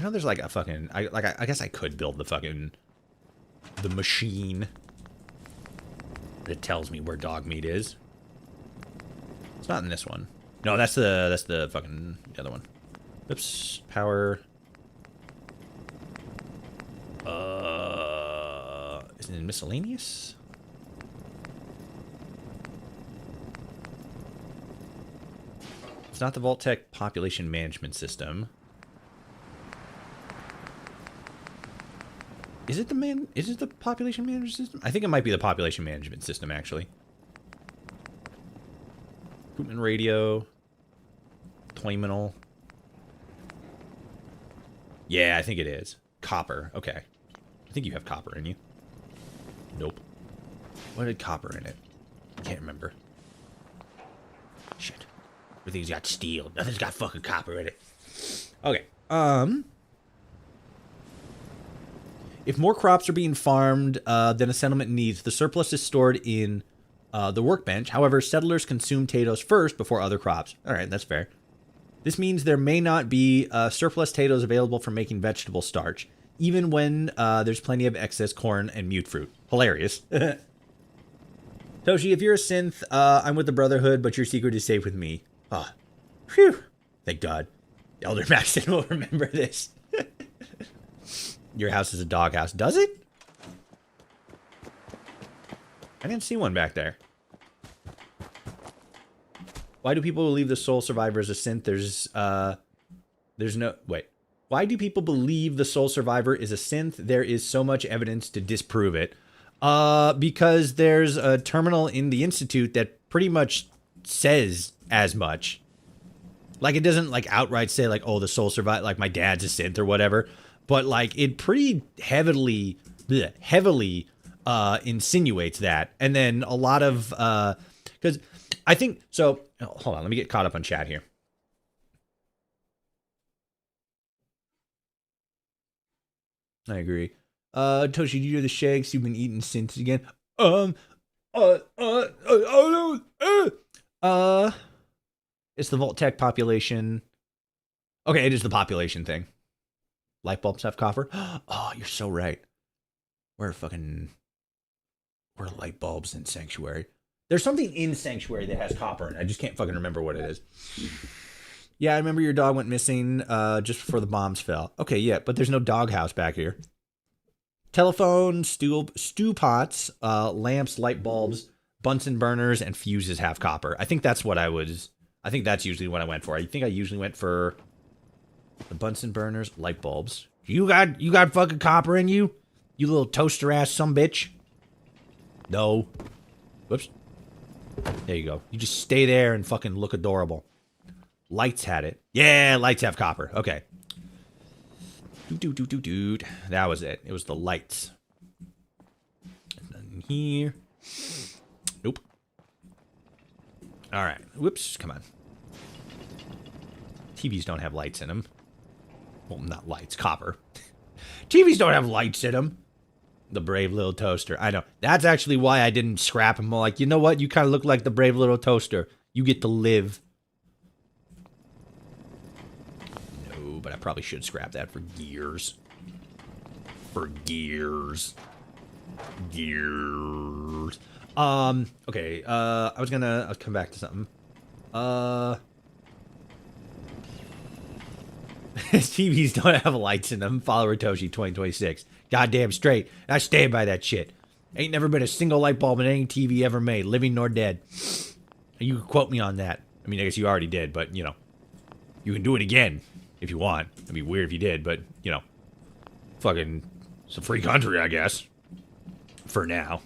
know there's like a fucking I guess I could build the machine that tells me where dog meat is. It's not in this one. No, that's the fucking the other one. Oops, power. Is it in miscellaneous? It's not the Vault-Tec population management system. Is it the population management system? I think it might be the population management system, actually. Equipment radio. Terminal. Yeah, I think it is. Copper. Okay. I think you have copper in you. Nope. What had copper in it? I can't remember. Shit. Everything's got steel. Nothing's got fucking copper in it. Okay. If more crops are being farmed than a settlement needs, the surplus is stored in the workbench. However, settlers consume potatoes first before other crops. All right, that's fair. This means there may not be surplus potatoes available for making vegetable starch, even when there's plenty of excess corn and mute fruit. Hilarious. Toshi, if you're a synth, I'm with the Brotherhood, but your secret is safe with me. Ah, phew. Thank God. Elder Maxton will remember this. Your house is a doghouse. Does it? I didn't see one back there. Why do people believe the sole survivor is a synth? There's no... Wait. Why do people believe the sole survivor is a synth? There is so much evidence to disprove it. Because there's a terminal in the Institute that pretty much says as much. Like, it doesn't, like, outright say, like, oh, the soul survived, like, my dad's a synth or whatever. But, like, it pretty heavily insinuates that. And then a lot of, because I think, so, hold on, let me get caught up on chat here. I agree. Toshi, do you do the shakes? You've been eating synths again. It's the Vault-Tec population. Okay, it is the population thing. Light bulbs have copper. Oh, you're so right. We're light bulbs in Sanctuary. There's something in Sanctuary that has copper in it. I just can't fucking remember what it is. Yeah, I remember your dog went missing just before the bombs fell. Okay, yeah, but there's no doghouse back here. Telephone, stew pots, lamps, light bulbs, Bunsen burners, and fuses have copper. I think that's what I think that's usually what I went for. I think I usually went for the Bunsen burners, light bulbs. You got fucking copper in you? You little toaster ass sumbitch? No. Whoops. There you go. You just stay there and fucking look adorable. Lights had it. Yeah, lights have copper. Okay. That was it. It was the lights. Nothing here. Nope. All right. Whoops. Come on. TVs don't have lights in them. Well, not lights. Copper. TVs don't have lights in them. The brave little toaster. I know. That's actually why I didn't scrap him. I'm like, you know what? You kind of look like the brave little toaster. You get to live. No, but I probably should scrap that for gears. For gears. Gears. Okay. I'll come back to something. TVs don't have lights in them. Follower Toshi 2026. Goddamn straight. I stand by that shit. Ain't never been a single light bulb in any TV ever made, living nor dead. You can quote me on that. I mean, I guess you already did, but, you know. You can do it again if you want. It'd be weird if you did, but, you know. Fucking, it's a free country, I guess. For now.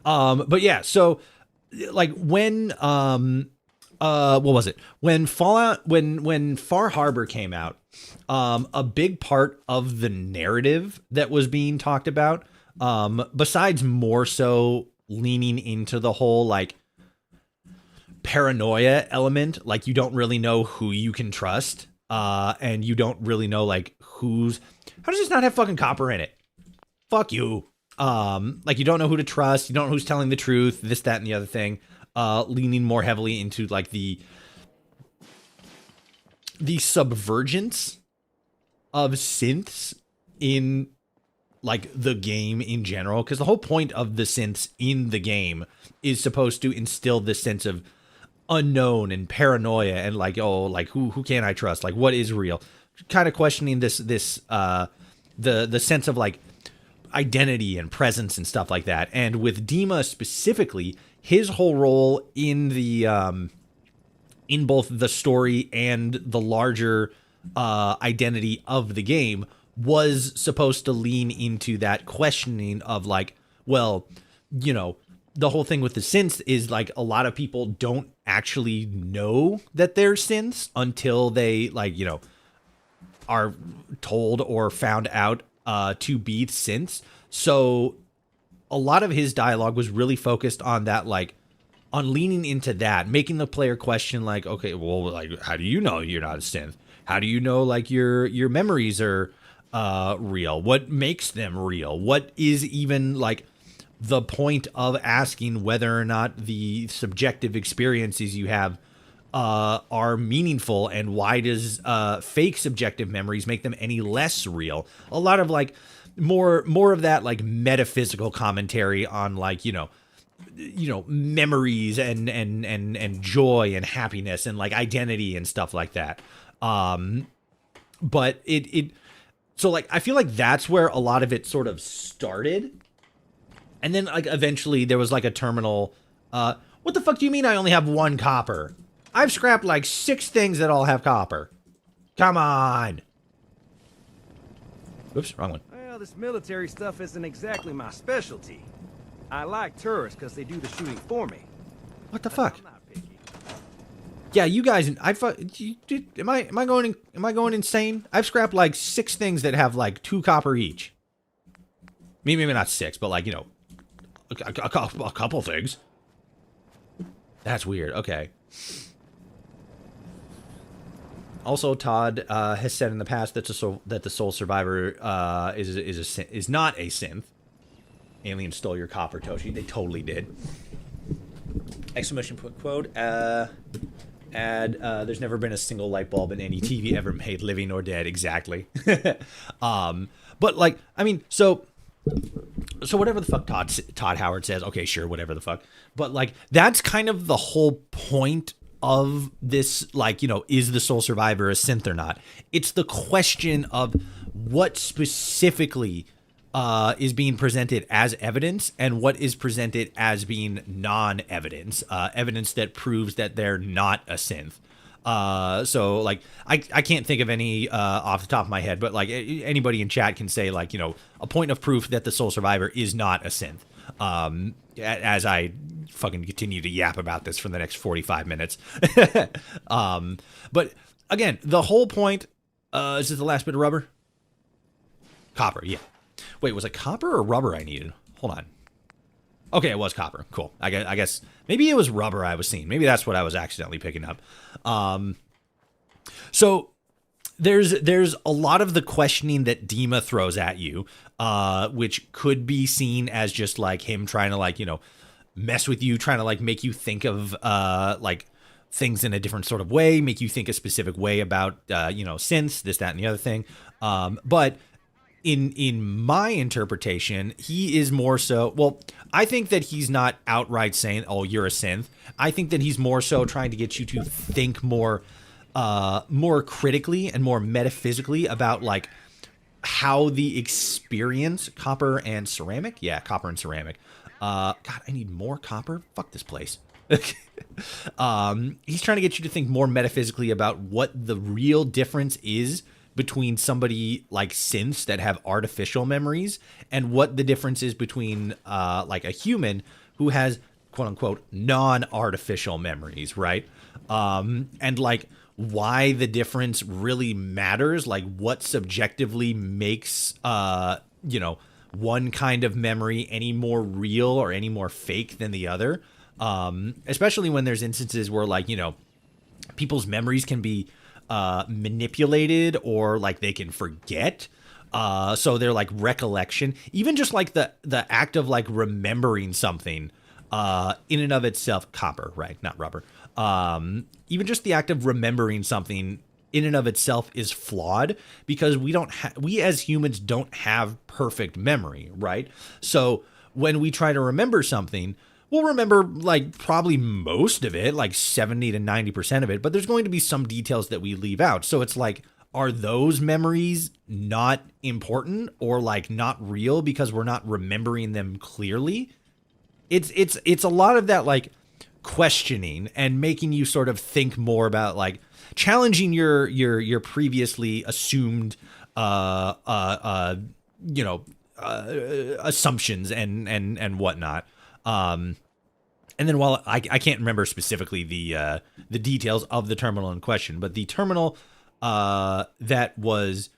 But yeah, so, like, when, what was it? When Fallout, when Far Harbor came out, a big part of the narrative that was being talked about, besides more so leaning into the whole, like, paranoia element, like, you don't really know who you can trust, and you don't really know, like, how does this not have fucking copper in it? Fuck you. Like, you don't know who to trust, you don't know who's telling the truth, this, that, and the other thing. Leaning more heavily into, like, the subvergence of synths in, like, the game in general, because the whole point of the synths in the game is supposed to instill this sense of unknown and paranoia and, like, oh, like, who can I trust, like, what is real, kind of questioning the sense of, like, identity and presence and stuff like that. And with Dima specifically, his whole role in the in both the story and the larger identity of the game was supposed to lean into that questioning of, like, well, you know, the whole thing with the synths is, like, a lot of people don't actually know that they're synths until they, like, you know, are told or found out to be synths. So a lot of his dialogue was really focused on that, like, on leaning into that, making the player question, like, okay, well, like, how do you know you're not a synth? How do you know, like, your memories are real? What makes them real? What is even, like, the point of asking whether or not the subjective experiences you have are meaningful, and why does fake subjective memories make them any less real? A lot of, like, more of that, like, metaphysical commentary on, like, you know, memories and joy and happiness and, like, identity and stuff like that. But so, like, I feel like that's where a lot of it sort of started. And then, like, eventually there was, like, a terminal, what the fuck do you mean I only have one copper? I've scrapped, like, 6 things that all have copper. Come on. Oops, wrong one. Well, this military stuff isn't exactly my specialty. I like tourists because they do the shooting for me. What the fuck? I'm not picky. Yeah, you guys, am I going insane? I've scrapped like 6 things that have like 2 copper each. Maybe not 6, but like, you know, a couple things. That's weird. Okay. Also, Todd has said in the past that the Soul Survivor is not a synth. Aliens stole your copper, Toshi. They totally did. Exclamation point quote. There's never been a single light bulb in any TV ever made, living or dead. Exactly. But like, I mean, so whatever the fuck Todd Howard says, okay, sure, whatever the fuck. But like, that's kind of the whole point of this, like, you know, is the Soul Survivor a synth or not? It's the question of what specifically is being presented as evidence and what is presented as being non-evidence, evidence that proves that they're not a synth. So like, I can't think of any off the top of my head, but like anybody in chat can say, like, you know, a point of proof that the Soul Survivor is not a synth. As I fucking continue to yap about this for the next 45 minutes. But again, the whole point, is this the last bit of rubber? Copper, yeah. Wait, was it copper or rubber I needed? Hold on. Okay, it was copper. Cool. I guess maybe it was rubber I was seeing. Maybe that's what I was accidentally picking up. So there's a lot of the questioning that Dima throws at you, which could be seen as just like him trying to, like, you know, mess with you, trying to like make you think of like things in a different sort of way, make you think a specific way about you know, synths, this, that, and the other thing. But in my interpretation, he is more so, well, I think that he's not outright saying, oh, you're a synth. I think that he's more so trying to get you to think more critically and more metaphysically about like how the experience copper and ceramic. Yeah, copper and ceramic. God, I need more copper. Fuck this place. He's trying to get you to think more metaphysically about what the real difference is between somebody like synths that have artificial memories and what the difference is between like a human who has quote unquote non-artificial memories, right? And like why the difference really matters, like what subjectively makes you know, one kind of memory any more real or any more fake than the other. Especially when there's instances where, like, you know, people's memories can be manipulated or like they can forget. So they're like recollection, even just like the act of like remembering something in and of itself, copper, right? Not rubber. Even just the act of remembering something in and of itself is flawed because we as humans don't have perfect memory, right? So when we try to remember something, we'll remember like probably most of it, like 70 to 90% of it, but there's going to be some details that we leave out. So it's like, are those memories not important or like not real because we're not remembering them clearly? It's a lot of that like questioning and making you sort of think more about like challenging your previously assumed you know, assumptions and whatnot. And then while I can't remember specifically the details of the terminal in question, but the terminal that was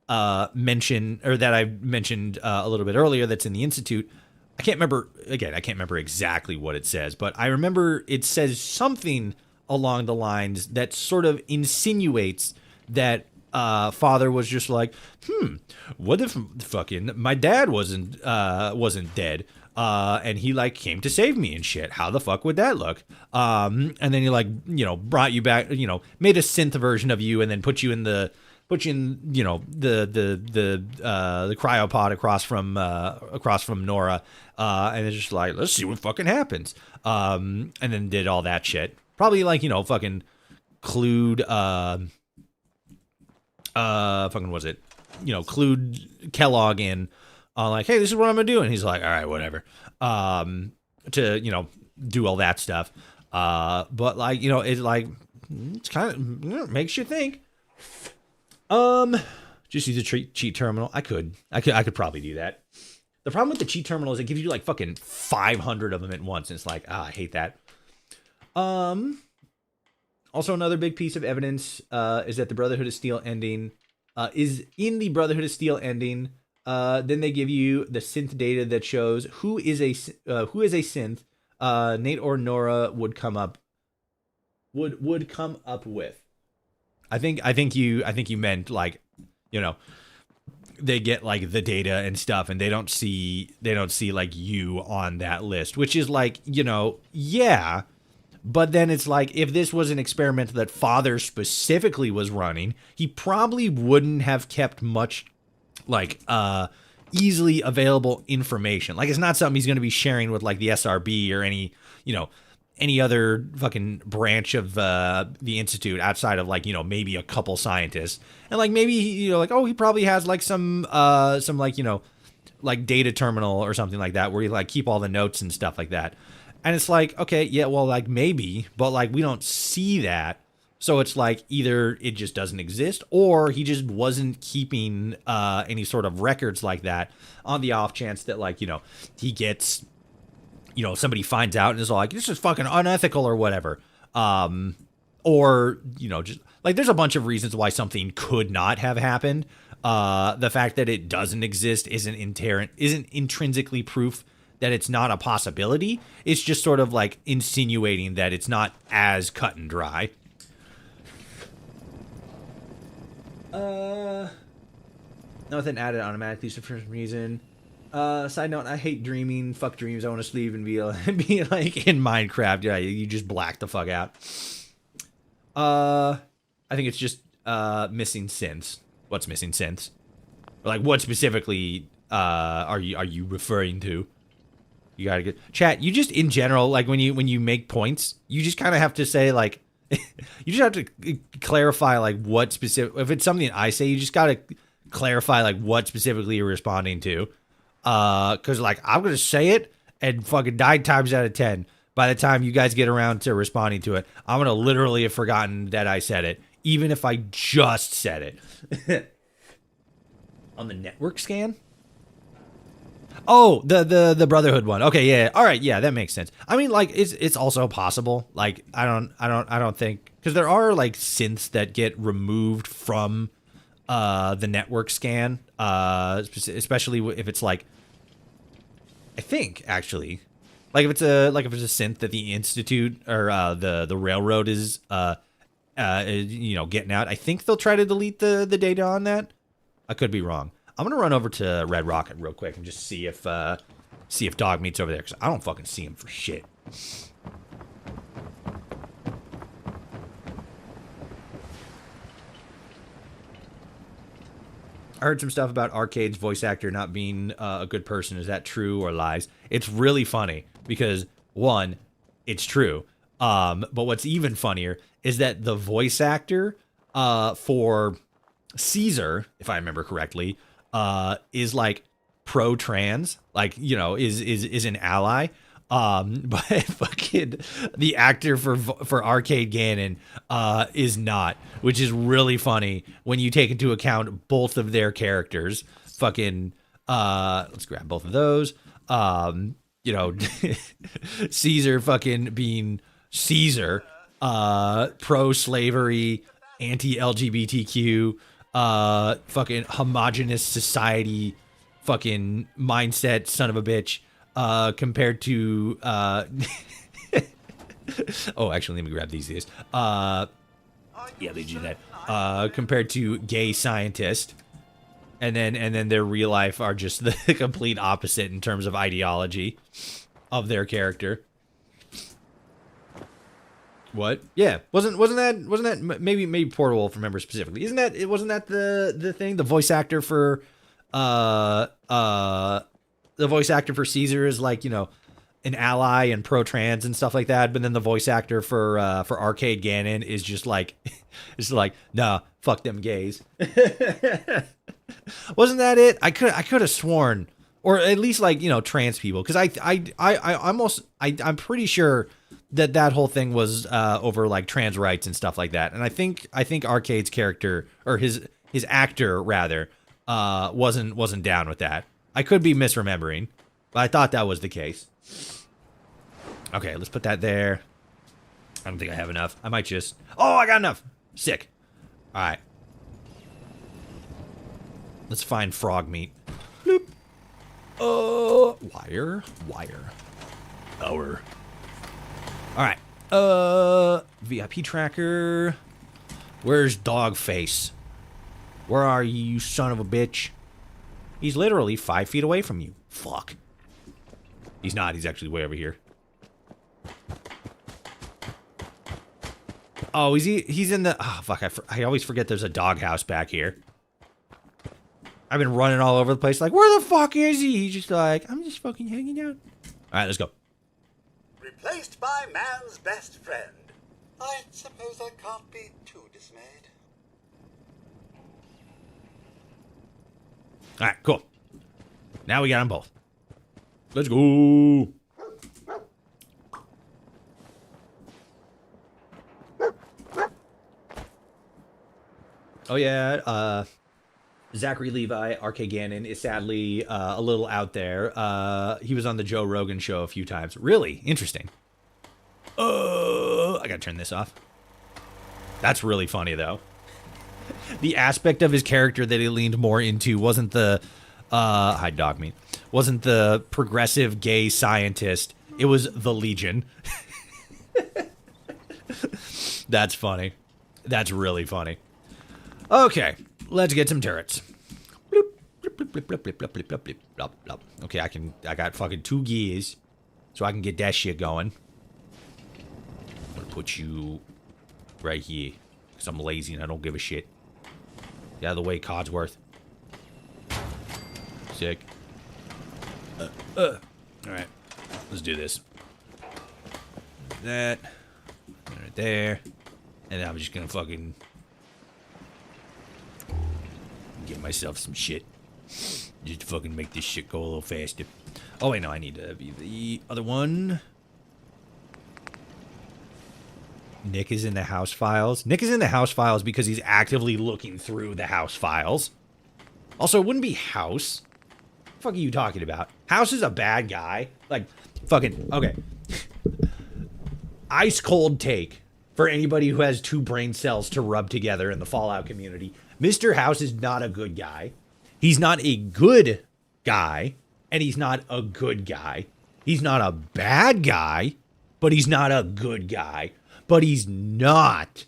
mentioned, or that I mentioned a little bit earlier, that's in the Institute, I can't remember exactly what it says, but I remember it says something along the lines that sort of insinuates that father was just like, what if fucking my dad wasn't dead? And he like came to save me and shit. How the fuck would that look? And then he like, you know, brought you back, you know, made a synth version of you and then put you in, you know, the cryopod across from Nora. And it's just like, let's see what fucking happens. And then did all that shit. Probably like, you know, fucking clued, fucking was it? You know, clued Kellogg in like, hey, this is what I'm gonna do. And he's like, all right, whatever. To, you know, do all that stuff. But like, you know, it's like, it's kind of, you know, makes you think. Just use a cheat terminal. I could probably do that. The problem with the cheat terminal is it gives you like fucking 500 of them at once. And it's like, I hate that. Also, another big piece of evidence is that the Brotherhood of Steel ending is in the Brotherhood of Steel ending. Then they give you the synth data that shows who is a synth. Nate or Nora would come up with. I think you meant like, you know, they get like the data and stuff, and they don't see like you on that list, which is like, you know, yeah. But then it's like, if this was an experiment that Father specifically was running, he probably wouldn't have kept much like easily available information. Like, it's not something he's going to be sharing with like the SRB or any, you know, any other fucking branch of the Institute outside of like, you know, maybe a couple scientists. And like, maybe, you know, like, oh, he probably has like some like, you know, like data terminal or something like that where you like keep all the notes and stuff like that. And it's like, okay, yeah, well, like maybe, but like we don't see that. So it's like either it just doesn't exist, or he just wasn't keeping any sort of records like that, on the off chance that, like, you know, he gets, you know, somebody finds out and is all like, this is fucking unethical or whatever. Or, you know, just like there's a bunch of reasons why something could not have happened. The fact that it doesn't exist isn't intrinsically proof that it's not a possibility. It's just sort of like insinuating that it's not as cut and dry. Nothing added automatically for some reason. Side note, I hate dreaming. Fuck dreams. I want to sleep and be like in Minecraft. Yeah, you just black the fuck out. I think it's just missing synths. What's missing synths? Or like, what specifically are you referring to? You gotta get chat. You just in general, like when you make points, you just kind of have to say like, you just have to clarify like what specific. If it's something I say, you just gotta clarify like what specifically you're responding to. Because like I'm gonna say it, and fucking 9 times out of 10, by the time you guys get around to responding to it, I'm gonna literally have forgotten that I said it, even if I just said it. On the network scan. Oh, the Brotherhood one. Okay, yeah. All right, yeah, that makes sense. I mean, like, it's also possible. Like, I don't think, because there are like synths that get removed from the network scan, especially if it's like, I think actually, like if it's a synth that the Institute or the railroad is you know, getting out. I think they'll try to delete the data on that. I could be wrong. I'm gonna run over to Red Rocket real quick and just see if Dogmeat's over there, because I don't fucking see him for shit. I heard some stuff about Arcade's voice actor not being a good person. Is that true or lies? It's really funny because, one, it's true. But what's even funnier is that the voice actor for Caesar, if I remember correctly, is like pro-trans, like, you know, is an ally. But fucking the actor for Arcade Gannon is not, which is really funny when you take into account both of their characters. Fucking let's grab both of those. You know, Caesar fucking being Caesar, pro-slavery, anti-LGBTQ, fucking homogenous society, fucking mindset, son of a bitch, compared to oh, actually, let me grab these. Yeah, they do that. Compared to gay scientist, and then their real life are just the complete opposite in terms of ideology of their character. What? Yeah, wasn't that maybe Portal remember specifically? Wasn't that the thing? The voice actor for Caesar is like, you know, an ally and pro-trans and stuff like that, but then the voice actor for Arcade Gannon is just like it's like, nah, fuck them gays. Wasn't that it? I could have sworn, or at least like, you know, trans people, because I'm pretty sure that whole thing was over like trans rights and stuff like that. And I think Arcade's character, or his actor rather, wasn't down with that. I could be misremembering, but I thought that was the case. Okay, let's put that there. I don't think I have enough. I might just... Oh, I got enough. Sick. All right. Let's find frog meat. Bloop. Wire. Power. All right. VIP tracker. Where's Dogface? Where are you, you son of a bitch? He's literally 5 feet away from you. Fuck. He's not. He's actually way over here. Oh, is he? He's in the... Oh, fuck. I always forget there's a doghouse back here. I've been running all over the place like, where the fuck is he? He's just like, I'm just fucking hanging out. All right, let's go. Replaced by man's best friend. I suppose I can't be too dismayed. All right, cool. Now we got them both. Let's go. Oh, yeah. Zachary Levi, R.K. Gannon, is sadly a little out there. He was on the Joe Rogan show a few times. Really? Interesting. I gotta turn this off. That's really funny, though. The aspect of his character that he leaned more into wasn't the... hi, dog meat. Wasn't the progressive gay scientist. It was the Legion. That's funny. That's really funny. Okay, let's get some turrets. Bloop, bloop, bloop, bloop, bloop, bloop, bloop, bloop, bloop, bloop. Okay, I got fucking 2 gears, so I can get that shit going. I'm gonna put you right here, because I'm lazy and I don't give a shit. Get out of the way, Codsworth. Sick. Alright, let's do this. That. Right there. And then I'm just gonna fucking... get myself some shit. Just to fucking make this shit go a little faster. Oh, wait, no, I need to be the other one. Nick is in the house files. Nick is in the house files because he's actively looking through the house files. Also, it wouldn't be House. What the fuck are you talking about? House is a bad guy. Like, fucking, okay. Ice cold take for anybody who has 2 brain cells to rub together in the Fallout community. Mr. House is not a good guy. He's not a good guy, and he's not a good guy. He's not a bad guy, but he's not a good guy. But he's not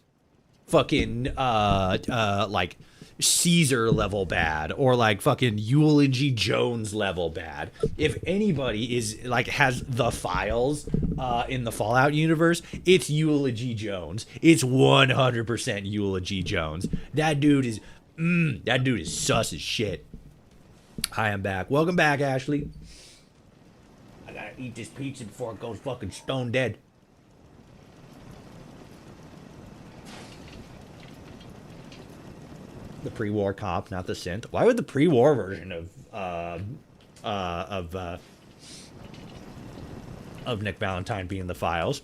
fucking, like, Caesar level bad, or like fucking Eulogy Jones level bad. If anybody is, like, has the files, in the Fallout universe, it's Eulogy Jones. It's 100% Eulogy Jones. That dude is sus as shit. Hi, I'm back. Welcome back, Ashley. I gotta eat this pizza before it goes fucking stone dead. The pre-war cop, not the synth. Why would the pre-war version of Nick Valentine be in the files?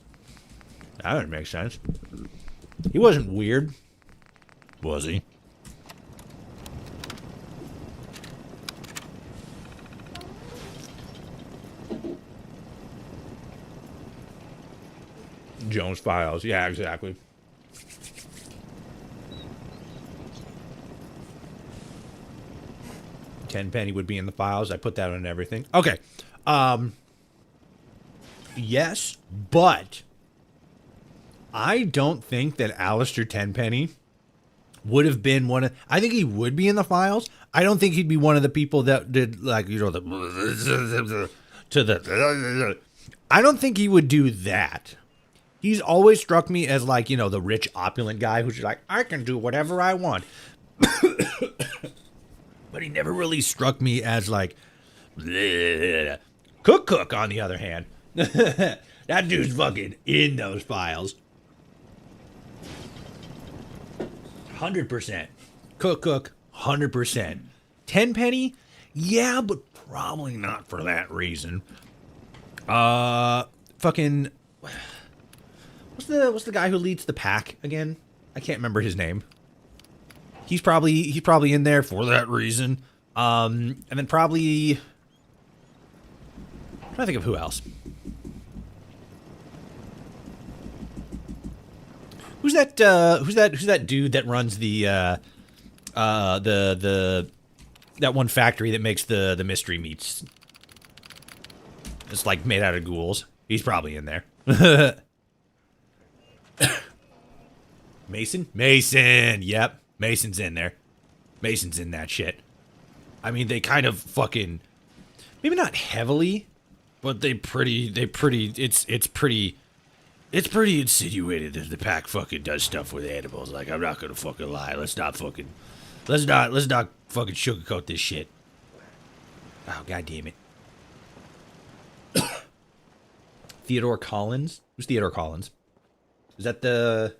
That would make sense. He wasn't weird, was he? Jones files. Yeah, exactly. Tenpenny would be in the files. I put that on everything. Okay. Yes, but I don't think that Alistair Tenpenny would have been one of... I think he would be in the files. I don't think he'd be one of the people that did, like, you know, I don't think he would do that. He's always struck me as, like, you know, the rich, opulent guy who's like, I can do whatever I want. But he never really struck me as, like, Cook, on the other hand. That dude's fucking in those files. 100%. Cook, 100%. Tenpenny? Yeah, but probably not for that reason. Fucking... What's the guy who leads the pack again? I can't remember his name. He's probably in there for that reason. And then probably... I'm trying to think of who else. Who's that dude that runs the that one factory that makes the mystery meats? It's like made out of ghouls. He's probably in there. Mason? Mason! Yep. Mason's in there. Mason's in that shit. I mean, they kind of fucking... Maybe not heavily, but it's pretty insinuated that the pack fucking does stuff with animals. Like, I'm not gonna fucking lie. Let's not fucking sugarcoat this shit. Oh, god damn it. Theodore Collins? Who's Theodore Collins? Is that the...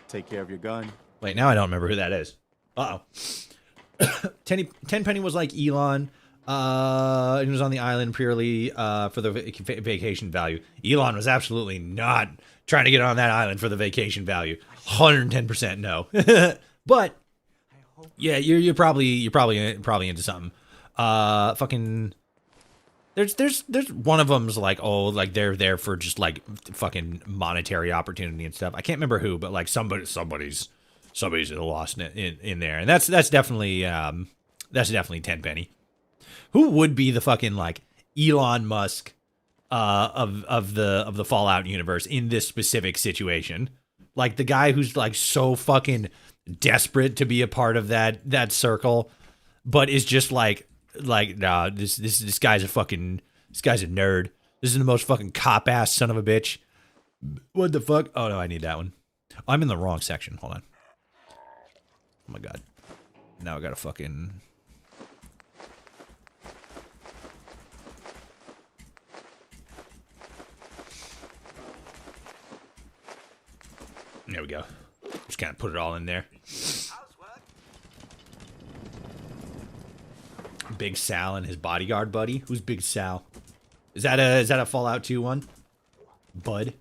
Take care of your gun. Wait, now I don't remember who that is. Uh-oh. Tenpenny was like Elon. He was on the island purely for the vacation value. Elon was absolutely not trying to get on that island for the vacation value. 110% no. But yeah, you're probably into something. Fucking there's one of them's like, oh, like they're there for just like fucking monetary opportunity and stuff. I can't remember who, but like somebody's lost in there, and that's definitely Tenpenny. Who would be the fucking like Elon Musk of the Fallout universe in this specific situation? Like the guy who's like so fucking desperate to be a part of that circle, but is just like nah, this guy's a nerd. This is the most fucking cop ass son of a bitch. What the fuck? Oh no, I need that one. I'm in the wrong section. Hold on. Oh my god. Now I gotta fucking... There we go. Just kind of put it all in there. Big Sal and his bodyguard buddy. Who's Big Sal? Is that a Fallout 2 one? Bud?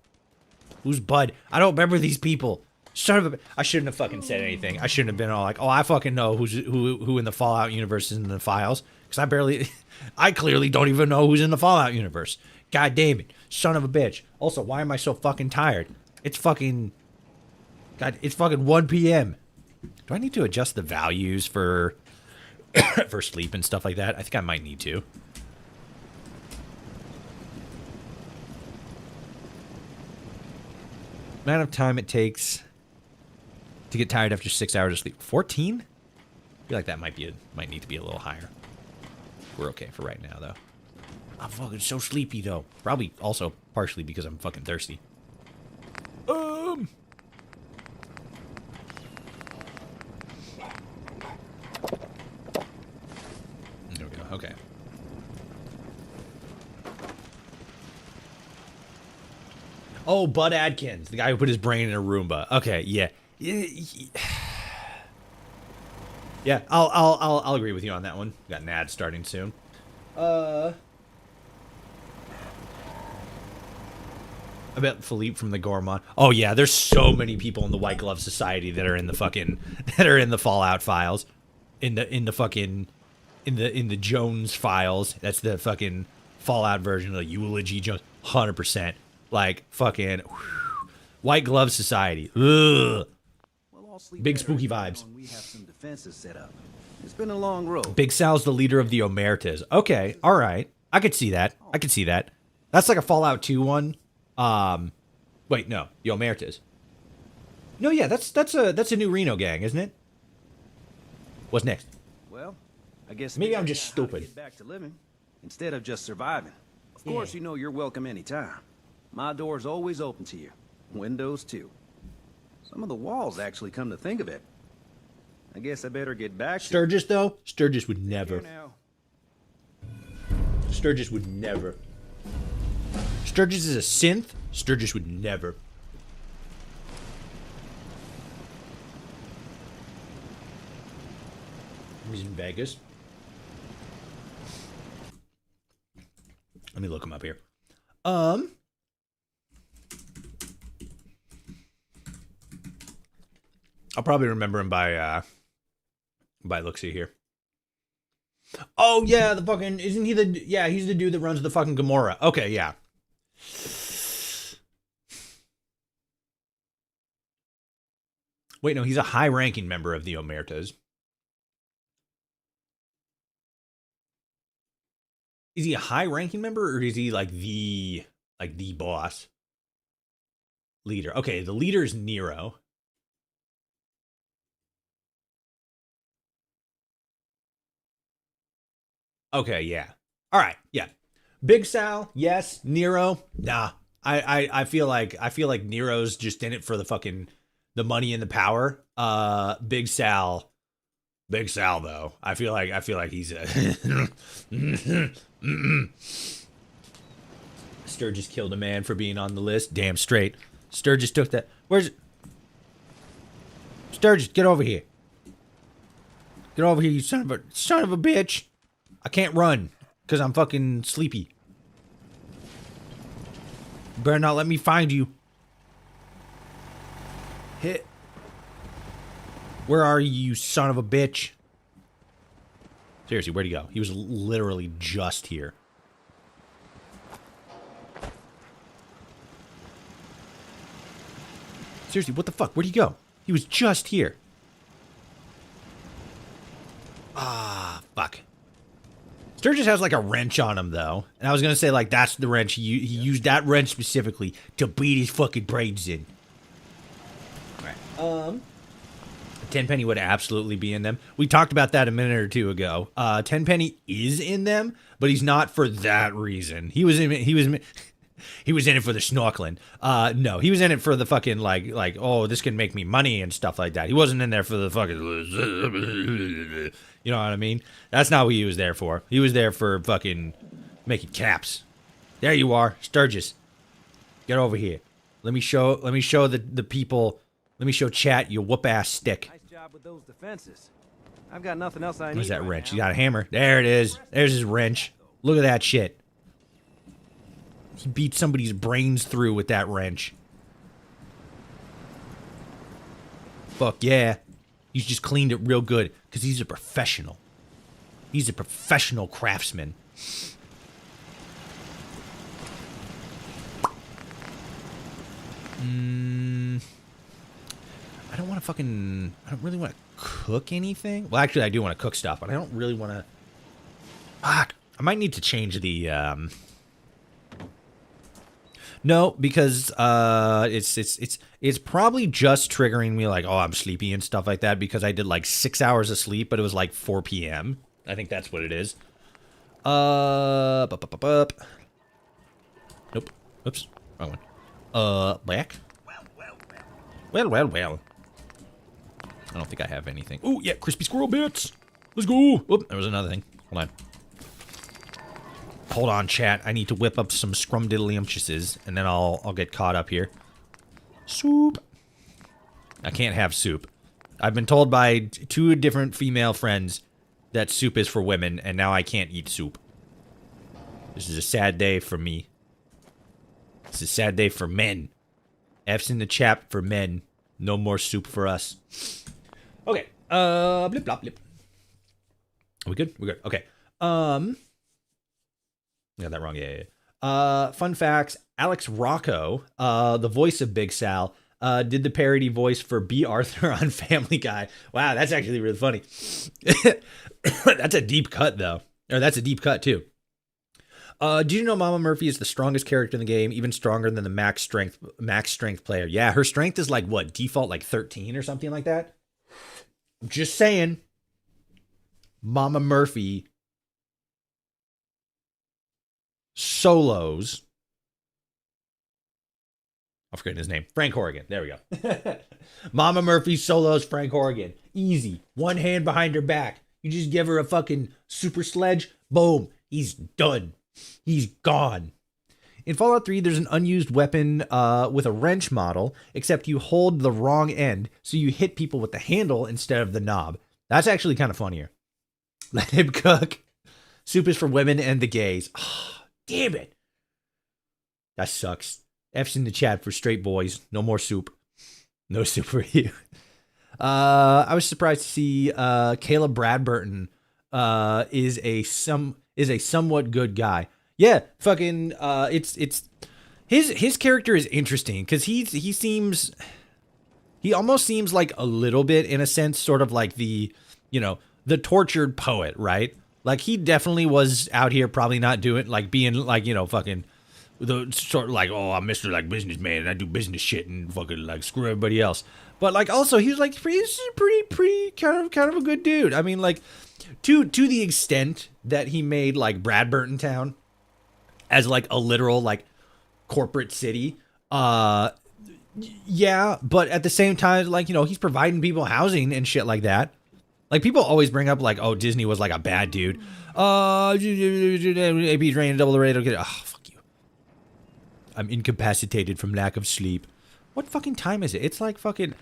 Who's Bud? I don't remember these people. Son of a... I shouldn't have fucking said anything. I shouldn't have been all like, oh, I fucking know who in the Fallout universe is in the files. Because I clearly don't even know who's in the Fallout universe. God damn it. Son of a bitch. Also, why am I so fucking tired? It's fucking... God, it's fucking 1 p.m. Do I need to adjust the values for for sleep and stuff like that? I think I might need to. Amount of time it takes to get tired after 6 hours of sleep. 14? I feel like that might need to be a little higher. We're okay for right now, though. I'm fucking so sleepy, though. Probably also partially because I'm fucking thirsty. There we go. Okay. Oh, Bud Adkins, the guy who put his brain in a Roomba. Okay, yeah. Yeah, I'll agree with you on that one. Got an ad starting soon. I bet Philippe from the Gourmand. Oh yeah, there's so many people in the White Glove Society that are in the Fallout files, in the Jones files. That's the fucking Fallout version of the Eulogy Jones. 100%. Like fucking White Glove Society. Ugh. Big spooky vibes. We have some defenses set up. It's been a long road. Big Sal's the leader of the Omertas. Okay, all right. I could see that. That's like a Fallout 2 one. Wait, no, the Omertas. No, yeah, that's a new Reno gang, isn't it? What's next? Well, I guess Maybe I'm just how to stupid. get back to living instead of just surviving. Of course, you know you're welcome anytime. My door's always open to you. Windows too. Some of the walls actually, come to think of it. I guess I better get back to... Sturgis, though? Sturgis would never. Here now. Sturgis would never. Sturgis is a synth. Sturgis would never. He's in Vegas. Let me look him up here. I'll probably remember him by looksy here. Oh yeah, the fucking isn't he the he's the dude that runs the fucking Gamora. Okay, yeah. Wait, no, he's a high-ranking member of the Omertas. Is he a high-ranking member, or is he like the boss leader? Okay, the leader is Nero. Okay, yeah. All right, yeah. Big Sal, yes. Nero, nah. I feel like Nero's just in it for the money and the power. Big Sal though. I feel like he's a Sturgis killed a man for being on the list. Damn straight. Sturgis took that. Where's Sturgis? Get over here. Get over here, you son of a bitch. I can't run because I'm fucking sleepy. You better not let me find you. Hit. Where are you, you son of a bitch? Seriously, where'd he go? He was literally just here. Seriously, what the fuck? Where'd he go? He was just here. Ah, fuck. Sturgis has like a wrench on him though. And I was going to say like that's the wrench. He used that wrench specifically to beat his fucking brains in. Alright. Tenpenny would absolutely be in them. We talked about that a minute or two ago. Tenpenny is in them, but he's not for that reason. He was in it for the snorkeling. No, he was in it for the fucking like oh, this can make me money and stuff like that. He wasn't in there for the fucking you know what I mean? That's not what he was there for. He was there for fucking making caps. There you are, Sturgis. Get over here. Let me show the people. Let me show chat your whoop ass stick. Nice job with those defenses. I've got nothing else I need. Where's that right wrench? now. You got a hammer. There it is. There's his wrench. Look at that shit. He beat somebody's brains through with that wrench. Fuck yeah. He's just cleaned it real good because he's a professional. He's a professional craftsman. I don't want to fucking... I don't really want to cook anything. Well, actually, I do want to cook stuff, but I don't really want to... Fuck. I might need to change the... No, because it's probably just triggering me like, oh, I'm sleepy and stuff like that because I did like 6 hours of sleep, but it was like 4 p.m. I think that's what it is. Nope. Oops. Wrong one. Back. Well. I don't think I have anything. Oh, yeah, crispy squirrel bits. Let's go. Oop, there was another thing. Hold on, chat. I need to whip up some scrumdiddlyumptiouses, and then I'll get caught up here. Soup. I can't have soup. I've been told by 2 different female friends that soup is for women, and now I can't eat soup. This is a sad day for me. It's a sad day for men. F's in the chat for men. No more soup for us. Okay. Blip, blop, blip. Are we good? We're good. Okay. Got that wrong. Yeah. Fun facts. Alex Rocco, the voice of Big Sal, did the parody voice for B. Arthur on Family Guy. Wow, that's actually really funny. That's a deep cut, though. Or that's a deep cut, too. Do you know Mama Murphy is the strongest character in the game, even stronger than the max strength player? Yeah, her strength is like, what, default like 13 or something like that? I'm just saying. Mama Murphy solos. I'm forgetting his name. Frank Horrigan. There we go. Mama Murphy solos Frank Horrigan. Easy. One hand behind her back. You just give her a fucking super sledge. Boom. He's done. He's gone. In Fallout 3, there's an unused weapon with a wrench model, except you hold the wrong end, so you hit people with the handle instead of the knob. That's actually kind of funnier. Let him cook. Soup is for women and the gays. Oh, damn it. That sucks. F's in the chat for straight boys. No more soup. No soup for you. I was surprised to see Caleb Bradburton is a somewhat good guy. Yeah, fucking it's his character is interesting because he seems he almost seems like a little bit, in a sense, sort of like the, you know, the tortured poet, right? Like he definitely was out here probably not doing, like being like, you know, fucking the sort of like, oh, I'm Mr. like businessman and I do business shit and fucking like screw everybody else. But like also he was like pretty kind of a good dude. I mean, like to the extent that he made like Bradburton Town as like a literal like corporate city. Yeah, but at the same time, like, you know, he's providing people housing and shit like that. Like people always bring up like, oh, Disney was like a bad dude. AP's rain, double the rate. Okay, oh, fuck you. I'm incapacitated from lack of sleep. What fucking time is it? It's like fucking.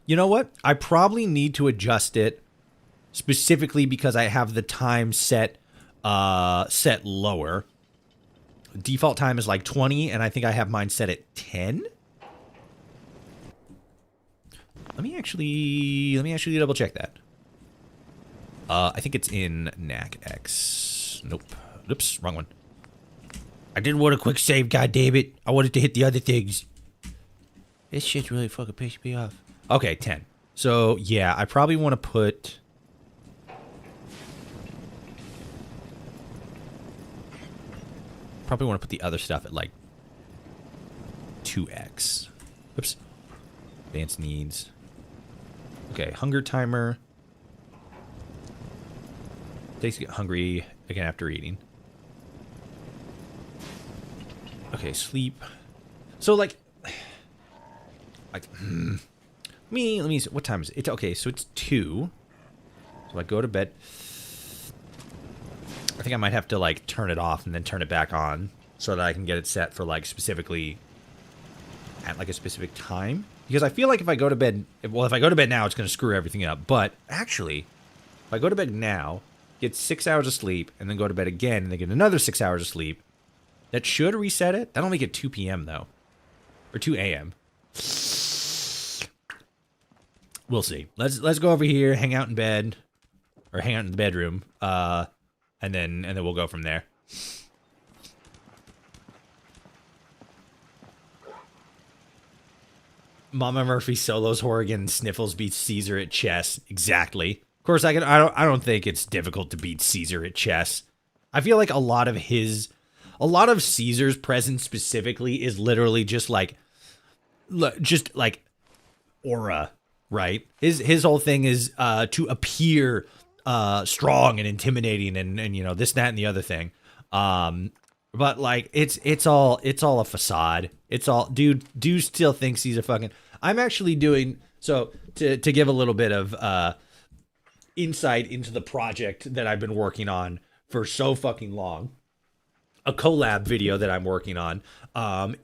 You know what? I probably need to adjust it specifically because I have the time set lower. Default time is like 20, and I think I have mine set at 10. Let me actually double check that. I think it's in NACX. Nope. Oops, wrong one. I didn't want a quick save, goddammit. I wanted to hit the other things. This shit's really fucking pissing me off. Okay, 10. So, yeah, I probably want to put... Probably want to put the other stuff at, like, 2x. Oops. Advanced needs. Okay, hunger timer. Takes to get hungry again after eating. Okay, sleep. So like let me see, what time is it? It's okay, so it's 2. So I go to bed. I think I might have to like turn it off and then turn it back on so that I can get it set for like specifically at like a specific time. Because I feel like if I go to bed, if I go to bed now, it's going to screw everything up. But actually, if I go to bed now, get 6 hours of sleep, and then go to bed again, and then get another 6 hours of sleep, that should reset it. That'll make it 2 p.m. though, or 2 a.m. We'll see. Let's go over here, hang out in bed, or hang out in the bedroom, and then we'll go from there. Mama Murphy solos Horrigan, Sniffles beats Caesar at chess. Exactly. Of course, I don't think it's difficult to beat Caesar at chess. I feel like a lot of Caesar's presence specifically is literally just like aura, right? His whole thing is to appear strong and intimidating and you know this, that, and the other thing. But like it's all a facade. It's all dude still thinks he's a fucking. I'm actually doing so to give a little bit of insight into the project that I've been working on for so fucking long. A collab video that I'm working on.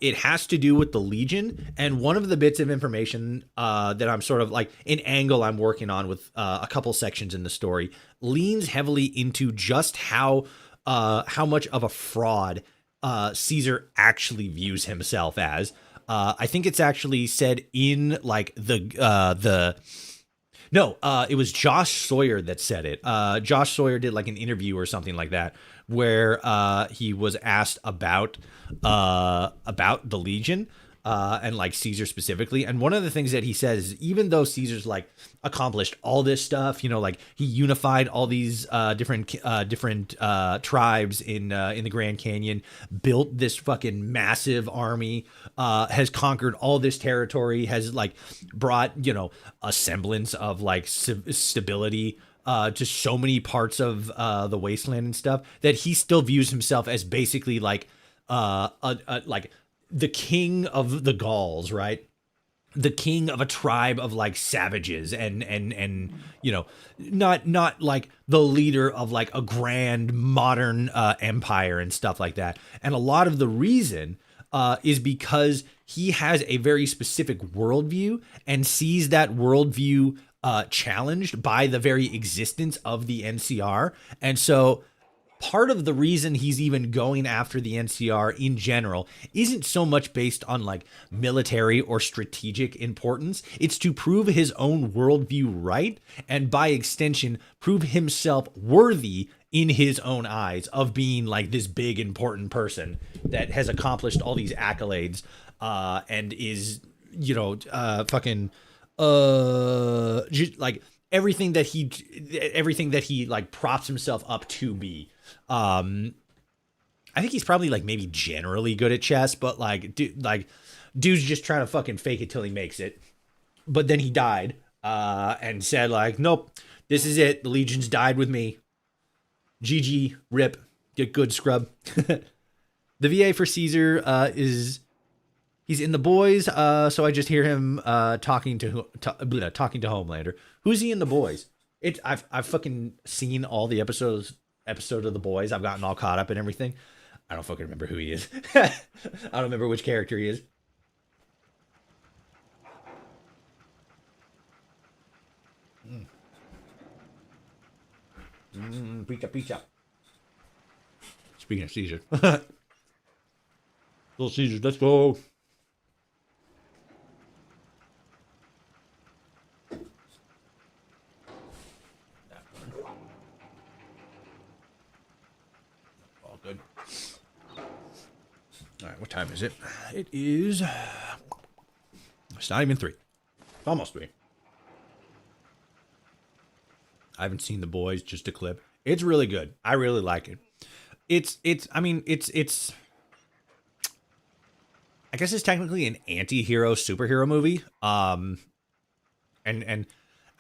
It has to do with the Legion, and one of the bits of information that I'm sort of like an angle I'm working on with a couple sections in the story leans heavily into just how much of a fraud Caesar actually views himself as. I think it's actually said in like it was Josh Sawyer that said it. Josh Sawyer did like an interview or something like that where he was asked about the Legion and like Caesar specifically. And one of the things that he says is even though Caesar's like accomplished all this stuff, you know, like he unified all these different tribes in the Grand Canyon, built this fucking massive army, has conquered all this territory, has like brought, you know, a semblance of like stability to so many parts of the wasteland and stuff, that he still views himself as basically like like the king of the Gauls, right? The king of a tribe of like savages and you know, not like the leader of like a grand modern empire and stuff like that. And a lot of the reason is because he has a very specific worldview and sees that worldview challenged by the very existence of the NCR. And so part of the reason he's even going after the NCR in general isn't so much based on like military or strategic importance. It's to prove his own worldview right, and by extension, prove himself worthy in his own eyes of being like this big important person that has accomplished all these accolades and is, you know, fucking like everything that he like props himself up to be. I think he's probably like maybe generally good at chess, but dude's just trying to fucking fake it till he makes it. But then he died, and said like, nope, this is it. The Legions died with me. GG, rip, get good, scrub. The VA for Caesar he's in The Boys, so I just hear him talking to Homelander. Who's he in The Boys? I've fucking seen all the episode of The Boys. I've gotten all caught up and everything. I don't fucking remember who he is. I don't remember which character he is. Pizza. Speaking of Caesar. Little Caesar, let's go. All good. All right, what time is it? It is... It's not even 3. It's almost 3. I haven't seen The Boys, just a clip. It's really good. I really like it. It's I guess it's technically an anti-hero superhero movie. And I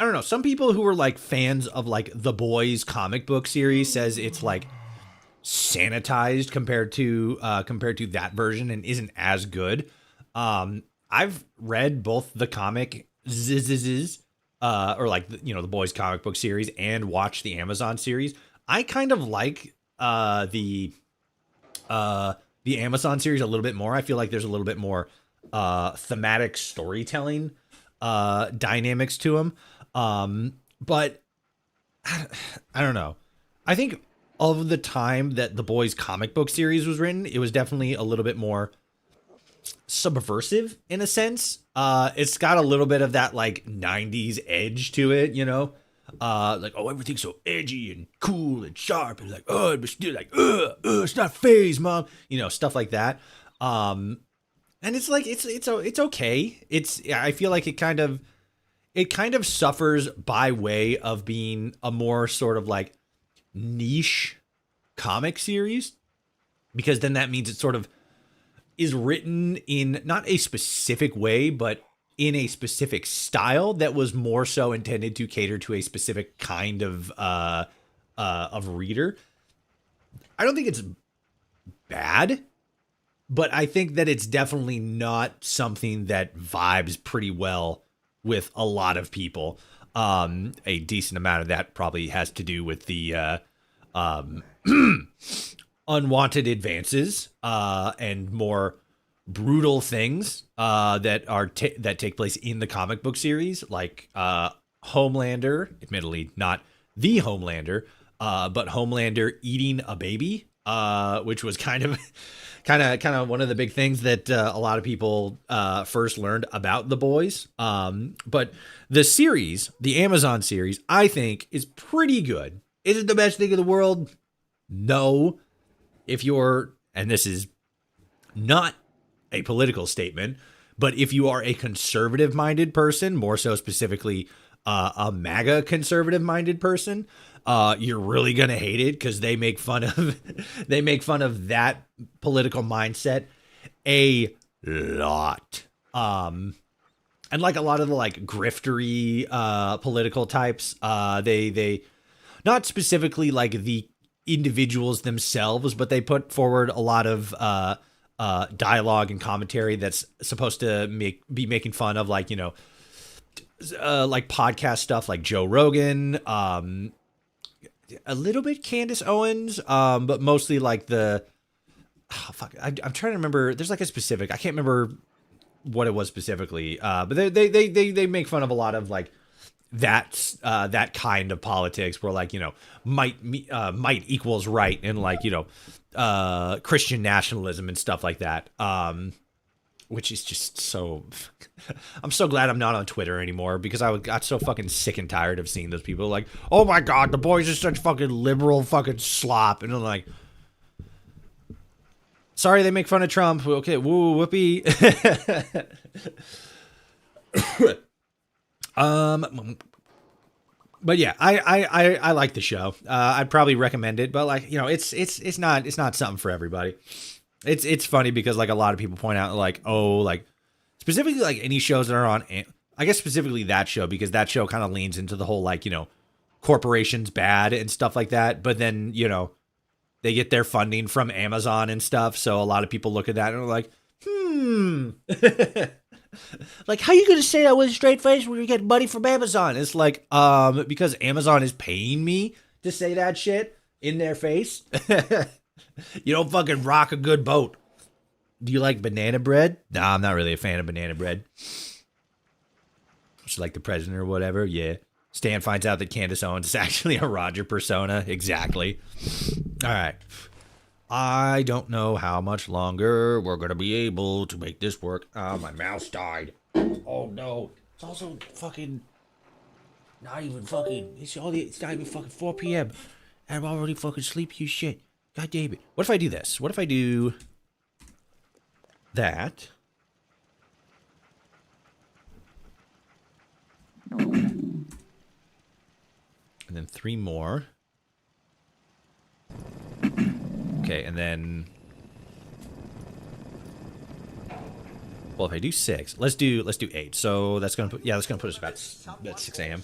don't know, some people who are like fans of like The Boys comic book series says it's like sanitized compared to that version and isn't as good. I've read both the comic or like The Boys comic book series and watched the Amazon series. I kind of like the Amazon series a little bit more. I feel like there's a little bit more thematic storytelling dynamics to them. But I don't know. I think of the time that The Boys comic book series was written, it was definitely a little bit more subversive in a sense. It's got a little bit of that like 90s edge to it, like, oh, everything's so edgy and cool and sharp and like, oh, but still like, it's not phase, mom, stuff like that. And it's like it's okay. I feel like it kind of suffers by way of being a more sort of like niche comic series, because then that means it sort of is written in not a specific way, but in a specific style that was more so intended to cater to a specific kind of reader. I don't think it's bad, but I think that it's definitely not something that vibes pretty well with a lot of people. A decent amount of that probably has to do with the unwanted advances and more brutal things that take place in the comic book series, like Homelander, admittedly not the Homelander, but Homelander eating a baby, which was kind of one of the big things that a lot of people first learned about The Boys. But the series, the Amazon series, I think is pretty good. Is it the best thing in the world? No. And this is not a political statement, but if you are a conservative minded person, more so specifically a MAGA conservative minded person, you're really going to hate it, because they make fun of that political mindset a lot. And like a lot of the like griftery political types, they not specifically like the individuals themselves, but they put forward a lot of dialogue and commentary that's supposed to be making fun of like like podcast stuff like Joe Rogan, a little bit Candace Owens, but mostly like I'm trying to remember. There's like a specific, I can't remember what it was specifically, but they make fun of a lot of like that kind of politics where like might equals right, and like Christian nationalism and stuff like that, which is just so I'm so glad I'm not on Twitter anymore, because I got so fucking sick and tired of seeing those people like, oh my god, The Boys are such fucking liberal fucking slop, and I'm like, sorry they make fun of Trump, okay, woo, whoopee. But yeah, I like the show. I'd probably recommend it, but like, you know, it's not something for everybody. It's funny because like a lot of people point out like, oh, like specifically like any shows that are on, I guess specifically that show, because that show kind of leans into the whole like, you know, corporations bad and stuff like that. But then, you know, they get their funding from Amazon and stuff. So a lot of people look at that and are like, like, how you gonna say that with a straight face when you get money from Amazon? It's like, because Amazon is paying me to say that shit in their face. You don't fucking rock a good boat. Do you like banana bread? Nah, I'm not really a fan of banana bread. She's like the president or whatever. Yeah. Stan finds out that Candace Owens is actually a Roger persona. Exactly. All right. I don't know how much longer we're going to be able to make this work. Oh, my mouse died. Oh, no. It's also fucking... Not even fucking... It's not even fucking 4 p.m. And I'm already fucking sleepy as shit. God damn it. What if I do this? What if I do... that? And then 3 more. Okay, and then... Well, if I do 6, let's do 8. So that's gonna put us about 6 a.m.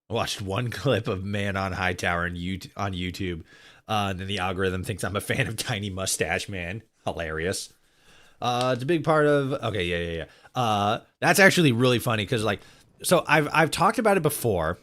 I watched one clip of Man on Hightower on YouTube. And then the algorithm thinks I'm a fan of Tiny Mustache Man. Hilarious. It's a big part of... Okay, yeah. That's actually really funny because, like... So I've talked about it before,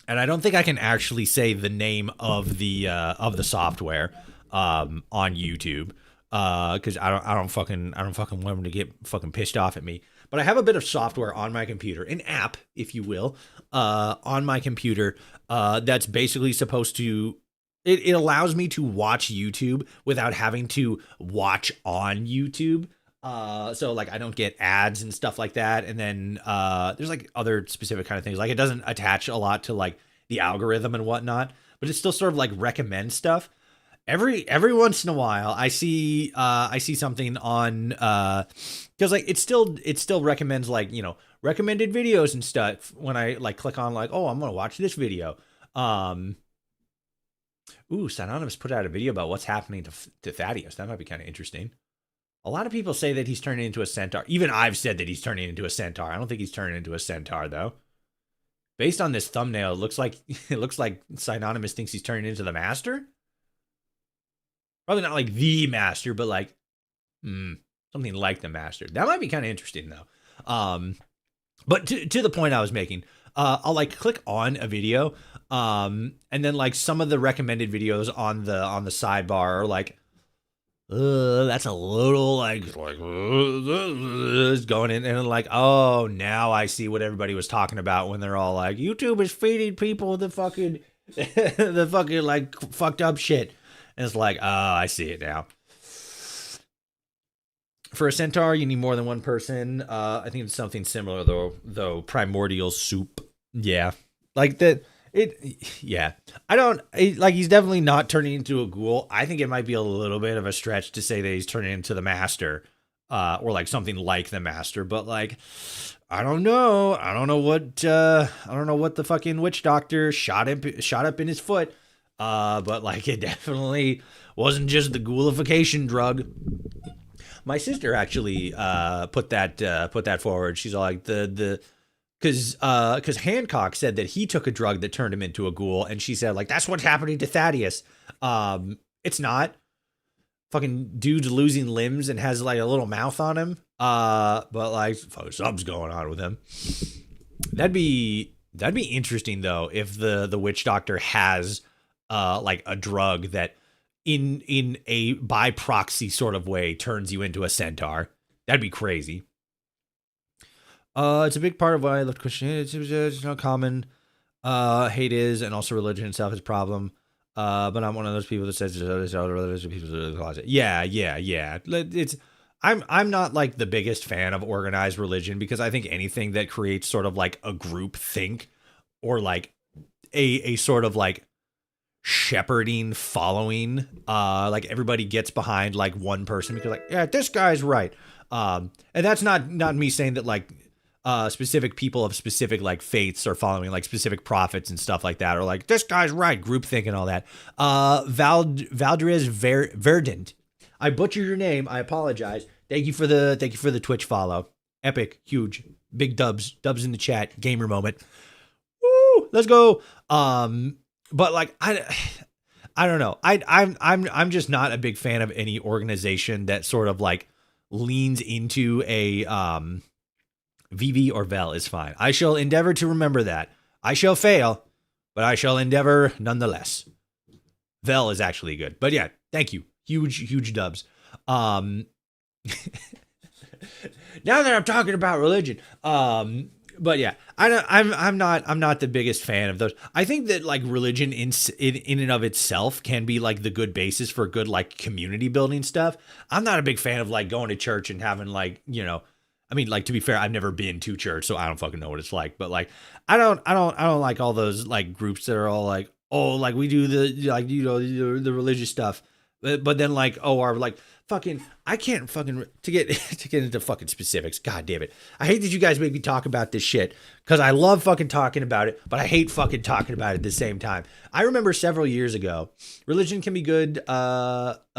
and I don't think I can actually say the name of the software on YouTube because I don't fucking want them to get fucking pissed off at me. But I have a bit of software on my computer, an app, if you will, on my computer that's basically supposed to... It allows me to watch YouTube without having to watch on YouTube. So like I don't get ads and stuff like that. And then there's like other specific kind of things. Like it doesn't attach a lot to like the algorithm and whatnot, but it still sort of like recommends stuff. Every once in a while I see something on because like it still recommends like, you know, recommended videos and stuff when I like click on like, oh, I'm gonna watch this video. Ooh, Synonymous put out a video about what's happening to Thaddeus. That might be kind of interesting. A lot of people say that he's turning into a centaur. Even I've said that he's turning into a centaur. I don't think he's turning into a centaur though. Based on this thumbnail, it looks like Synonymous thinks he's turning into the Master. Probably not like the Master, but like something like the Master. That might be kind of interesting though. But to the point I was making, I'll like click on a video, and then like some of the recommended videos on the sidebar are like, that's a little like going in, and like, oh, now I see what everybody was talking about when they're all like, YouTube is feeding people the fucking the fucking like fucked up shit, and it's like, oh, I see it now. For a centaur, you need more than one person. I think it's something similar though. Primordial soup. Yeah. Like that. Yeah. Like he's definitely not turning into a ghoul. I think it might be a little bit of a stretch to say that he's turning into the Master. Or like something like the Master. But like, I don't know. I don't know what the fucking witch doctor shot up in his foot. But like it definitely wasn't just the ghoulification drug. My sister actually put that forward. She's all like because Hancock said that he took a drug that turned him into a ghoul, and she said like that's what's happening to Thaddeus. It's not. Fucking dude's losing limbs and has like a little mouth on him. But like something's going on with him. That'd be interesting though if the witch doctor has like a drug that in a by proxy sort of way turns you into a centaur. That'd be crazy. It's a big part of why I left Christianity. It's not common. Hate is, and also religion itself is a problem. But I'm one of those people that says there's other religious people in the closet. Yeah. It's I'm not like the biggest fan of organized religion because I think anything that creates sort of like a group think or like a sort of like shepherding following. Like everybody gets behind like one person because like, yeah, this guy's right. And that's not me saying that like specific people of specific like faiths are following like specific prophets and stuff like that, or like this guy's right, groupthink and all that. Valdez Verdant. I butchered your name. I apologize. Thank you for the Twitch follow. Epic, huge, big dubs in the chat. Gamer moment. Woo, let's go. But like I don't know. I'm just not a big fan of any organization that sort of like leans into a VV or Vel is fine. I shall endeavor to remember that. I shall fail, but I shall endeavor nonetheless. Vel is actually good. But yeah, thank you. Huge dubs. Now that I'm talking about religion, but yeah, I'm not the biggest fan of those. I think that like religion in and of itself can be like the good basis for good like community building stuff. I'm not a big fan of like going to church and having like, you know, I mean, like, to be fair, I've never been to church, so I don't fucking know what it's like. But like, I don't like all those like groups that are all like, oh, like we do the like, you know, the religious stuff, but then like, oh, are like fucking, I can't fucking to get into fucking specifics. God damn it, I hate that you guys make me talk about this shit because I love fucking talking about it, but I hate fucking talking about it at the same time. I remember several years ago, religion can be good, but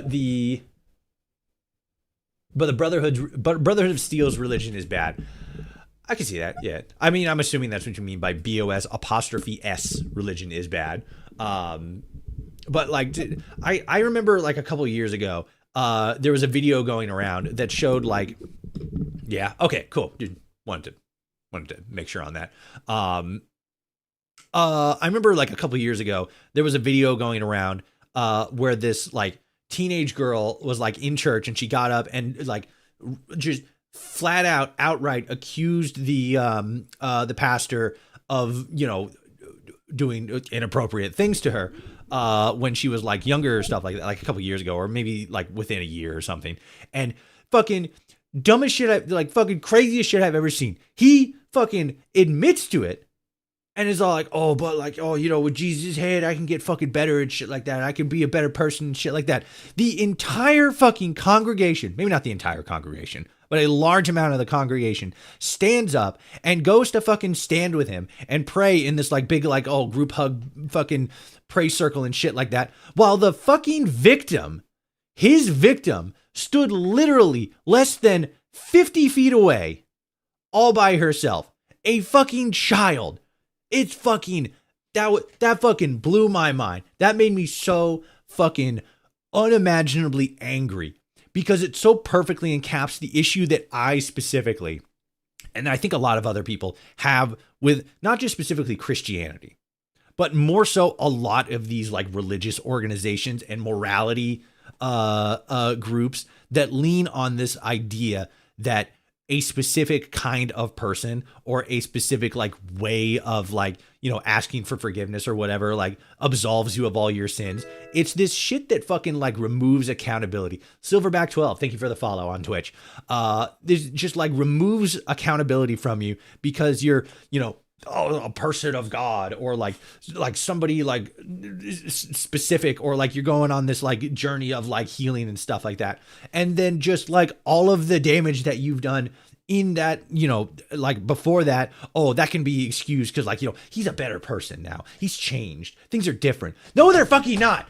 the Brotherhood of Steel's religion is bad. I can see that, yeah. I mean, I'm assuming that's what you mean by BOS''S religion is bad. But like, I remember like a couple years ago, there was a video going around that showed like, yeah, okay, cool, dude. Wanted to make sure on that. I remember like a couple years ago, there was a video going around where this like teenage girl was like in church and she got up and like just flat outright accused the pastor of, you know, doing inappropriate things to her when she was like younger or stuff like that, like a couple years ago, or maybe like within a year or something. And fucking dumbest shit, like fucking craziest shit I've ever seen. He fucking admits to it. And it's all like, oh, but like, oh, you know, with Jesus' head, I can get fucking better and shit like that. I can be a better person and shit like that. The entire fucking congregation, maybe not the entire congregation, but a large amount of the congregation stands up and goes to fucking stand with him and pray in this like big, like, oh, group hug fucking pray circle and shit like that. While the fucking victim, his victim, stood literally less than 50 feet away all by herself. A fucking child. It's fucking, that fucking blew my mind. That made me so fucking unimaginably angry because it so perfectly encaps the issue that I specifically, and I think a lot of other people have with not just specifically Christianity, but more so a lot of these like religious organizations and morality groups that lean on this idea that a specific kind of person or a specific like way of like, you know, asking for forgiveness or whatever, like absolves you of all your sins. It's this shit that fucking like removes accountability. Silverback 12, thank you for the follow on Twitch. This just like removes accountability from you because you're, you know, oh, a person of God or like somebody like specific, or like you're going on this like journey of like healing and stuff like that. And then just like all of the damage that you've done in that, you know, like before that, oh, that can be excused because like, you know, he's a better person now. He's changed. Things are different. No, they're fucking not.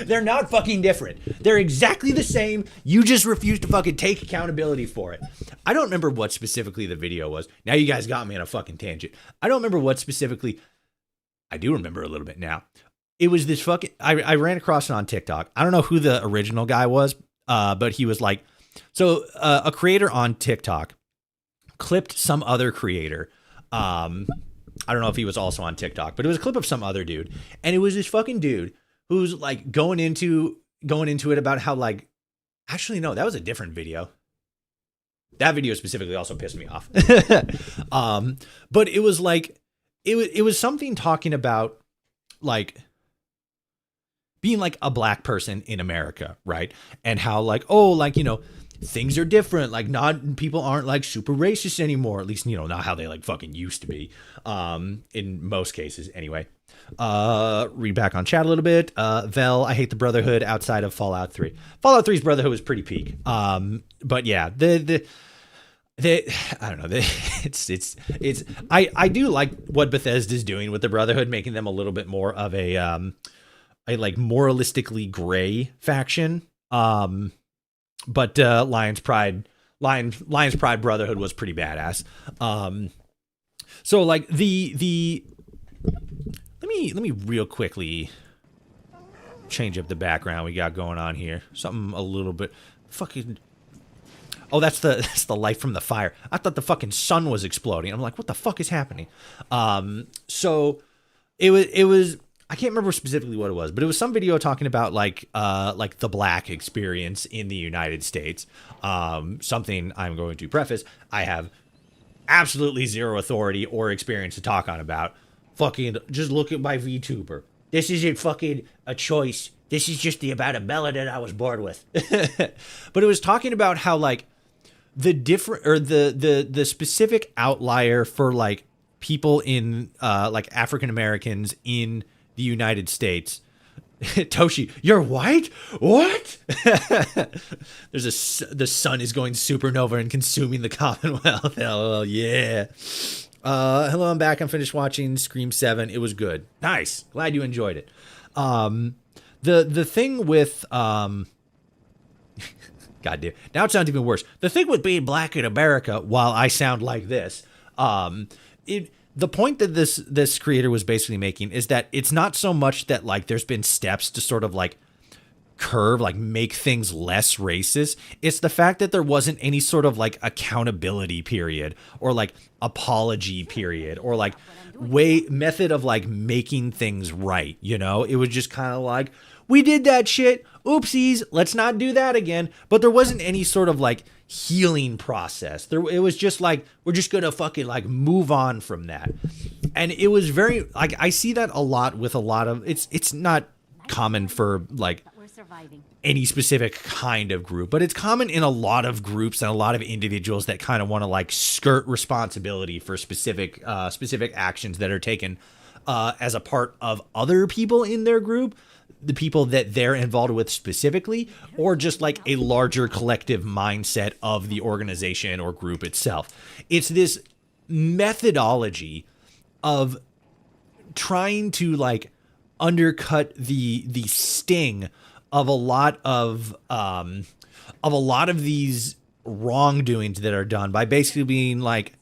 They're not fucking different. They're exactly the same. You just refuse to fucking take accountability for it. I don't remember what specifically the video was. Now you guys got me on a fucking tangent. I don't remember what specifically. I do remember a little bit now. It was this fucking, I ran across it on TikTok. I don't know who the original guy was, but he was like, so a creator on TikTok clipped some other creator. I don't know if he was also on TikTok, but it was a clip of some other dude. And it was this fucking dude who's like going into it about how like, actually, no, that was a different video. That video specifically also pissed me off. But it was like, it was something talking about like being like a black person in America, right? And how like, oh, like, you know, things are different. Like, not people aren't like super racist anymore. At least, you know, not how they like fucking used to be. In most cases, anyway. Read back on chat a little bit. Vel, I hate the Brotherhood outside of Fallout 3. Fallout 3's Brotherhood was pretty peak. But yeah, I don't know. I do like what Bethesda's doing with the Brotherhood, making them a little bit more of a like moralistically gray faction. But Lions Pride Brotherhood was pretty badass. So like the let me real quickly change up the background we got going on here. Something a little bit fucking. Oh, that's the light from the fire. I thought the fucking sun was exploding. I'm like, what the fuck is happening? So it was I can't remember specifically what it was, but it was some video talking about like the black experience in the United States. Something I'm going to preface, I have absolutely zero authority or experience to talk on about. Fucking just look at my VTuber. This isn't fucking a choice. This is just about a melanin I was born with. But it was talking about how like the different or the specific outlier for like people in like African Americans in the United States. Toshi, you're white? What? The sun is going supernova and consuming the Commonwealth. LOL, yeah. Hello, I'm back. I'm finished watching Scream 7. It was good. Nice. Glad you enjoyed it. The thing with God damn. Now it sounds even worse. The thing with being black in America, while I sound like this, the point that this creator was basically making is that it's not so much that like there's been steps to sort of like make things less racist. It's the fact that there wasn't any sort of like accountability period or like apology period or like method of like making things right. You know, it was just kind of like, we did that shit. Oopsies. Let's not do that again. But there wasn't any sort of like healing process. It was just like, we're just going to fucking like move on from that. And it was very like, I see that a lot with a lot of, it's not common for like any specific kind of group, but it's common in a lot of groups and a lot of individuals that kind of want to like skirt responsibility for specific actions that are taken as a part of other people in their group, the people that they're involved with specifically, or just like a larger collective mindset of the organization or group itself. It's this methodology of trying to like undercut the sting of a lot of these wrongdoings that are done by basically being like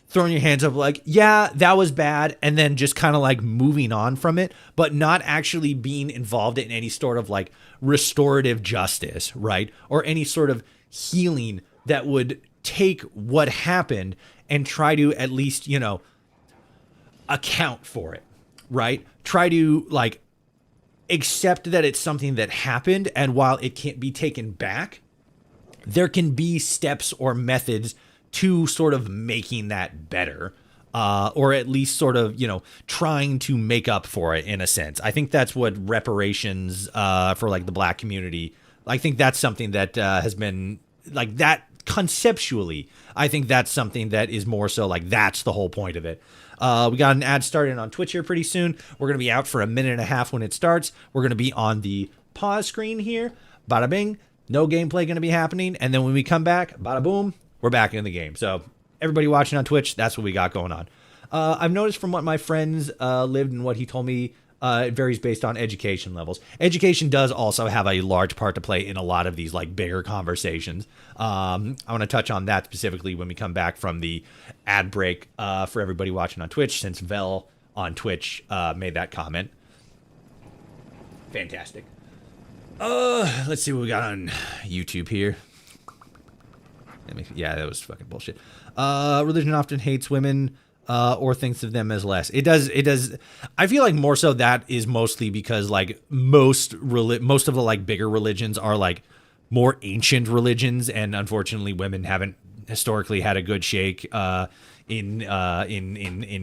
throwing your hands up like, yeah, that was bad, and then just kind of like moving on from it, but not actually being involved in any sort of like restorative justice, right? Or any sort of healing that would take what happened and try to at least, you know, account for it, right? Try to like accept that it's something that happened, and while it can't be taken back, there can be steps or methods to sort of making that better, or at least sort of, you know, trying to make up for it in a sense. I think that's what reparations for like the black community, I think that's something that has been like that conceptually. I think that's something that is more so like that's the whole point of it. We got an ad starting on Twitch here pretty soon. We're going to be out for a minute and a half when it starts. We're going to be on the pause screen here. Bada bing. No gameplay going to be happening. And then when we come back, bada boom, we're back in the game. So everybody watching on Twitch, that's what we got going on. I've noticed from what my friends lived and what he told me, it varies based on education levels. Education does also have a large part to play in a lot of these like bigger conversations. I want to touch on that specifically when we come back from the ad break for everybody watching on Twitch, since Vel on Twitch made that comment. Fantastic. Let's see what we got on YouTube here. Yeah, that was fucking bullshit. Religion often hates women or thinks of them as less. It does. I feel like more so that is mostly because like most of the like bigger religions are like more ancient religions, and unfortunately women haven't historically had a good shake in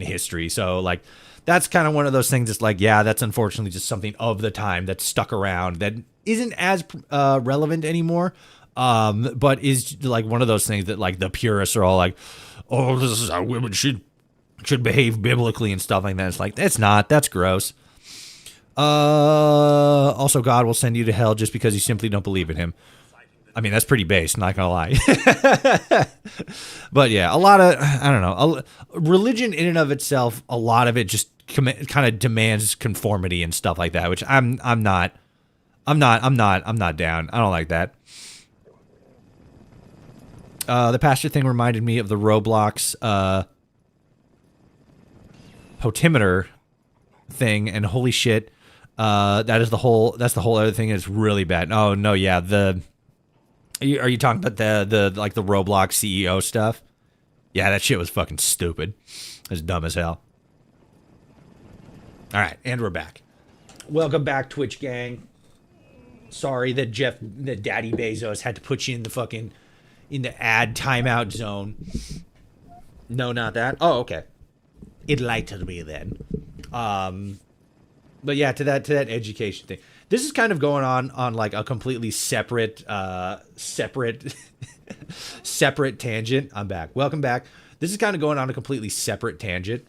history. So like that's kind of one of those things that's like, yeah, that's unfortunately just something of the time that's stuck around that isn't as relevant anymore. but is like one of those things that like the purists are all like, oh, this is how women should behave biblically and stuff like that. It's like, that's not, that's gross. Also, God will send you to hell just because you simply don't believe in him. I mean, that's pretty base, not gonna lie. But yeah, a lot of, I don't know, religion in and of itself, a lot of it just kind of demands conformity and stuff like that, which I'm not down. I don't like that. The pastor thing reminded me of the Roblox potimeter thing, and holy shit, that's the whole other thing. It's really bad. Oh no, yeah, are you talking about the like the Roblox CEO stuff? Yeah, that shit was fucking stupid. It was dumb as hell. All right, and we're back. Welcome back, Twitch gang. Sorry that Daddy Bezos had to put you in the ad timeout zone. No, not that. Oh, okay. Enlighten me then. But yeah, to that education thing. This is kind of going on like a completely separate tangent. I'm back. Welcome back. This is kind of going on a completely separate tangent.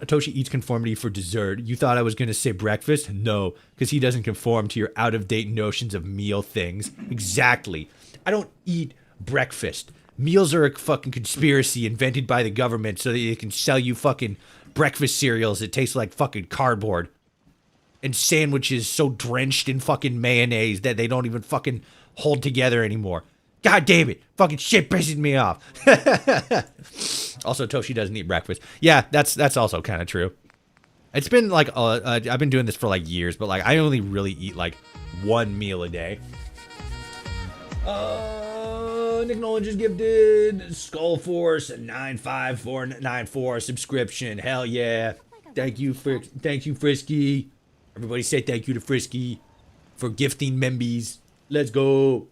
Toshi eats conformity for dessert. You thought I was going to say breakfast? No, because he doesn't conform to your out-of-date notions of meal things. Exactly. I don't eat breakfast. Meals are a fucking conspiracy invented by the government so that they can sell you fucking breakfast cereals that taste like fucking cardboard. And sandwiches so drenched in fucking mayonnaise that they don't even fucking hold together anymore. God damn it. Fucking shit pisses me off. Also, Toshi doesn't eat breakfast. Yeah, that's also kind of true. It's been like, I've been doing this for like years, but like I only really eat like one meal a day. Nick Nolan just gifted Skull Force a 95494 subscription. Hell yeah. Thank you, Frisky. Everybody say thank you to Frisky for gifting membies. Let's go.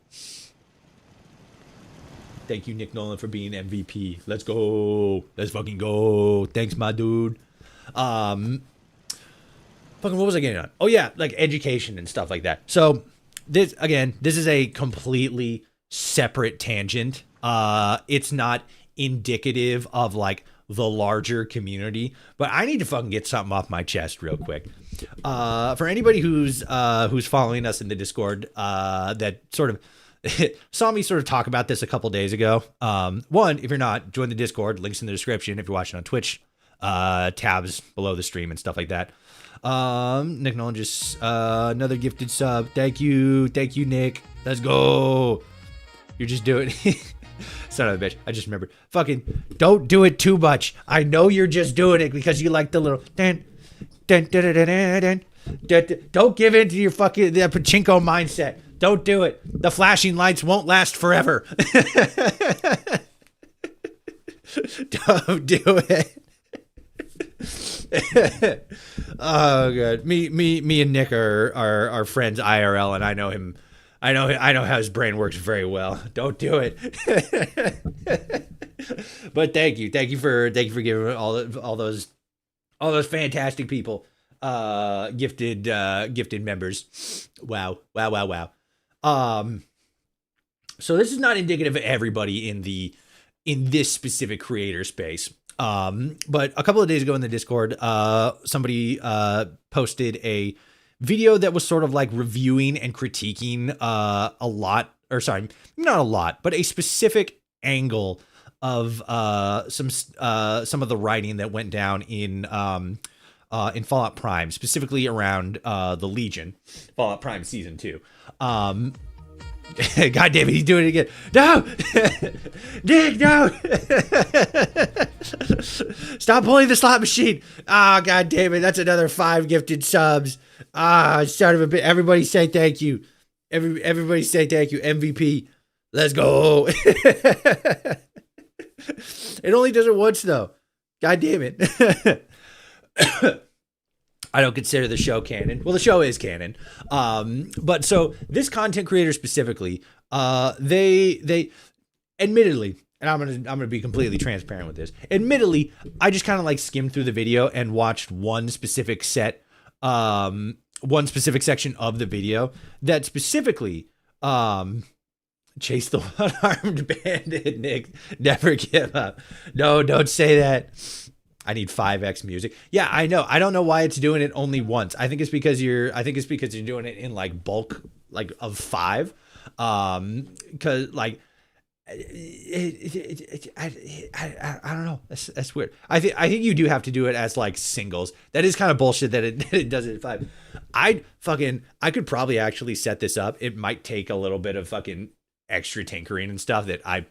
Thank you, Nick Nolan, for being MVP. Let's go. Let's fucking go. Thanks, my dude. Fucking what was I getting on? Oh yeah, like education and stuff like that. So this is a completely separate tangent. It's not indicative of like the larger community, but I need to fucking get something off my chest real quick. For anybody who's following us in the Discord, that sort of saw me sort of talk about this a couple days ago. One, if you're not, join the Discord. Links in the description. If you're watching on Twitch, tabs below the stream and stuff like that. Nick Nolan just another gifted sub. Thank you, Nick. Let's go. You're just doing. Son of a bitch. I just remembered. Fucking don't do it too much. I know you're just doing it because you like the little dun, dun, dun, dun, dun, dun, dun, dun, dun. Don't give in to your fucking pachinko mindset. Don't do it. The flashing lights won't last forever. Don't do it. Oh god. Me and Nick are friends IRL, and I know him. I know how his brain works very well. Don't do it. But thank you for giving all those fantastic people gifted members. Wow. So this is not indicative of everybody in this specific creator space. But a couple of days ago in the Discord, somebody posted a video that was sort of like reviewing and critiquing not a lot, but a specific angle of some of the writing that went down in Fallout Prime, specifically around the Legion, Fallout Prime Season 2. God damn it, he's doing it again. No! Nick, no! Stop pulling the slot machine. Ah, god damn it, that's another 5 gifted subs. Ah, son of a bit. Everybody say thank you. Everybody say thank you. MVP. Let's go. It only does it once though. God damn it. I don't consider the show canon. Well, the show is canon. But so this content creator specifically, they admittedly, and I'm gonna be completely transparent with this. Admittedly, I just kind of like skimmed through the video and watched one specific section of the video that specifically Chase the one-armed bandit, Nick. Never give up. No, don't say that. I need 5x music. Yeah, I know. I don't know why it's doing it only once. I think it's because you're doing it in like bulk, like of 5. Cause like I don't know. That's weird. I think you do have to do it as like singles. That is kind of bullshit that it does it at 5. I could probably actually set this up. It might take a little bit of fucking extra tinkering and stuff that I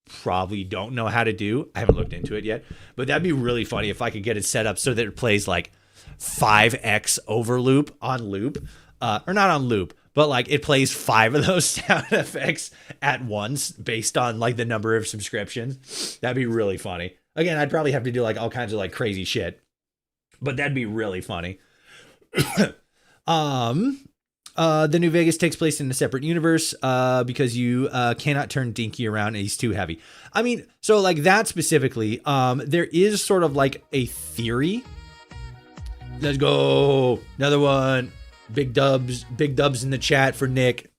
probably don't know how to do. I haven't looked into it yet, but that'd be really funny if I could get it set up so that it plays like 5x over loop on loop, or not on loop, but like it plays 5 of those sound effects at once based on like the number of subscriptions. That'd be really funny. Again, I'd probably have to do like all kinds of like crazy shit, but that'd be really funny. The New Vegas takes place in a separate universe, because you cannot turn Dinky around and he's too heavy. I mean, so like that specifically, there is sort of like a theory. Let's go. Another one. Big dubs in the chat for Nick.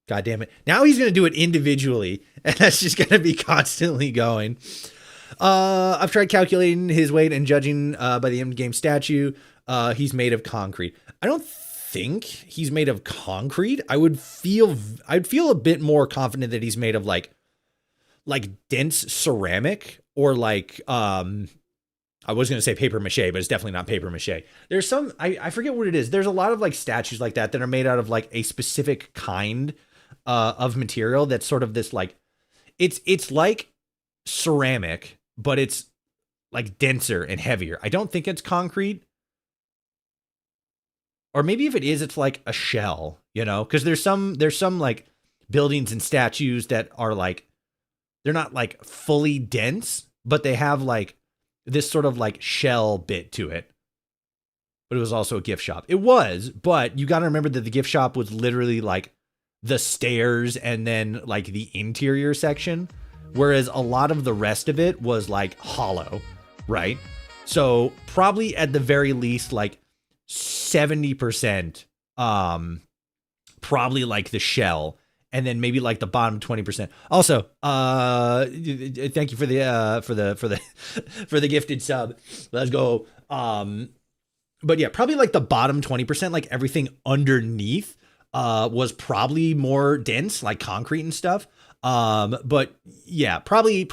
God damn it. Now he's going to do it individually, and that's just going to be constantly going. I've tried calculating his weight and judging by the end game statue. He's made of concrete. I don't think he's made of concrete. I'd feel a bit more confident that he's made of like dense ceramic or like I was going to say paper mache, but it's definitely not paper mache. There's some, I forget what it is. There's a lot of like statues like that are made out of like a specific kind of material that's sort of this like, it's like ceramic, but it's like denser and heavier. I don't think it's concrete. Or maybe if it is, it's like a shell, you know, because there's some like buildings and statues that are like, they're not like fully dense, but they have like this sort of like shell bit to it. But it was also a gift shop. It was, but you got to remember that the gift shop was literally like the stairs and then like the interior section, whereas a lot of the rest of it was like hollow, right? So probably at the very least like 70% probably like the shell, and then maybe like the bottom 20%. Also, thank you for the gifted sub. Let's go. But yeah, probably like the bottom 20%, like everything underneath was probably more dense, like concrete and stuff. But yeah, probably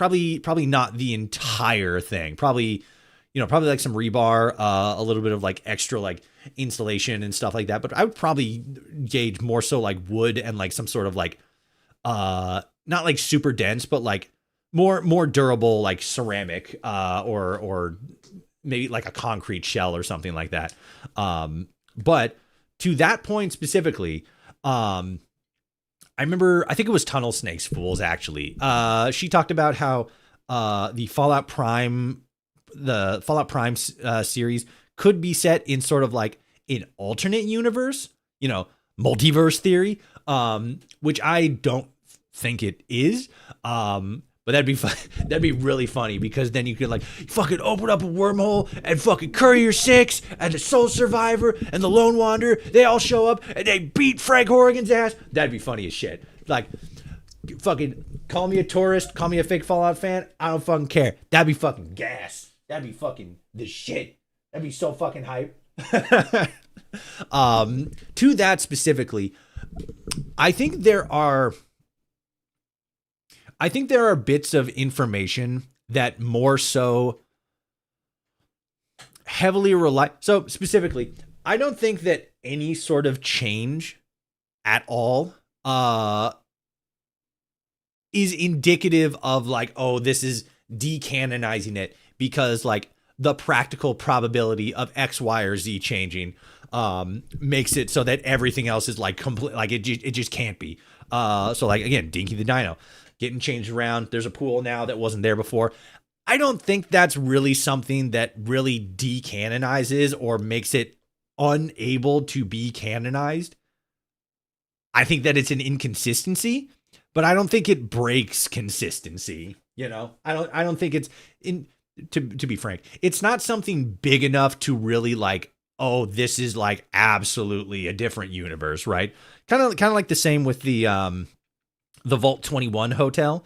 not the entire thing. Probably like some rebar, a little bit of like extra like insulation and stuff like that. But I would probably gauge more so like wood and like some sort of like, not like super dense, but like more durable, like ceramic, or maybe like a concrete shell or something like that. But to that point specifically, I think it was Tunnel Snakes Fools actually. She talked about how the Fallout Prime series could be set in sort of like an alternate universe, multiverse theory, which I don't think it is. But that'd be fun. That'd be really funny because then you could like fucking open up a wormhole and fucking Courier 6 and the Soul Survivor and the Lone Wanderer. They all show up and they beat Frank Horrigan's ass. That'd be funny as shit. Like, fucking call me a tourist, call me a fake Fallout fan. I don't fucking care. That'd be fucking gas. That'd be fucking the shit. That'd be so fucking hype. To that specifically, I think there are bits of information that more so heavily rely. So specifically, I don't think that any sort of change at all is indicative of like, oh, this is decanonizing it because like the practical probability of X, Y, or Z changing makes it so that everything else is like complete, like it just can't be. So like again, Dinky the Dino getting changed around. There's a pool now that wasn't there before. I don't think that's really something that really decanonizes or makes it unable to be canonized. I think that it's an inconsistency, but I don't think it breaks consistency. I don't think it's to be frank, it's not something big enough to really like, oh, this is like absolutely a different universe, right? Kind of like the same with the the Vault 21 hotel,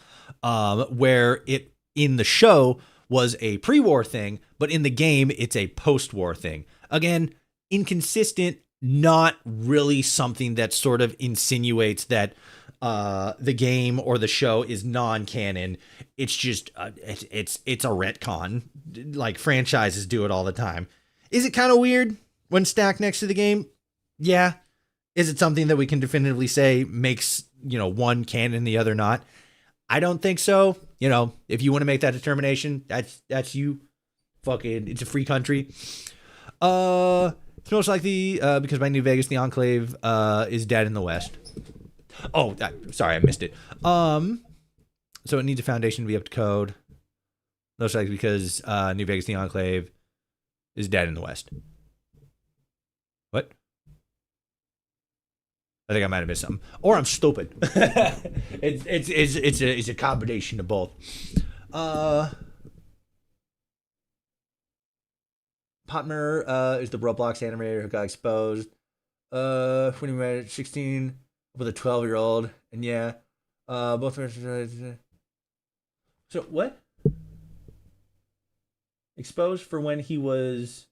where it in the show was a pre-war thing, but in the game it's a post-war thing. Again, inconsistent, not really something that sort of insinuates that the game or the show is non-canon. It's just it's a retcon. Like franchises do it all the time. Is it kind of weird when stacked next to the game? Yeah. Is it something that we can definitively say makes, one canon, the other not? I don't think so. If you want to make that determination, that's you. Fucking, it's a free country. It's most likely because by New Vegas, the Enclave is dead in the West. Oh, sorry, I missed it. So it needs a foundation to be up to code. Most likely because New Vegas, the Enclave is dead in the West. What? I think I might have missed something, or I'm stupid. It's a combination of both. Potner is the Roblox animator who got exposed when he was 16 with a 12-year-old, and yeah, both. So what? Exposed for when he was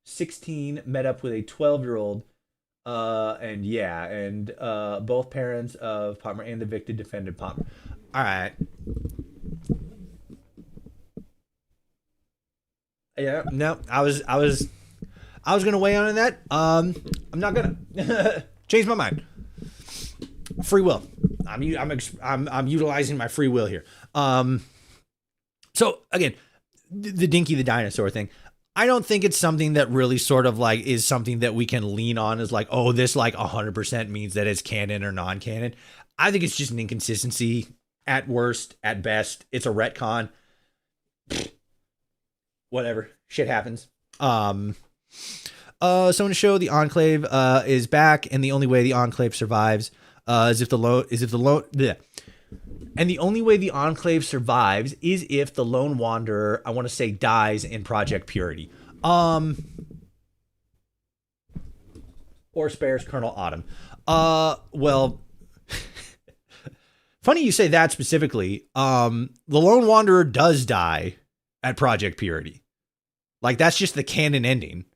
16, met up with a 12-year-old. And yeah, and both parents of Palmer and the victim defended Palmer. All right. Yeah, no, I was gonna weigh on that. I'm not gonna change my mind. Free will. I'm utilizing my free will here. So again, the Dinky the dinosaur thing. I don't think it's something that really sort of like is something that we can lean on as like, oh, this like 100% means that it's canon or non-canon. I think it's just an inconsistency at worst, at best. It's a retcon. Whatever. Shit happens. So in the show, the Enclave is back, and the only way the Enclave survives is if the only way the Enclave survives is if the Lone Wanderer, I want to say, dies in Project Purity. Or spares Colonel Autumn. Well, funny you say that specifically. The Lone Wanderer does die at Project Purity. Like, that's just the canon ending.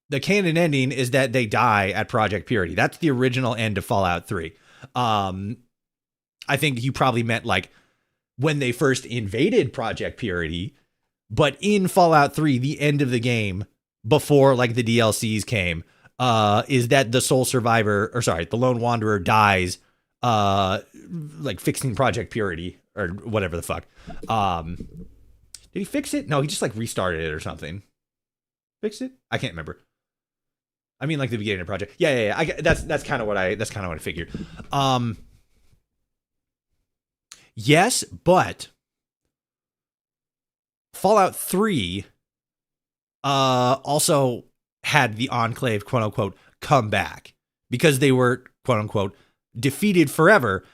The canon ending is that they die at Project Purity. That's the original end of Fallout 3. I think you probably meant like when they first invaded Project Purity, but in Fallout 3, the end of the game before like the DLCs came, is that the Lone Wanderer dies, like fixing Project Purity or whatever the fuck. Did he fix it? No, he just like restarted it or something. Fix it? I can't remember. I mean, like the beginning of Project. Yeah. That's kind of what I figured. Yes, but Fallout 3 also had the Enclave, quote unquote, come back because they were, quote unquote, defeated forever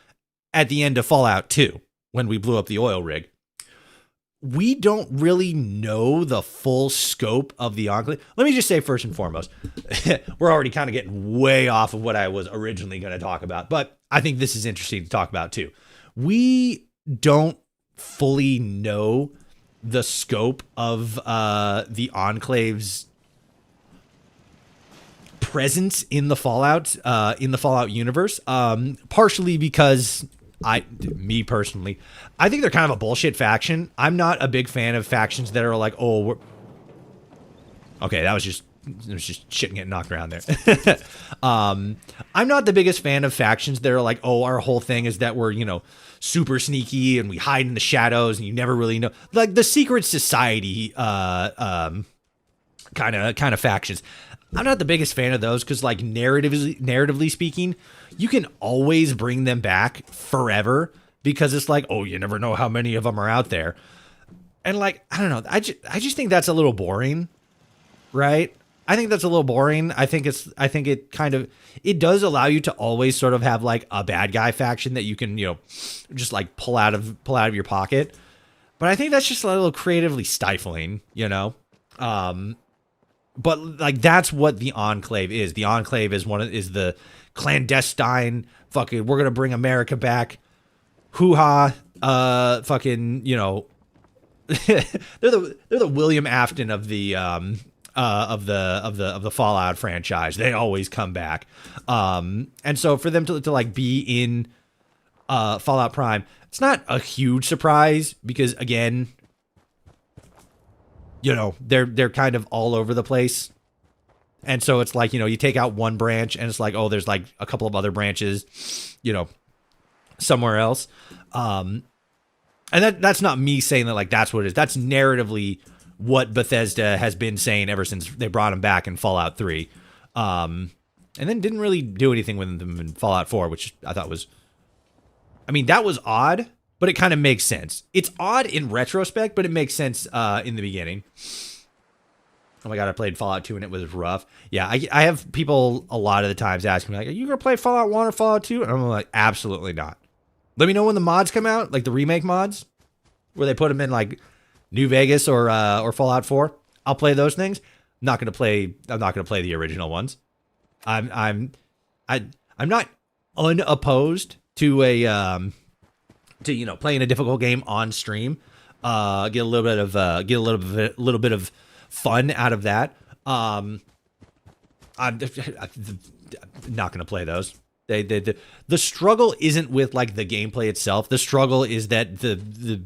at the end of Fallout 2 when we blew up the oil rig. We don't really know the full scope of the Enclave. Let me just say first and foremost, we're already kind of getting way off of what I was originally going to talk about, but I think this is interesting to talk about too. We don't fully know the scope of the Enclave's presence in the Fallout universe, partially because me personally, I think they're kind of a bullshit faction. I'm not a big fan of factions that are like, oh, okay, that was just shit getting knocked around there. I'm not the biggest fan of factions that are like, oh, our whole thing is that we're, super sneaky and we hide in the shadows and you never really know, like the secret society kind of factions. I'm not the biggest fan of those because, like, narratively speaking, you can always bring them back forever because it's like, oh, you never know how many of them are out there. And, like, I don't know. I just think that's a little boring, right? I think that's a little boring. I think it does allow you to always sort of have, like, a bad guy faction that you can, just, like, pull out of your pocket. But I think that's just a little creatively stifling, But like that's what the Enclave is. The Enclave is the clandestine, fucking, we're gonna bring America back, hoo-ha, fucking, you know, they're the William Afton of the Fallout franchise. They always come back. And so for them to like be in Fallout Prime, it's not a huge surprise because, again, you know, they're kind of all over the place. And so it's like, you know, you take out one branch and it's like, oh, there's like a couple of other branches, you know, somewhere else. And that's not me saying that like that's what it is. That's narratively what Bethesda has been saying ever since they brought him back in Fallout 3. And then didn't really do anything with them in Fallout 4, which I thought was, I mean, that was odd, but it kind of makes sense. It's odd in retrospect, but it makes sense in the beginning. Oh my God, I played Fallout 2 and it was rough. Yeah, I have people a lot of the times asking me, like, are you going to play Fallout 1 or Fallout 2? And I'm like, absolutely not. Let me know when the mods come out, like the remake mods, where they put them in like New Vegas or Fallout 4. I'll play those things. I'm not going to play the original ones. I'm not unopposed to you know, playing a difficult game on stream. Get a little bit of fun out of that. I'm not going to play those. The struggle isn't with like the gameplay itself. The struggle is that the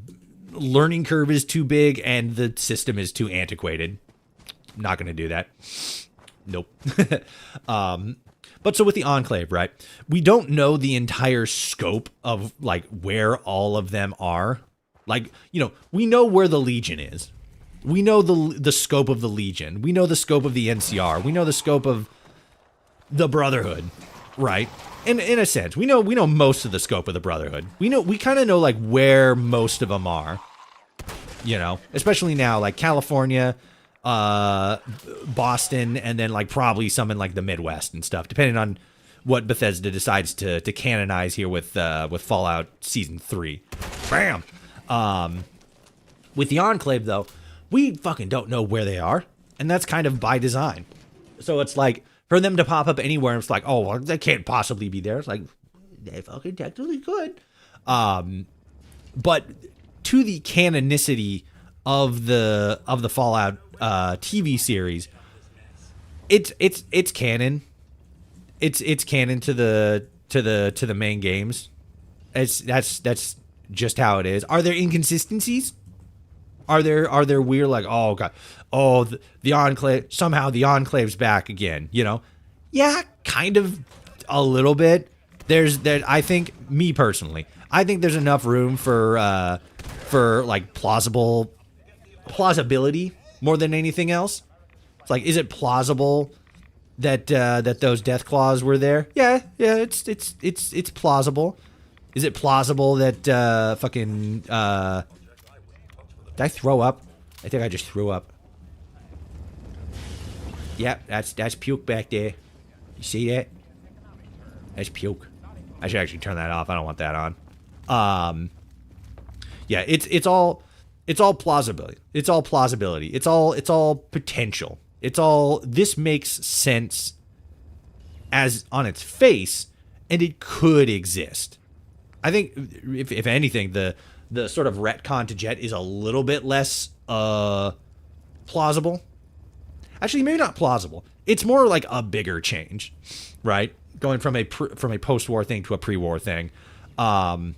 learning curve is too big and the system is too antiquated. I'm not going to do that. Nope. But so with the Enclave, right? We don't know the entire scope of like where all of them are. Like, you know, we know where the Legion is. We know the scope of the Legion. We know the scope of the NCR. We know the scope of the Brotherhood, right? In a sense, we know most of the scope of the Brotherhood. We kind of know like where most of them are. You know, especially now, like California, Boston, and then like probably some in like the Midwest and stuff, depending on what Bethesda decides to canonize here with Fallout Season 3. Bam! With the Enclave, though, we fucking don't know where they are, and that's kind of by design. So it's like, for them to pop up anywhere, it's like, oh, well, they can't possibly be there. It's like, they fucking technically could. But to the canonicity of the Fallout TV series, it's canon. It's canon to the main games. That's just how it is. Are there inconsistencies? Are there weird, like, oh god, oh the Enclave, somehow the Enclave's back again, you know? Yeah, kind of a little bit. I think, me personally, I think there's enough room for like plausibility more than anything else. It's like, is it plausible that those death claws were there? Yeah, it's plausible. Is it plausible that fucking did I throw up? I think I just threw up. Yep, that's puke back there. You see that? That's puke. I should actually turn that off. I don't want that on. Yeah, it's all plausibility. It's all plausibility. It's all potential. This makes sense as on its face, and it could exist. I think if anything, the sort of retcon to Jet is a little bit less plausible. Actually, maybe not plausible. It's more like a bigger change, right? Going from a post-war thing to a pre-war thing. But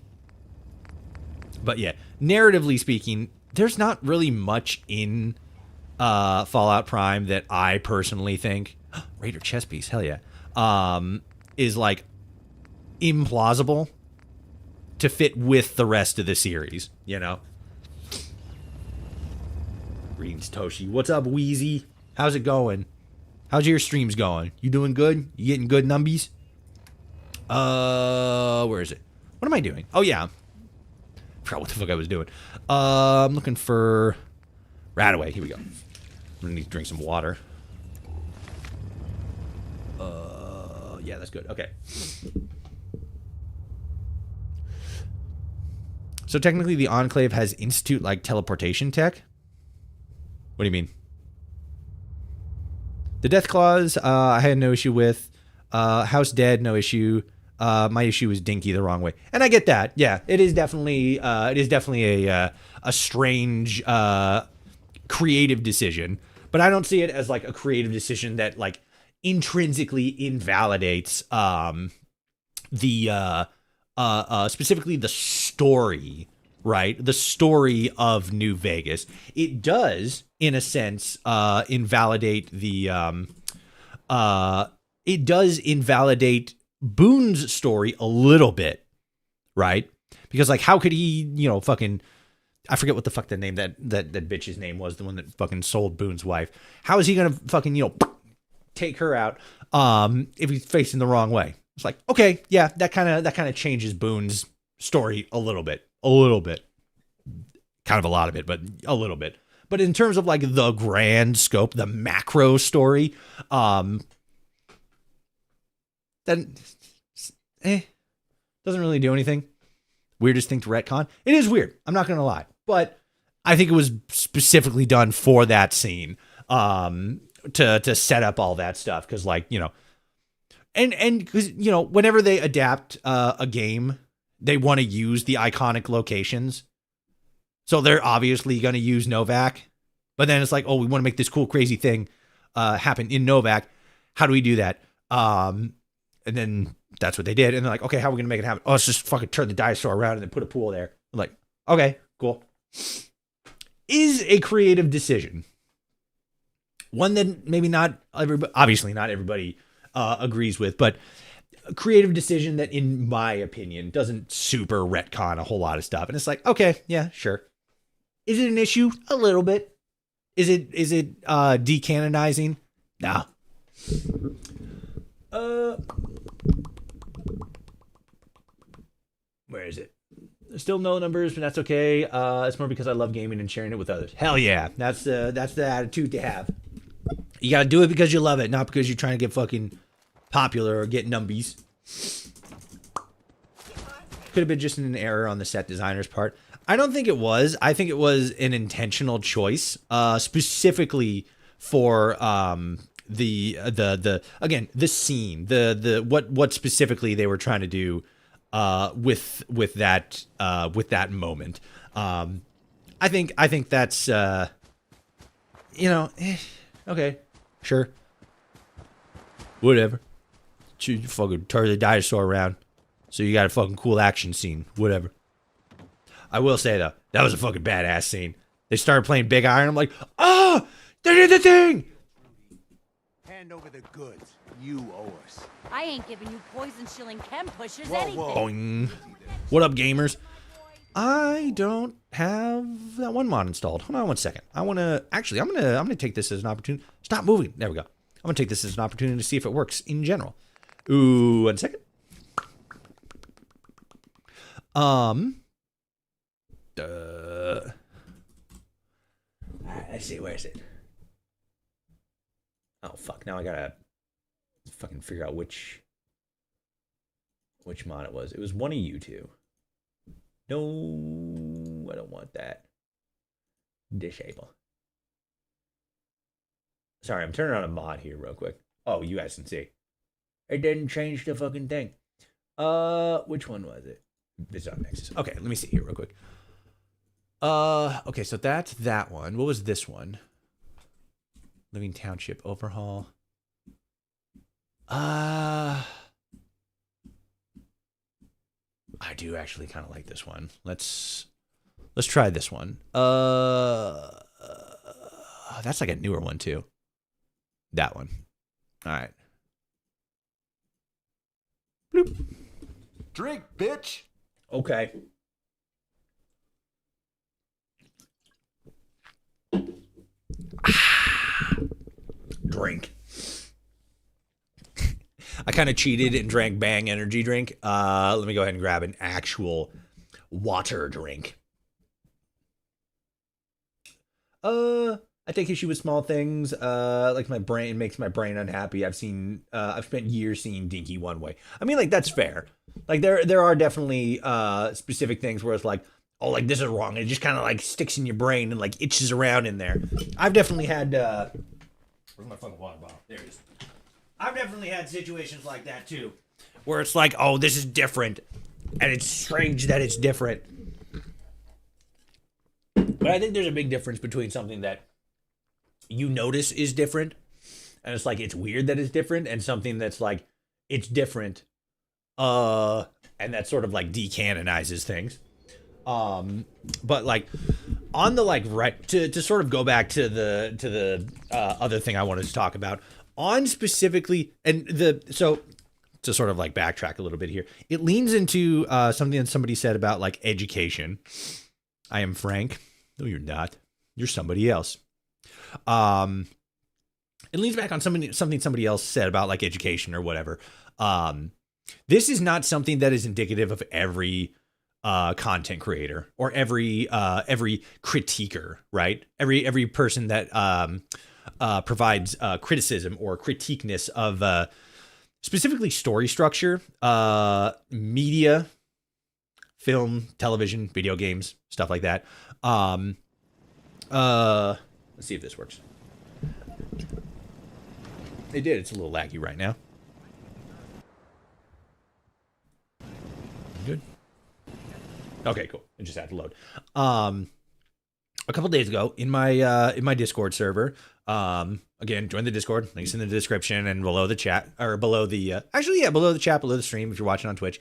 yeah, narratively speaking, there's not really much in Fallout Prime that I personally think Raider chess piece, hell yeah, is like implausible to fit with the rest of the series, you know? Greetings, Toshi. What's up, Wheezy? How's it going? How's your streams going? You doing good? You getting good numbies? Where is it? What am I doing? Oh, yeah. Forgot what the fuck I was doing. I'm looking for Radaway. Here we go. I'm gonna need to drink some water. Yeah, that's good. Okay. So technically the Enclave has Institute-like teleportation tech? What do you mean? The Death Claws, I had no issue with. House dead, no issue. My issue is Dinky the wrong way, and I get that. Yeah, it is definitely a strange creative decision, but I don't see it as like a creative decision that like intrinsically invalidates the specifically the story, right? The story of New Vegas. It does, in a sense, invalidate the it does invalidate Boone's story a little bit, right? Because like, how could he, you know, fucking, I forget what the fuck the name that bitch's name was, the one that fucking sold Boone's wife. How is he gonna fucking, you know, take her out if he's facing the wrong way? It's like, okay, yeah, that kind of changes Boone's story a little bit, kind of a lot of it, but a little bit. But in terms of like the grand scope, the macro story, then doesn't really do anything. Weirdest thing to retcon. It is weird. I'm not gonna lie, but I think it was specifically done for that scene, to set up all that stuff. Because like, you know, and because, you know, whenever they adapt a game, they want to use the iconic locations. So they're obviously going to use Novak, but then it's like, oh, we want to make this cool, crazy thing happen in Novak. How do we do that? And then that's what they did. And they're like, okay, how are we going to make it happen? Oh, let's just fucking turn the dinosaur around and then put a pool there. I'm like, okay, cool. Is a creative decision. One that maybe not everybody, obviously not everybody agrees with, but a creative decision that, in my opinion, doesn't super retcon a whole lot of stuff. And it's like, okay, yeah, sure. Is it an issue? A little bit. Is it decanonizing? No. Where is it? There's still no numbers, but that's okay. It's more because I love gaming and sharing it with others. Hell yeah. That's the attitude to have. You gotta do it because you love it, not because you're trying to get fucking popular or get numbies. Could have been just an error on the set designer's part. I don't think it was. I think it was an intentional choice, specifically for the scene, the what specifically they were trying to do with that moment. I think that's okay, sure, whatever. You fucking turn the dinosaur around, so you got a fucking cool action scene, whatever. I will say though, that was a fucking badass scene. They started playing Big Iron. I'm like, oh, they did the thing. Hand over the goods. You owe us. I ain't giving you poison shilling chem pushers Whoa, anything. whoa. Boing. What up, gamers? I don't have that one mod installed. Hold on one second. I'm gonna take this as an opportunity. Stop moving. There we go. I'm gonna take this as an opportunity to see if it works in general. Ooh, 1 second. Let's see, where is it? Oh fuck! Now I gotta fucking figure out which mod it was. It was one of you two. No, I don't want that. Disable. Sorry, I'm turning on a mod here real quick. Oh, you guys can see. It didn't change the fucking thing. Which one was it? It's on Nexus. Okay, let me see here real quick. Okay, so that's that one. What was this one? Living Township overhaul. I do actually kind of like this one. Let's try this one. That's like a newer one too. That one. All right. Bloop. Drink, bitch. Okay. Drink. I kind of cheated and drank Bang energy drink. Let me go ahead and grab an actual water drink. I take issue with small things. Like my brain makes my brain unhappy. I've spent years seeing Dinky one way. I mean, like, that's fair. Like, there are definitely specific things where it's like, oh, like, this is wrong. It just kind of like sticks in your brain and like itches around in there. I've definitely had. Where's my fucking water bottle? There it is. I've definitely had situations like that too, where it's like, oh, this is different, and it's strange that it's different. But I think there's a big difference between something that you notice is different, and it's like it's weird that it's different, and something that's like it's different, and that sort of like decanonizes things. But like on the like right to sort of go back to the other thing I wanted to talk about on specifically, and so to sort of like backtrack a little bit here, it leans into something that somebody said about like education. I am Frank. No, you're not. You're somebody else. It leans back on something somebody else said about like education or whatever. This is not something that is indicative of every content creator or every critiquer, right? Every person that provides criticism or critiqueness of specifically story structure, media, film, television, video games, stuff like that. Let's see if this works. It did. It's a little laggy right now. Good. Okay, cool. It just had to load. A couple days ago in my Discord server, again, join the Discord. Links in the description and below the chat, or below the below the chat, below the stream if you're watching on Twitch.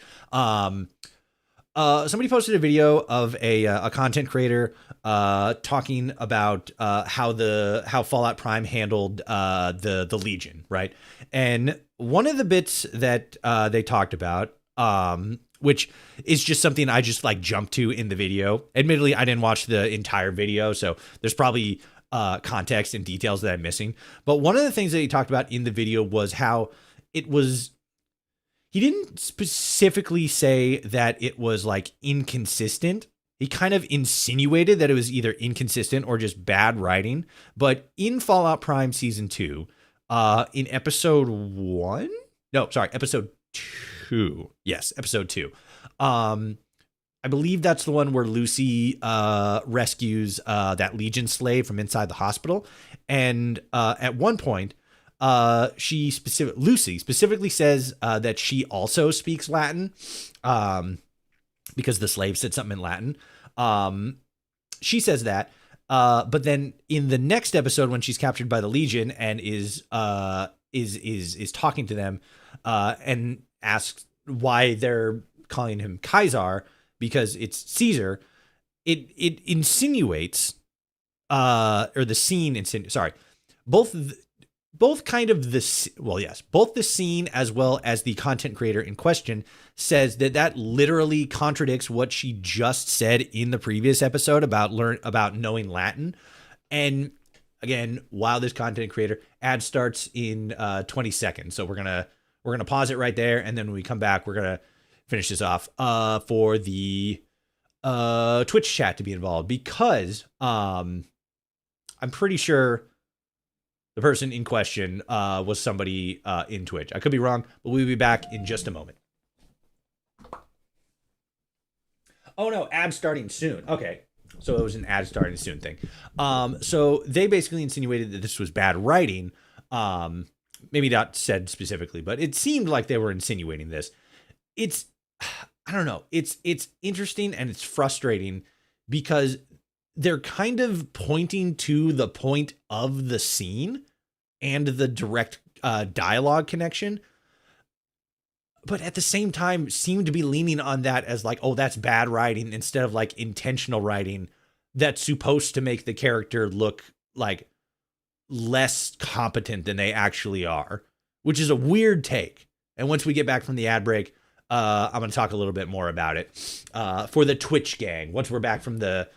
Somebody posted a video of a content creator talking about how Fallout Prime handled the Legion, right? And one of the bits that they talked about, which is just something I just like jumped to in the video. Admittedly, I didn't watch the entire video, so there's probably context and details that I'm missing. But one of the things that he talked about in the video was how it was. He didn't specifically say that it was like inconsistent. He kind of insinuated that it was either inconsistent or just bad writing. But in Fallout Prime Season 2, in episode 1? No, sorry, episode 2. Yes, episode 2. I believe that's the one where Lucy rescues that Legion slave from inside the hospital. And at one point, Lucy specifically says that she also speaks Latin, because the slave said something in Latin. She says that, but then in the next episode, when she's captured by the Legion and is talking to them, and asks why they're calling him Kaiser because it's Caesar, it insinuates, or the scene insinuates. Sorry, both the scene as well as the content creator in question says that literally contradicts what she just said in the previous episode about knowing Latin. And again, while this content creator ad starts in 20 seconds. So we're going to pause it right there. And then when we come back, we're going to finish this off for the Twitch chat to be involved, because I'm pretty sure the person in question was somebody in Twitch. I could be wrong, but we'll be back in just a moment. Oh no, ad starting soon. Okay. So it was an ad starting soon thing. So they basically insinuated that this was bad writing. Maybe not said specifically, but it seemed like they were insinuating this. I don't know. It's interesting and it's frustrating because they're kind of pointing to the point of the scene and the direct dialogue connection, but at the same time seem to be leaning on that as like, oh, that's bad writing, instead of like intentional writing that's supposed to make the character look like less competent than they actually are, which is a weird take. And once we get back from the ad break, I'm going to talk a little bit more about it for the Twitch gang. Once we're back from the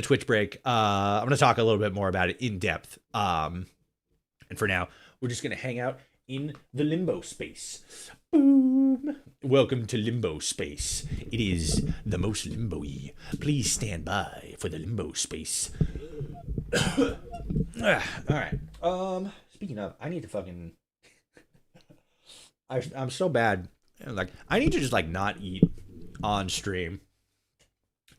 Twitch break, I'm going to talk a little bit more about it in depth. And for now, we're just going to hang out in the limbo space. Boom. Welcome to limbo space. It is the most limbo-y. Please stand by for the limbo space. All right. Speaking of, I need to fucking... I'm so bad. Like, I need to just like not eat on stream,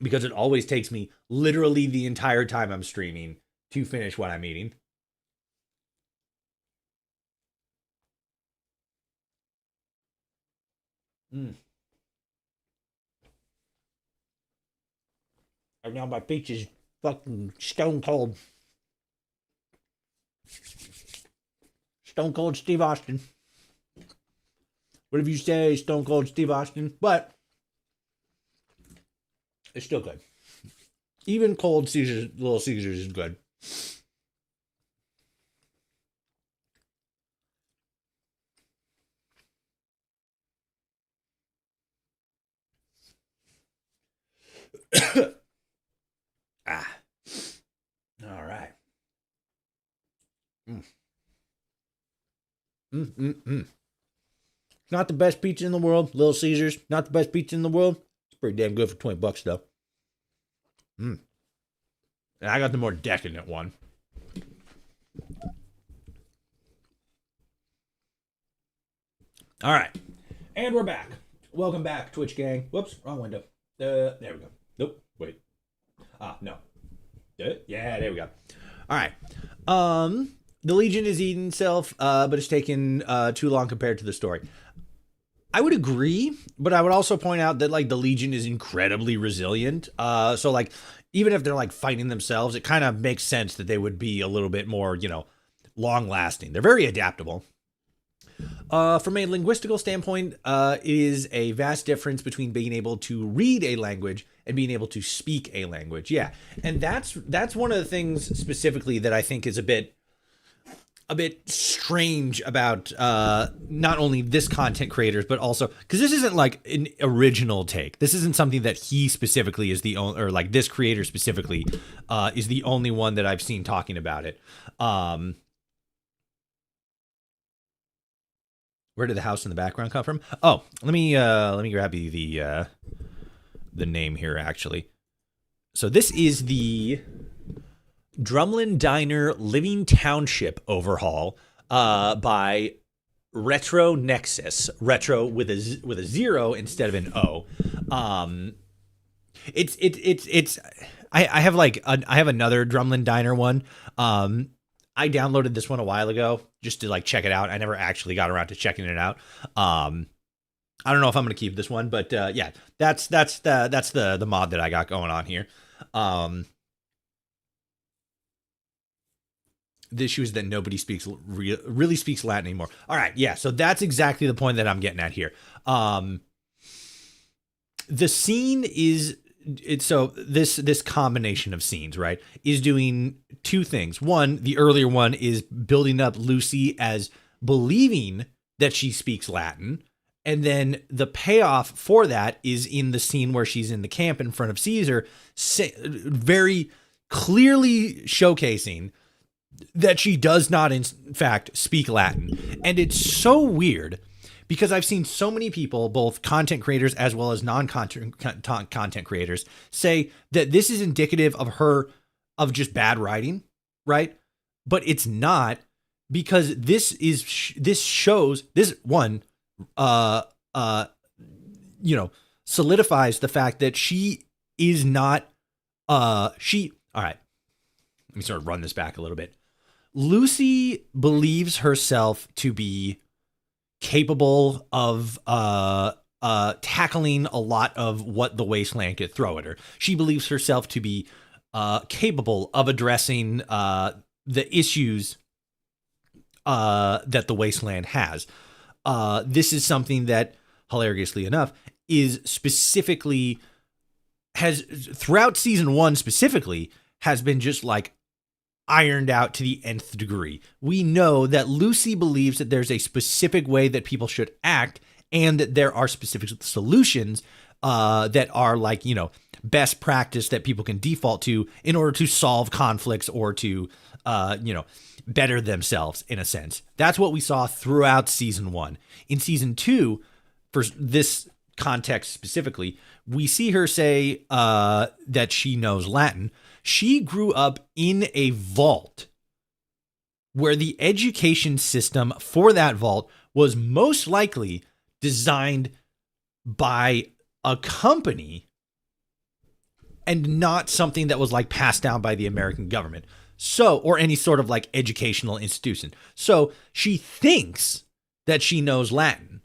because it always takes me literally the entire time I'm streaming to finish what I'm eating. And now my peach is fucking stone cold. Stone Cold Steve Austin. Whatever you say, Stone Cold Steve Austin. But it's still good. Even cold Caesars, Little Caesars is good. All right. Not the best pizza in the world. Little Caesars, not the best pizza in the world. It's pretty damn good for $20 though. And I got the more decadent one. All right. And we're back. Welcome back, Twitch gang. Whoops, wrong window. There we go. Nope, wait. No. Yeah, there we go. All right. The Legion is eating itself, but it's taken too long compared to the story. I would agree, but I would also point out that like the Legion is incredibly resilient. So like even if they're like fighting themselves, it kind of makes sense that they would be a little bit more, long lasting. They're very adaptable. From a linguistical standpoint, it is a vast difference between being able to read a language and being able to speak a language. Yeah, and that's one of the things specifically that I think is a bit strange about not only this content creators, but also because this isn't like an original take. This isn't something that he specifically is the only, or like this creator specifically is the only one that I've seen talking about it. Where did the house in the background come from? Oh, let me grab you the name here actually. So this is the Drumlin Diner Living Township overhaul by Retro Nexus. Retro with a 0 instead of an O. It's I have another Drumlin Diner one. I downloaded this one a while ago just to like check it out. I never actually got around to checking it out. I don't know if I'm gonna keep this one, but yeah, that's the mod that I got going on here. The issue is that nobody really speaks Latin anymore. All right, yeah, so that's exactly the point that I'm getting at here. The scene is so this combination of scenes, right, is doing two things. One, the earlier one is building up Lucy as believing that she speaks Latin, and then the payoff for that is in the scene where she's in the camp in front of Caesar, very clearly showcasing that she does not, in fact, speak Latin. And it's so weird because I've seen so many people, both content creators as well as non-content creators, say that this is indicative of just bad writing, right? But it's not, because this shows this one, solidifies the fact that she is not, all right, let me sort of run this back a little bit. Lucy believes herself to be capable of tackling a lot of what the wasteland could throw at her. She believes herself to be capable of addressing the issues that the wasteland has. This is something that, hilariously enough, is specifically has throughout season 1 specifically has been just like ironed out to the nth degree. We know that Lucy believes that there's a specific way that people should act, and that there are specific solutions that are like, best practice that people can default to in order to solve conflicts or to, better themselves in a sense. That's what we saw throughout season 1. In season 2, for this context specifically, we see her say that she knows Latin. She grew up in a vault where the education system for that vault was most likely designed by a company and not something that was like passed down by the American government. So, or any sort of like educational institution. So she thinks that she knows Latin,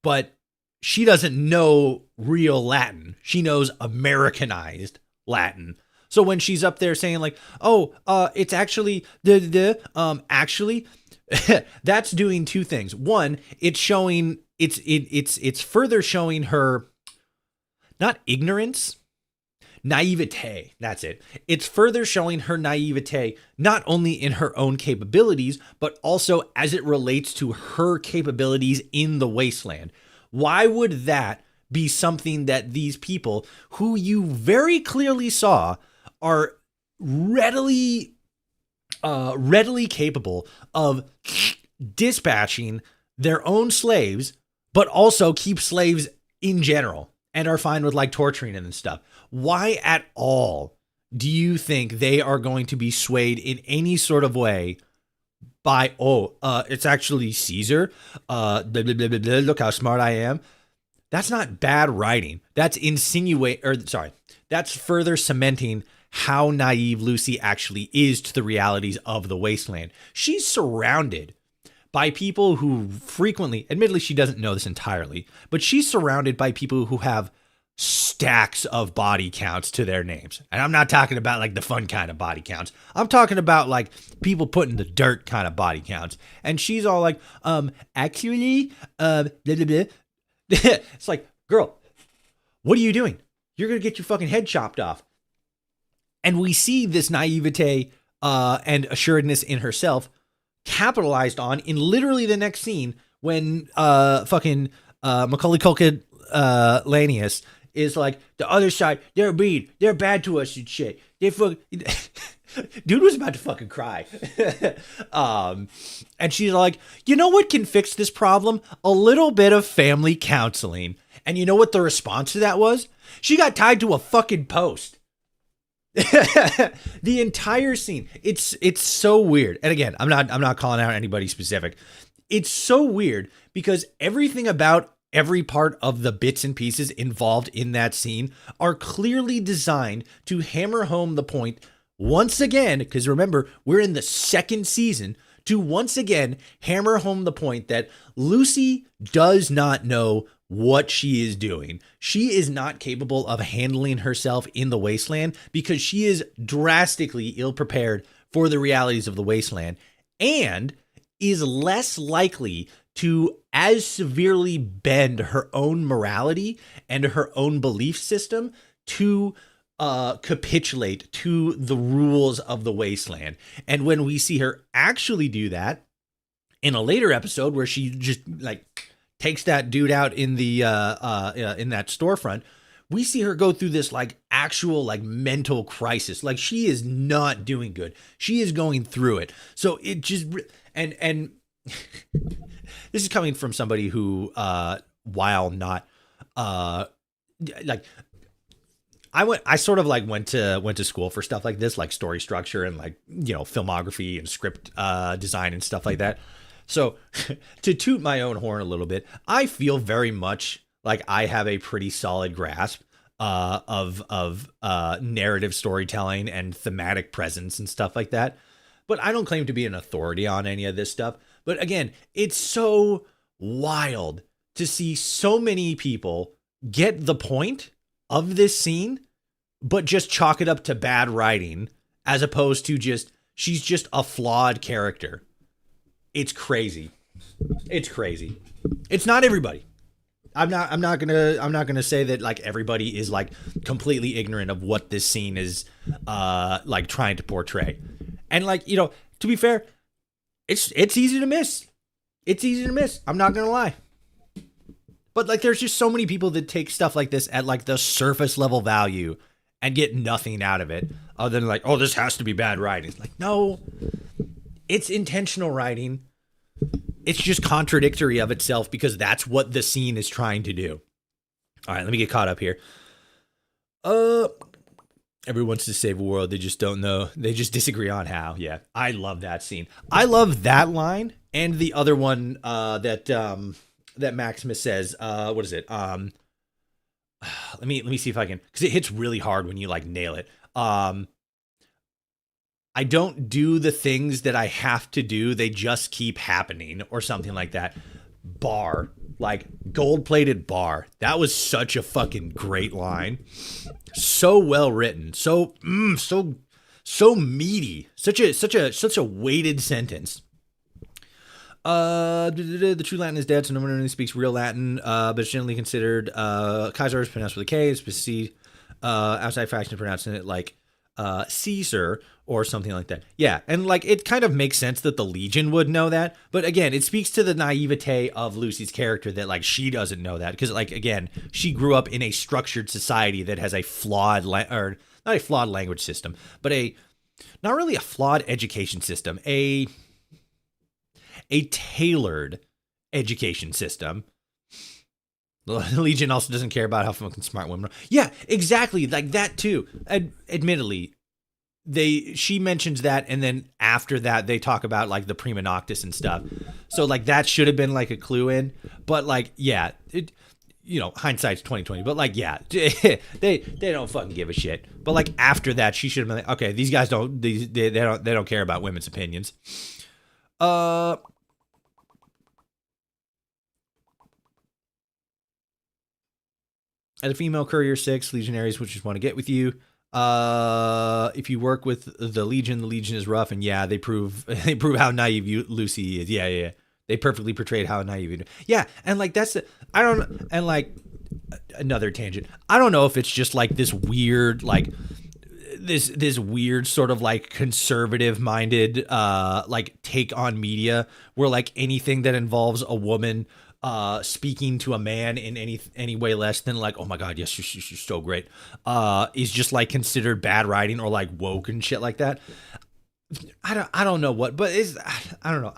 but she doesn't know real Latin. She knows Americanized Latin. So when she's up there saying like, "Oh, it's actually actually," that's doing two things. One, it's showing it's further showing her not ignorance, naivete. That's it. It's further showing her naivete, not only in her own capabilities, but also as it relates to her capabilities in the wasteland. Why would that be something that these people, who you very clearly saw, are readily capable of dispatching their own slaves, but also keep slaves in general and are fine with like torturing them and stuff? Why at all do you think they are going to be swayed in any sort of way by, it's actually Caesar? Blah, blah, blah, blah, blah, look how smart I am. That's not bad writing. That's that's further cementing how naive Lucy actually is to the realities of the wasteland. She's surrounded by people who frequently, admittedly, she doesn't know this entirely, but she's surrounded by people who have stacks of body counts to their names. And I'm not talking about like the fun kind of body counts. I'm talking about like people putting the dirt kind of body counts. And she's all like, actually, blah, blah, blah. It's like, girl, what are you doing? You're going to get your fucking head chopped off. And we see this naivete and assuredness in herself capitalized on in literally the next scene when Macaulay Culkin Lanius is like, the other side, they're mean, they're bad to us and shit. They dude was about to fucking cry. And she's like, you know what can fix this problem? A little bit of family counseling. And you know what the response to that was? She got tied to a fucking post. The entire scene. It's so weird. And again, I'm not calling out anybody specific. It's so weird because everything about every part of the bits and pieces involved in that scene are clearly designed to hammer home the point once again, because remember, we're in the second season, to once again hammer home the point that Lucy does not know what she is doing. She is not capable of handling herself in the wasteland because she is drastically ill-prepared for the realities of the wasteland and is less likely to as severely bend her own morality and her own belief system to capitulate to the rules of the wasteland. And when we see her actually do that in a later episode where she just like takes that dude out in the in that storefront, we see her go through this like actual like mental crisis. Like she is not doing good. She is going through it. So it just and this is coming from somebody who while not like I sort of like went to school for stuff like this, like story structure and like, you know, filmography and script design and stuff like that. So to toot my own horn a little bit, I feel very much like I have a pretty solid grasp of narrative storytelling and thematic presence and stuff like that. But I don't claim to be an authority on any of this stuff. But again, it's so wild to see so many people get the point of this scene, but just chalk it up to bad writing as opposed to just, she's just a flawed character. It's crazy. It's crazy. It's not everybody. I'm not gonna say that like everybody is like completely ignorant of what this scene is like trying to portray. And like, you know, to be fair, it's easy to miss. It's easy to miss. I'm not gonna lie. But like there's just so many people that take stuff like this at like the surface level value and get nothing out of it other than like, oh, this has to be bad writing. It's like, no, it's intentional writing. It's just contradictory of itself because that's what the scene is trying to do. All right, let me get caught up here. Everyone wants to save the world. They just don't know. They just disagree on how. Yeah, I love that scene. I love that line and the other one that Maximus says. What is it? Let me see if I can, because it hits really hard when you like nail it. I don't do the things that I have to do. They just keep happening or something like that. Bar. like gold-plated bar. That was such a fucking great line. So well written. So meaty. Such a weighted sentence. The true Latin is dead, so no one really speaks real Latin, but it's generally considered, Kaiser is pronounced with a K, it's C, outside faction pronouncing it like, Caesar, or something like that. Yeah, and like, it kind of makes sense that the Legion would know that, but again, it speaks to the naivete of Lucy's character that, like, she doesn't know that, because, like, again, she grew up in a structured society that has a flawed, or not a flawed language system, but not really a flawed education system, a tailored education system. The Legion also doesn't care about how fucking smart women are. Yeah, exactly. Like that too. Admittedly, she mentions that, and then after that they talk about like the prima noctis and stuff. So like that should have been like a clue in. But like, yeah, hindsight's 2020. But like, yeah, they don't fucking give a shit. But like after that, she should have been like, okay, these guys they don't care about women's opinions. As a female courier 6, legionaries would just want to get with you. If you work with the Legion is rough, and yeah, they prove how naive Lucy is. Yeah. They perfectly portrayed how naive you do. Yeah, and like another tangent. I don't know if it's just like this weird like this weird sort of like conservative minded like take on media where like anything that involves a woman speaking to a man in any way less than like, oh my god, yes, she's so great, is just like considered bad writing or like woke and shit like that. I don't know what, but I don't know.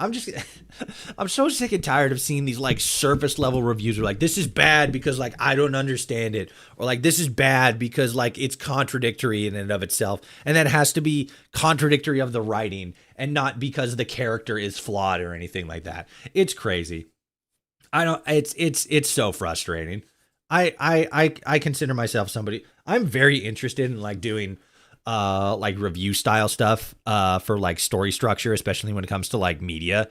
I'm so sick and tired of seeing these like surface level reviews are like, this is bad because like I don't understand it, or like this is bad because like it's contradictory in and of itself, and that has to be contradictory of the writing and not because the character is flawed or anything like that. It's crazy. It's so frustrating. I consider myself somebody, I'm very interested in like doing like review style stuff for like story structure, especially when it comes to like media,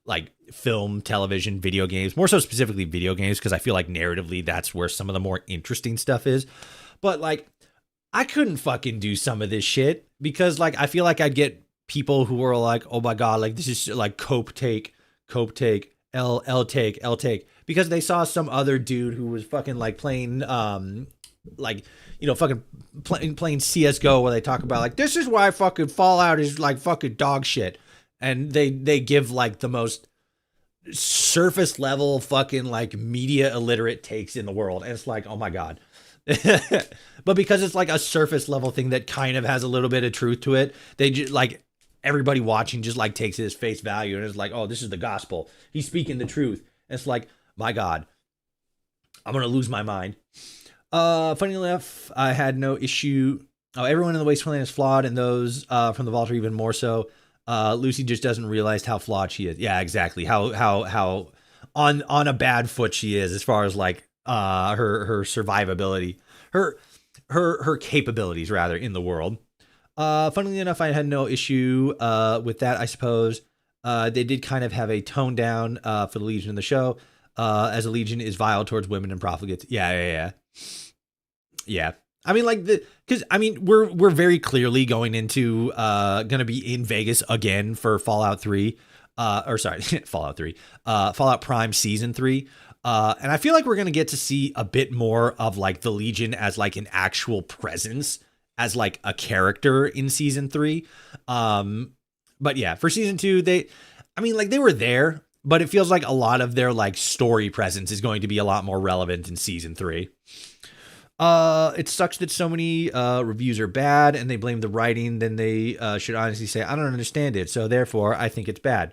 like film, television, video games, more so specifically video games, because I feel like narratively that's where some of the more interesting stuff is. But like I couldn't fucking do some of this shit because like I feel like I'd get people who are like, oh my god, like this is like cope take, L take, because they saw some other dude who was fucking like playing like, fucking playing CS:GO, where they talk about like, this is why fucking Fallout is like fucking dog shit, and they give like the most surface level fucking like media illiterate takes in the world, and it's like, oh my god. But because it's like a surface level thing that kind of has a little bit of truth to it, they just like, everybody watching just like takes it as face value and is like, oh, this is the gospel, he's speaking the truth. And it's like, my god, I'm gonna lose my mind. Funny enough, I had no issue. Oh, everyone in the Wasteland is flawed, and those from the Vault are even more so. Lucy just doesn't realize how flawed she is. Yeah, exactly. How on a bad foot she is as far as like her survivability, her capabilities rather in the world. Funnily enough, I had no issue with that, I suppose. They did kind of have a tone down for the Legion in the show, as the Legion is vile towards women and profligates. Yeah. I mean, like because I mean, we're very clearly going into gonna be in Vegas again for Fallout 3, Fallout 3, Fallout Prime Season 3. And I feel like we're gonna get to see a bit more of like the Legion as like an actual presence, as like a character in Season 3. But yeah, for Season 2, they were there, but it feels like a lot of their like story presence is going to be a lot more relevant in Season 3. It sucks that so many reviews are bad and they blame the writing. Then they should honestly say, I don't understand it, so therefore I think it's bad.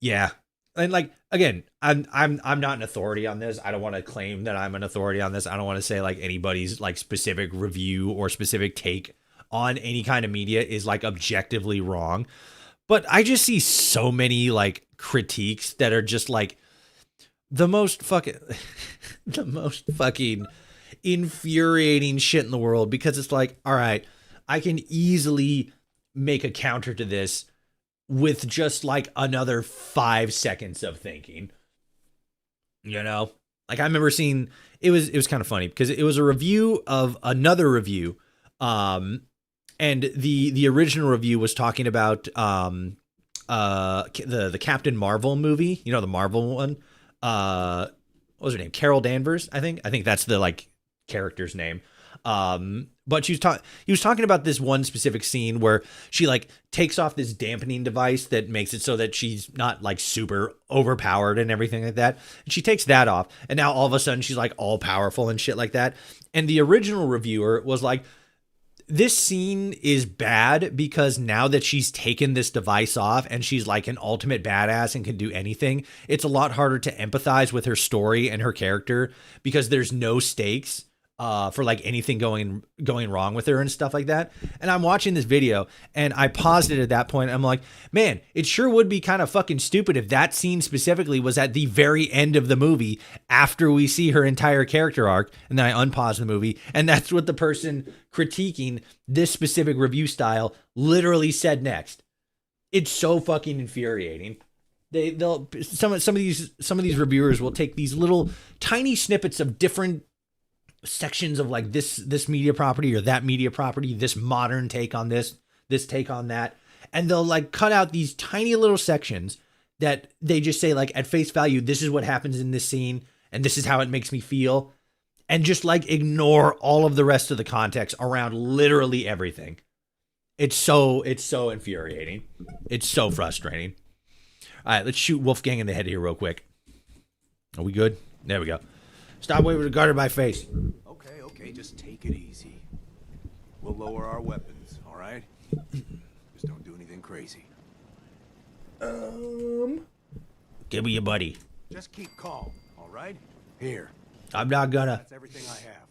Yeah. And like, again, I'm not an authority on this. I don't want to claim that I'm an authority on this. I don't want to say like anybody's like specific review or specific take on any kind of media is like objectively wrong. But I just see so many like critiques that are just like the most fucking infuriating shit in the world, because it's like, all right, I can easily make a counter to this with just like another 5 seconds of thinking, Like I remember seeing it was kind of funny because it was a review of another review, and the original review was talking about the Captain Marvel movie, you know, the Marvel one. What was her name? Carol Danvers, I think. I think that's the like character's name. But he was talking about this one specific scene where she like takes off this dampening device that makes it so that she's not like super overpowered and everything like that. And she takes that off, and now all of a sudden she's like all powerful and shit like that. And the original reviewer was like, this scene is bad because now that she's taken this device off and she's like an ultimate badass and can do anything, it's a lot harder to empathize with her story and her character because there's no stakes for like anything going wrong with her and stuff like that. And I'm watching this video and I paused it at that point. I'm like, man, it sure would be kind of fucking stupid if that scene specifically was at the very end of the movie after we see her entire character arc. And then I unpause the movie, and that's what the person critiquing this specific review style literally said next. It's so fucking infuriating. They'll some of these reviewers will take these little tiny snippets of different sections of like this media property or that media property, this modern take on this take on that, and they'll like cut out these tiny little sections that they just say like at face value, this is what happens in this scene and this is how it makes me feel, and just like ignore all of the rest of the context around literally everything. It's so infuriating. It's so frustrating. All right, let's shoot Wolfgang in the head here real quick. Are we good? There we go. Stop waving the gun in my face. Okay, just take it easy. We'll lower our weapons, all right? Just don't do anything crazy. Give me your buddy. Just keep calm, all right? Here. I'm not gonna. That's everything I have.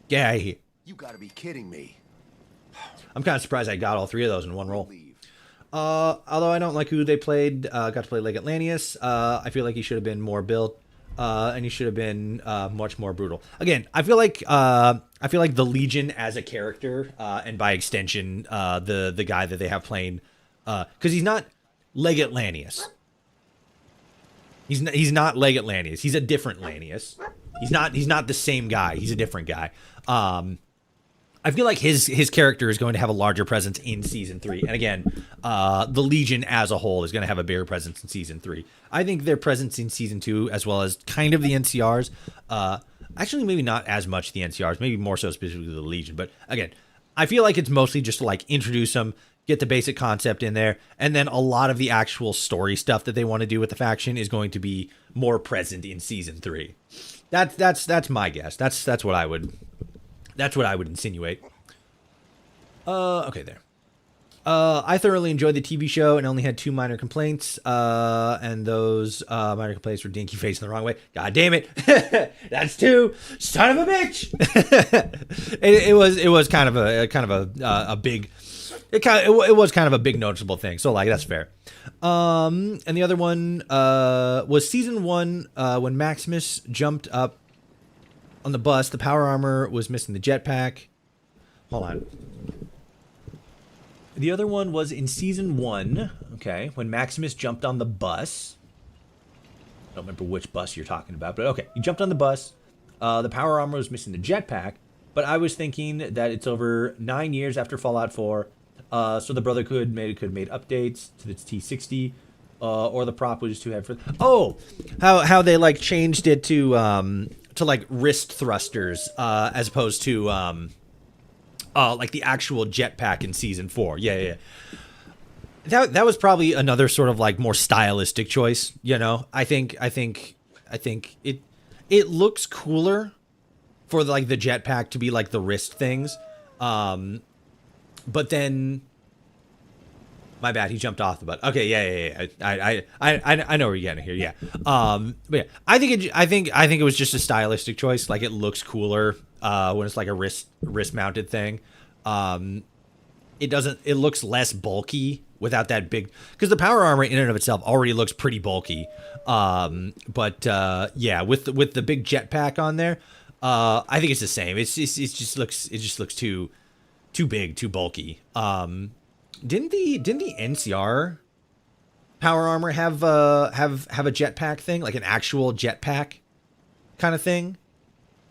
Get out of here. You gotta be kidding me. I'm kind of surprised I got all three of those in one roll. Leave. Although I don't like who they played, got to play Leg Atlanteus. I feel like he should have been more built. And he should have been much more brutal. Again, I feel like the Legion as a character, and by extension, the guy that they have playing, because he's not Leg Atlanteus. He's not Leg Atlanteus. He's a different Lanteus. He's not the same guy. He's a different guy. I feel like his character is going to have a larger presence in season 3. And again, the Legion as a whole is going to have a bigger presence in season 3. I think their presence in season 2, as well as kind of the NCRs, actually maybe not as much the NCRs, maybe more so specifically the Legion. But again, I feel like it's mostly just to like introduce them, get the basic concept in there, and then a lot of the actual story stuff that they want to do with the faction is going to be more present in season 3. That's my guess. That's what I would insinuate. Okay, there. I thoroughly enjoyed the TV show and only had 2 minor complaints. And those minor complaints were Dinky facing the wrong way. God damn it. That's 2. Son of a bitch. it was kind of a big, it was kind of a big noticeable thing. So like, that's fair. And the other one, was season 1, when Maximus jumped up on the bus, the power armor was missing the jetpack. Hold on. The other one was in season 1, okay, when Maximus jumped on the bus. I don't remember which bus you're talking about, but okay, he jumped on the bus. The power armor was missing the jetpack, but I was thinking that it's over 9 years after Fallout 4, so the brother could have made updates to the T60, or the prop was just too heavy for. Oh, how they like changed it to like wrist thrusters, as opposed to like the actual jetpack in season 4. Yeah. That was probably another sort of like more stylistic choice. You know, I think it looks cooler for like the jetpack to be like the wrist things. But then, my bad, he jumped off the butt. Okay, yeah. I know where you're getting here. Yeah. But yeah, I think it was just a stylistic choice. Like it looks cooler when it's like a wrist mounted thing. It looks less bulky without that big, because the power armor in and of itself already looks pretty bulky. But yeah, with the big jetpack on there, I think it's the same. It just looks too big, too bulky. Didn't the NCR power armor have a jetpack thing, like an actual jetpack kind of thing.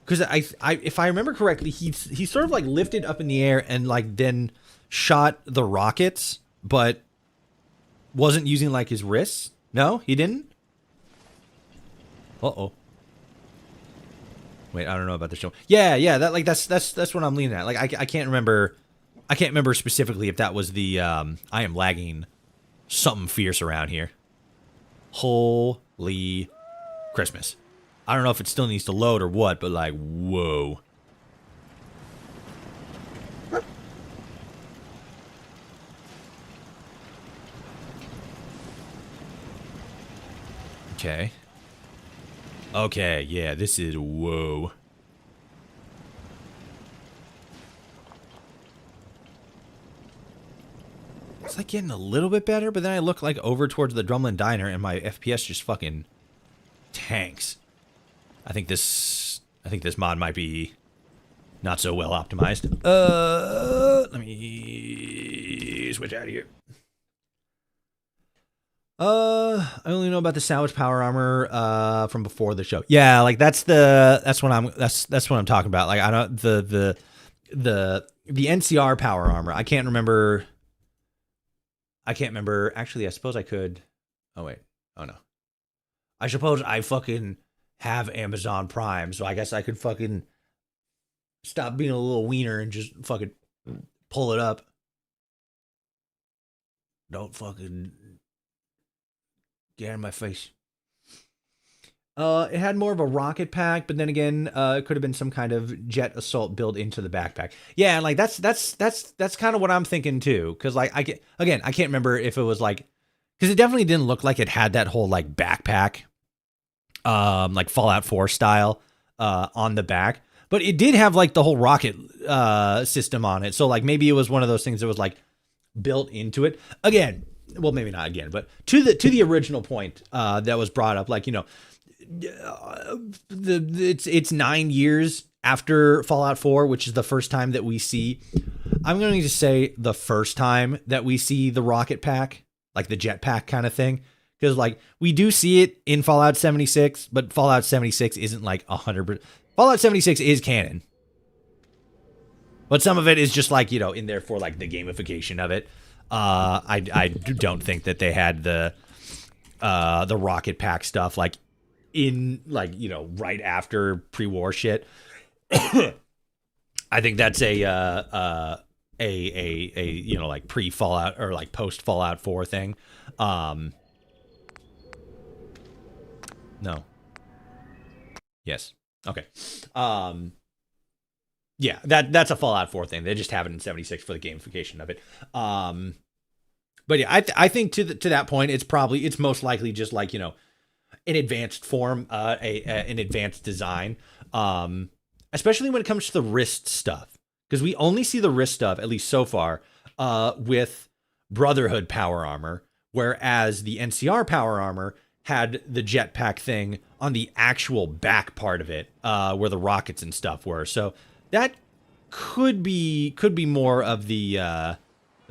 Because if I remember correctly, he sort of like lifted up in the air and like then shot the rockets, but wasn't using like his wrists. No, he didn't. Uh-oh. Wait, I don't know about the show. Yeah, that's what I'm leaning at. Like I can't remember specifically if that was the I am lagging something fierce around here. Holy Christmas. I don't know if it still needs to load or what, but like, whoa. Okay. Okay, yeah, this is whoa. It's like getting a little bit better, but then I look like over towards the Drumlin Diner and my FPS just fucking tanks. I think this mod might be not so well optimized. Let me switch out of here. I only know about the salvage power armor from before the show. Yeah, like that's what I'm talking about. Like I don't the NCR power armor. I can't remember. Actually, I suppose I could. Oh wait. Oh no. I suppose I fucking have Amazon Prime, so I guess I could fucking stop being a little wiener and just fucking pull it up. Don't fucking get in my face. It had more of a rocket pack, but then again, it could have been some kind of jet assault built into the backpack. Yeah, and like that's kind of what I'm thinking too, because like I can't remember if it was like, because it definitely didn't look like it had that whole like backpack. Like Fallout 4 style, on the back, but it did have like the whole rocket, system on it. So like maybe it was one of those things that was like built into it again. Well, maybe not again, but to the original point, that was brought up, like, you know, it's 9 years after Fallout 4, which is the first time that we see, I'm going to say the first time that we see the rocket pack, like the jetpack kind of thing. Because, like, we do see it in Fallout 76, but Fallout 76 isn't, like, 100%. Fallout 76 is canon. But some of it is just, like, you know, in there for, like, the gamification of it. I don't think that they had the rocket pack stuff, like, in, like, you know, right after pre-war shit. I think that's a you know, like, pre-Fallout or, like, post-Fallout 4 thing. No. Yes. Okay. Yeah, that's a Fallout 4 thing. They just have it in 76 for the gamification of it. But yeah, I think to that point, it's most likely just like, you know, an advanced form, an advanced design. Especially when it comes to the wrist stuff, because we only see the wrist stuff, at least so far, with Brotherhood power armor, whereas the NCR power armor had the jetpack thing on the actual back part of it, where the rockets and stuff were. So that could be more of the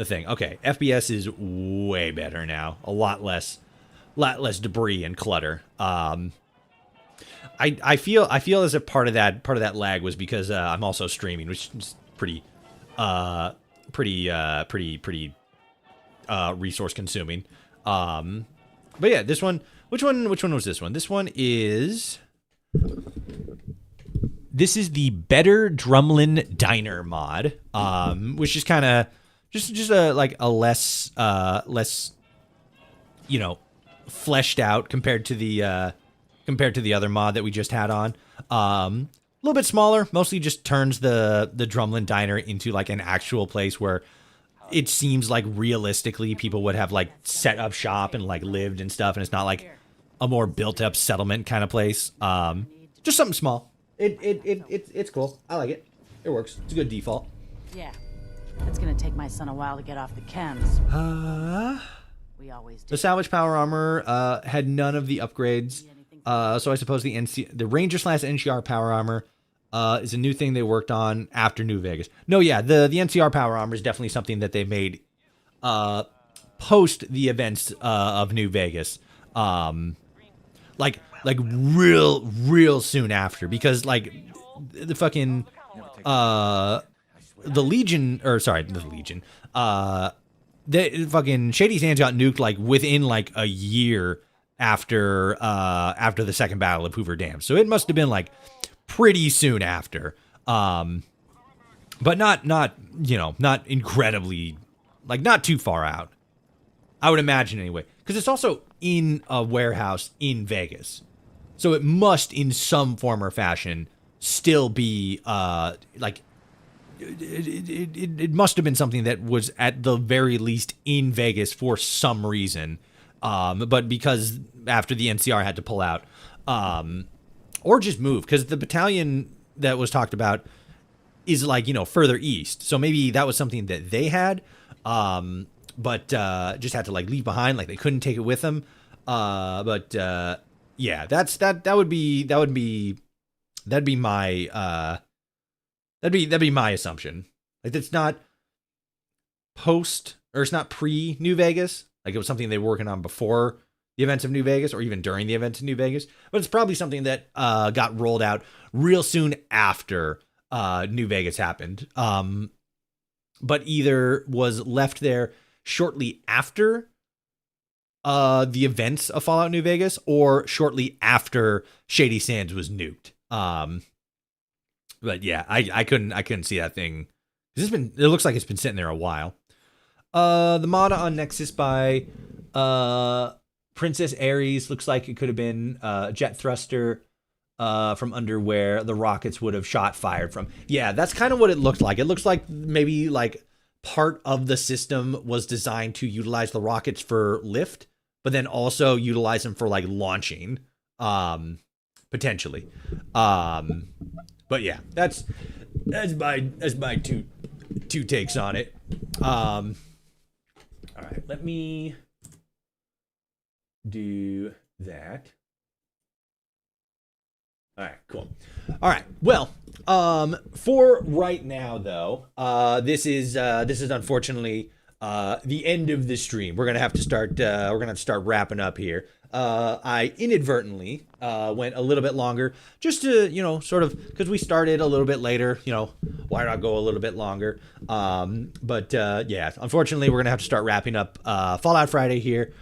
thing. Okay, FPS is way better now. A lot less debris and clutter. I feel as if part of that lag was because I'm also streaming, which is pretty resource consuming. But yeah, this one. Which one was this one? This one is. This is the Better Drumlin Diner mod, which is kind of just a like a less you know, fleshed out compared to the other mod that we just had on. A little bit smaller, mostly just turns the Drumlin Diner into like an actual place where it seems like realistically people would have like set up shop and like lived and stuff, and it's not like a more built up settlement kind of place. Just something small. It's cool. I like it. It works. It's a good default. Yeah. It's gonna take my son a while to get off the chems. We always do. The salvage power armor had none of the upgrades. So I suppose the Ranger / NCR power armor is a new thing they worked on after New Vegas. No, yeah, the NCR power armor is definitely something that they made post the events of New Vegas. Like like real soon after, because like the fucking the Legion, or sorry, the Legion, the fucking Shady Sands got nuked like within like a year after the second battle of Hoover Dam. So it must have been like pretty soon after. But not you know, not incredibly, like not too far out, I would imagine anyway, because it's also in a warehouse in Vegas. So it must in some form or fashion still be like it must have been something that was at the very least in Vegas for some reason. But because after the NCR had to pull out, or just move, because the battalion that was talked about is like, you know, further east. So maybe that was something that they had, but just had to like leave behind, like they couldn't take it with them. But yeah, that'd be my assumption. Like it's not post, or it's not pre New Vegas. Like it was something they were working on before the events of New Vegas, or even during the events of New Vegas. But it's probably something that got rolled out real soon after New Vegas happened. But either was left there shortly after the events of Fallout New Vegas, or shortly after Shady Sands was nuked. But yeah, I couldn't see that thing. It looks like it's been sitting there a while. The mod on Nexus by Princess Ares looks like it could have been a jet thruster from under where the rockets would have fired from. Yeah, that's kind of what it looked like. It looks like maybe like part of the system was designed to utilize the rockets for lift, but then also utilize them for like launching, potentially. But yeah, that's my two takes on it. All right, let me do that. All right, cool. All right, well, for right now though, this is unfortunately the end of the stream. We're gonna have to start wrapping up here. I inadvertently went a little bit longer, just to, you know, sort of, because we started a little bit later, you know, why not go a little bit longer? But yeah, unfortunately, we're going to have to start wrapping up Fallout Friday here.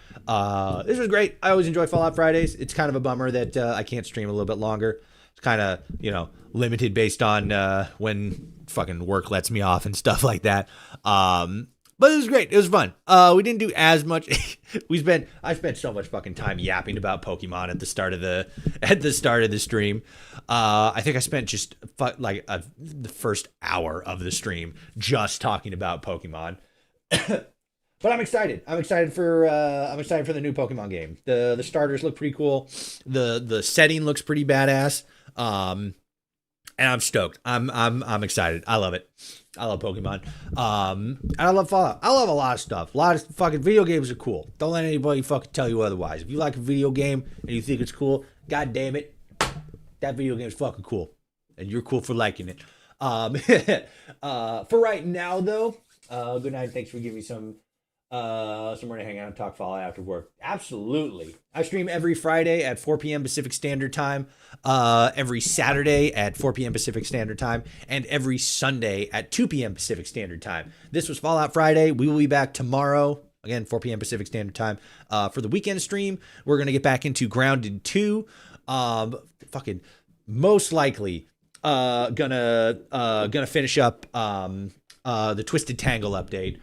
This was great. I always enjoy Fallout Fridays. It's kind of a bummer that I can't stream a little bit longer. It's kind of, you know, limited based on when fucking work lets me off and stuff like that. But it was great. It was fun. We didn't do as much. I spent so much fucking time yapping about Pokemon at the start of the stream. I think I spent just the first hour of the stream just talking about Pokemon. But I'm excited. I'm excited for the new Pokemon game. The starters look pretty cool. The setting looks pretty badass. And I'm stoked. I'm excited. I love it. I love Pokemon. And I love Fallout. I love a lot of stuff. A lot of fucking video games are cool. Don't let anybody fucking tell you otherwise. If you like a video game and you think it's cool, god damn it, that video game is fucking cool. And you're cool for liking it. For right now though, good night. Thanks for giving me somewhere to hang out and talk Fallout after work. Absolutely. I stream every Friday at 4 p.m. Pacific Standard Time, every Saturday at 4 p.m. Pacific Standard Time, and every Sunday at 2 p.m. Pacific Standard Time. This was Fallout Friday. We will be back tomorrow, again, 4 p.m. Pacific Standard Time, for the weekend stream. We're going to get back into Grounded 2. Fucking most likely gonna finish up the Twisted Tangle update.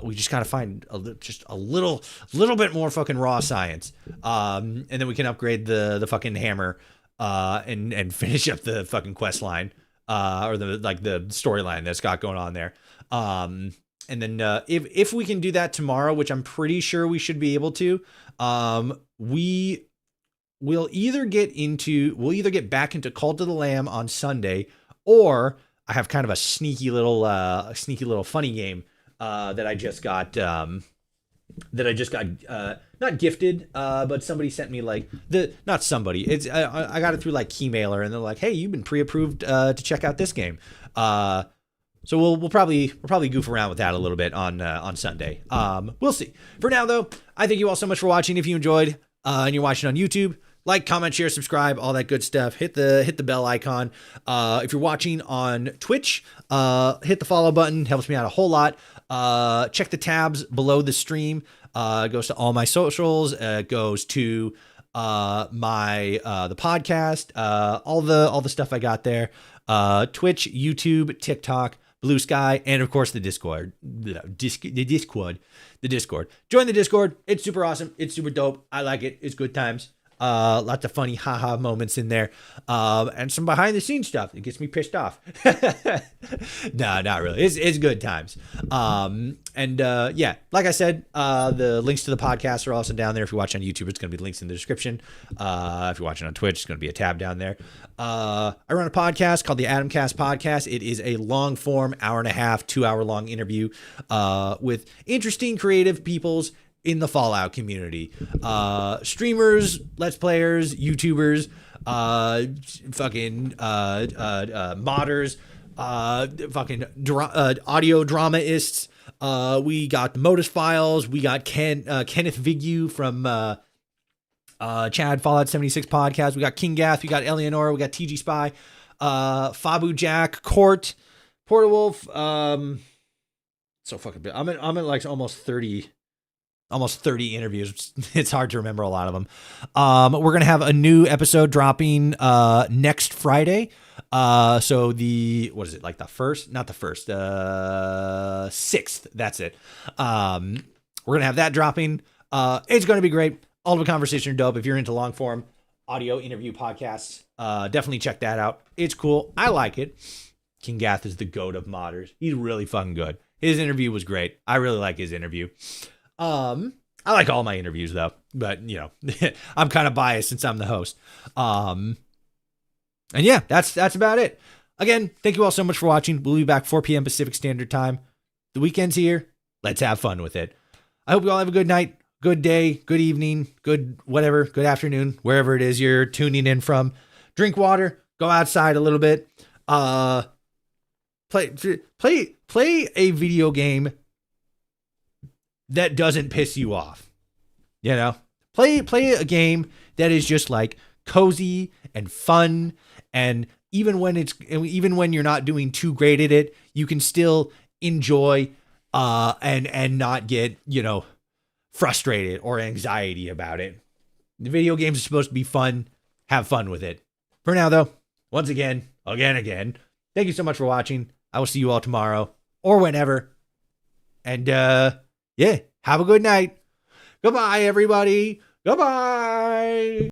We just gotta find a little bit more fucking raw science, and then we can upgrade the fucking hammer, and finish up the fucking quest line, or the storyline that's got going on there. And then if we can do that tomorrow, which I'm pretty sure we should be able to, we'll either get back into Cult of the Lamb on Sunday, or I have kind of a sneaky little funny game that I just got not gifted, but somebody sent me I got it through like Keymailer, and they're like, hey, you've been pre-approved to check out this game. So we'll probably goof around with that a little bit on Sunday. We'll see. For now though, I thank you all so much for watching. If you enjoyed and you're watching on YouTube, Like, comment, share, subscribe, all that good stuff. Hit the bell icon. If you're watching on Twitch, hit the follow button. Helps me out a whole lot. Check the tabs below the stream. It goes to all my socials. It goes to my the podcast. All the stuff I got there. Twitch, YouTube, TikTok, Blue Sky, and of course the Discord. The Discord. Join the Discord. It's super awesome. It's super dope. I like it. It's good times. Lots of funny haha moments in there. And some behind the scenes stuff that gets me pissed off. No, not really. It's good times. Yeah, like I said, the links to the podcast are also down there. If you're watching on YouTube, it's going to be links in the description. If you're watching on Twitch, it's going to be a tab down there. I run a podcast called the Adamcast Podcast. It is a long form, 1.5 hour, 2 hour long interview, with interesting creative peoples in the Fallout community. Streamers, Let's Players, YouTubers, modders, audio dramaists. We got the Modus Files. We got Kenneth Vigu from Chad Fallout 76 podcast. We got King Gath. We got Eleonora. We got TG Spy, Fabu Jack, Court, Portawolf. So fucking big. I'm at like almost 30 interviews. It's hard to remember a lot of them. We're going to have a new episode dropping next Friday. So what is it? Like the first, not the first, 6th. That's it. We're going to have that dropping. It's going to be great. All of the conversation are dope. If you're into long form audio interview podcasts, definitely check that out. It's cool. I like it. King Gath is the goat of modders. He's really fucking good. His interview was great. I really like his interview. I like all my interviews though, but you know, I'm kind of biased since I'm the host. And yeah, that's about it. Again, thank you all so much for watching. We'll be back 4 p.m. Pacific Standard Time. The weekend's here. Let's have fun with it. I hope you all have a good night, good day, good evening, good whatever, good afternoon, wherever it is you're tuning in from. Drink water, go outside a little bit. Play a video game that doesn't piss you off. You know, play a game that is just like cozy and fun, and even when you're not doing too great at it, you can still enjoy and not get, you know, frustrated or anxiety about it. The video games are supposed to be fun. Have fun with it. For now though, once again, thank you so much for watching. I will see you all tomorrow or whenever. And yeah, have a good night. Goodbye, everybody. Goodbye.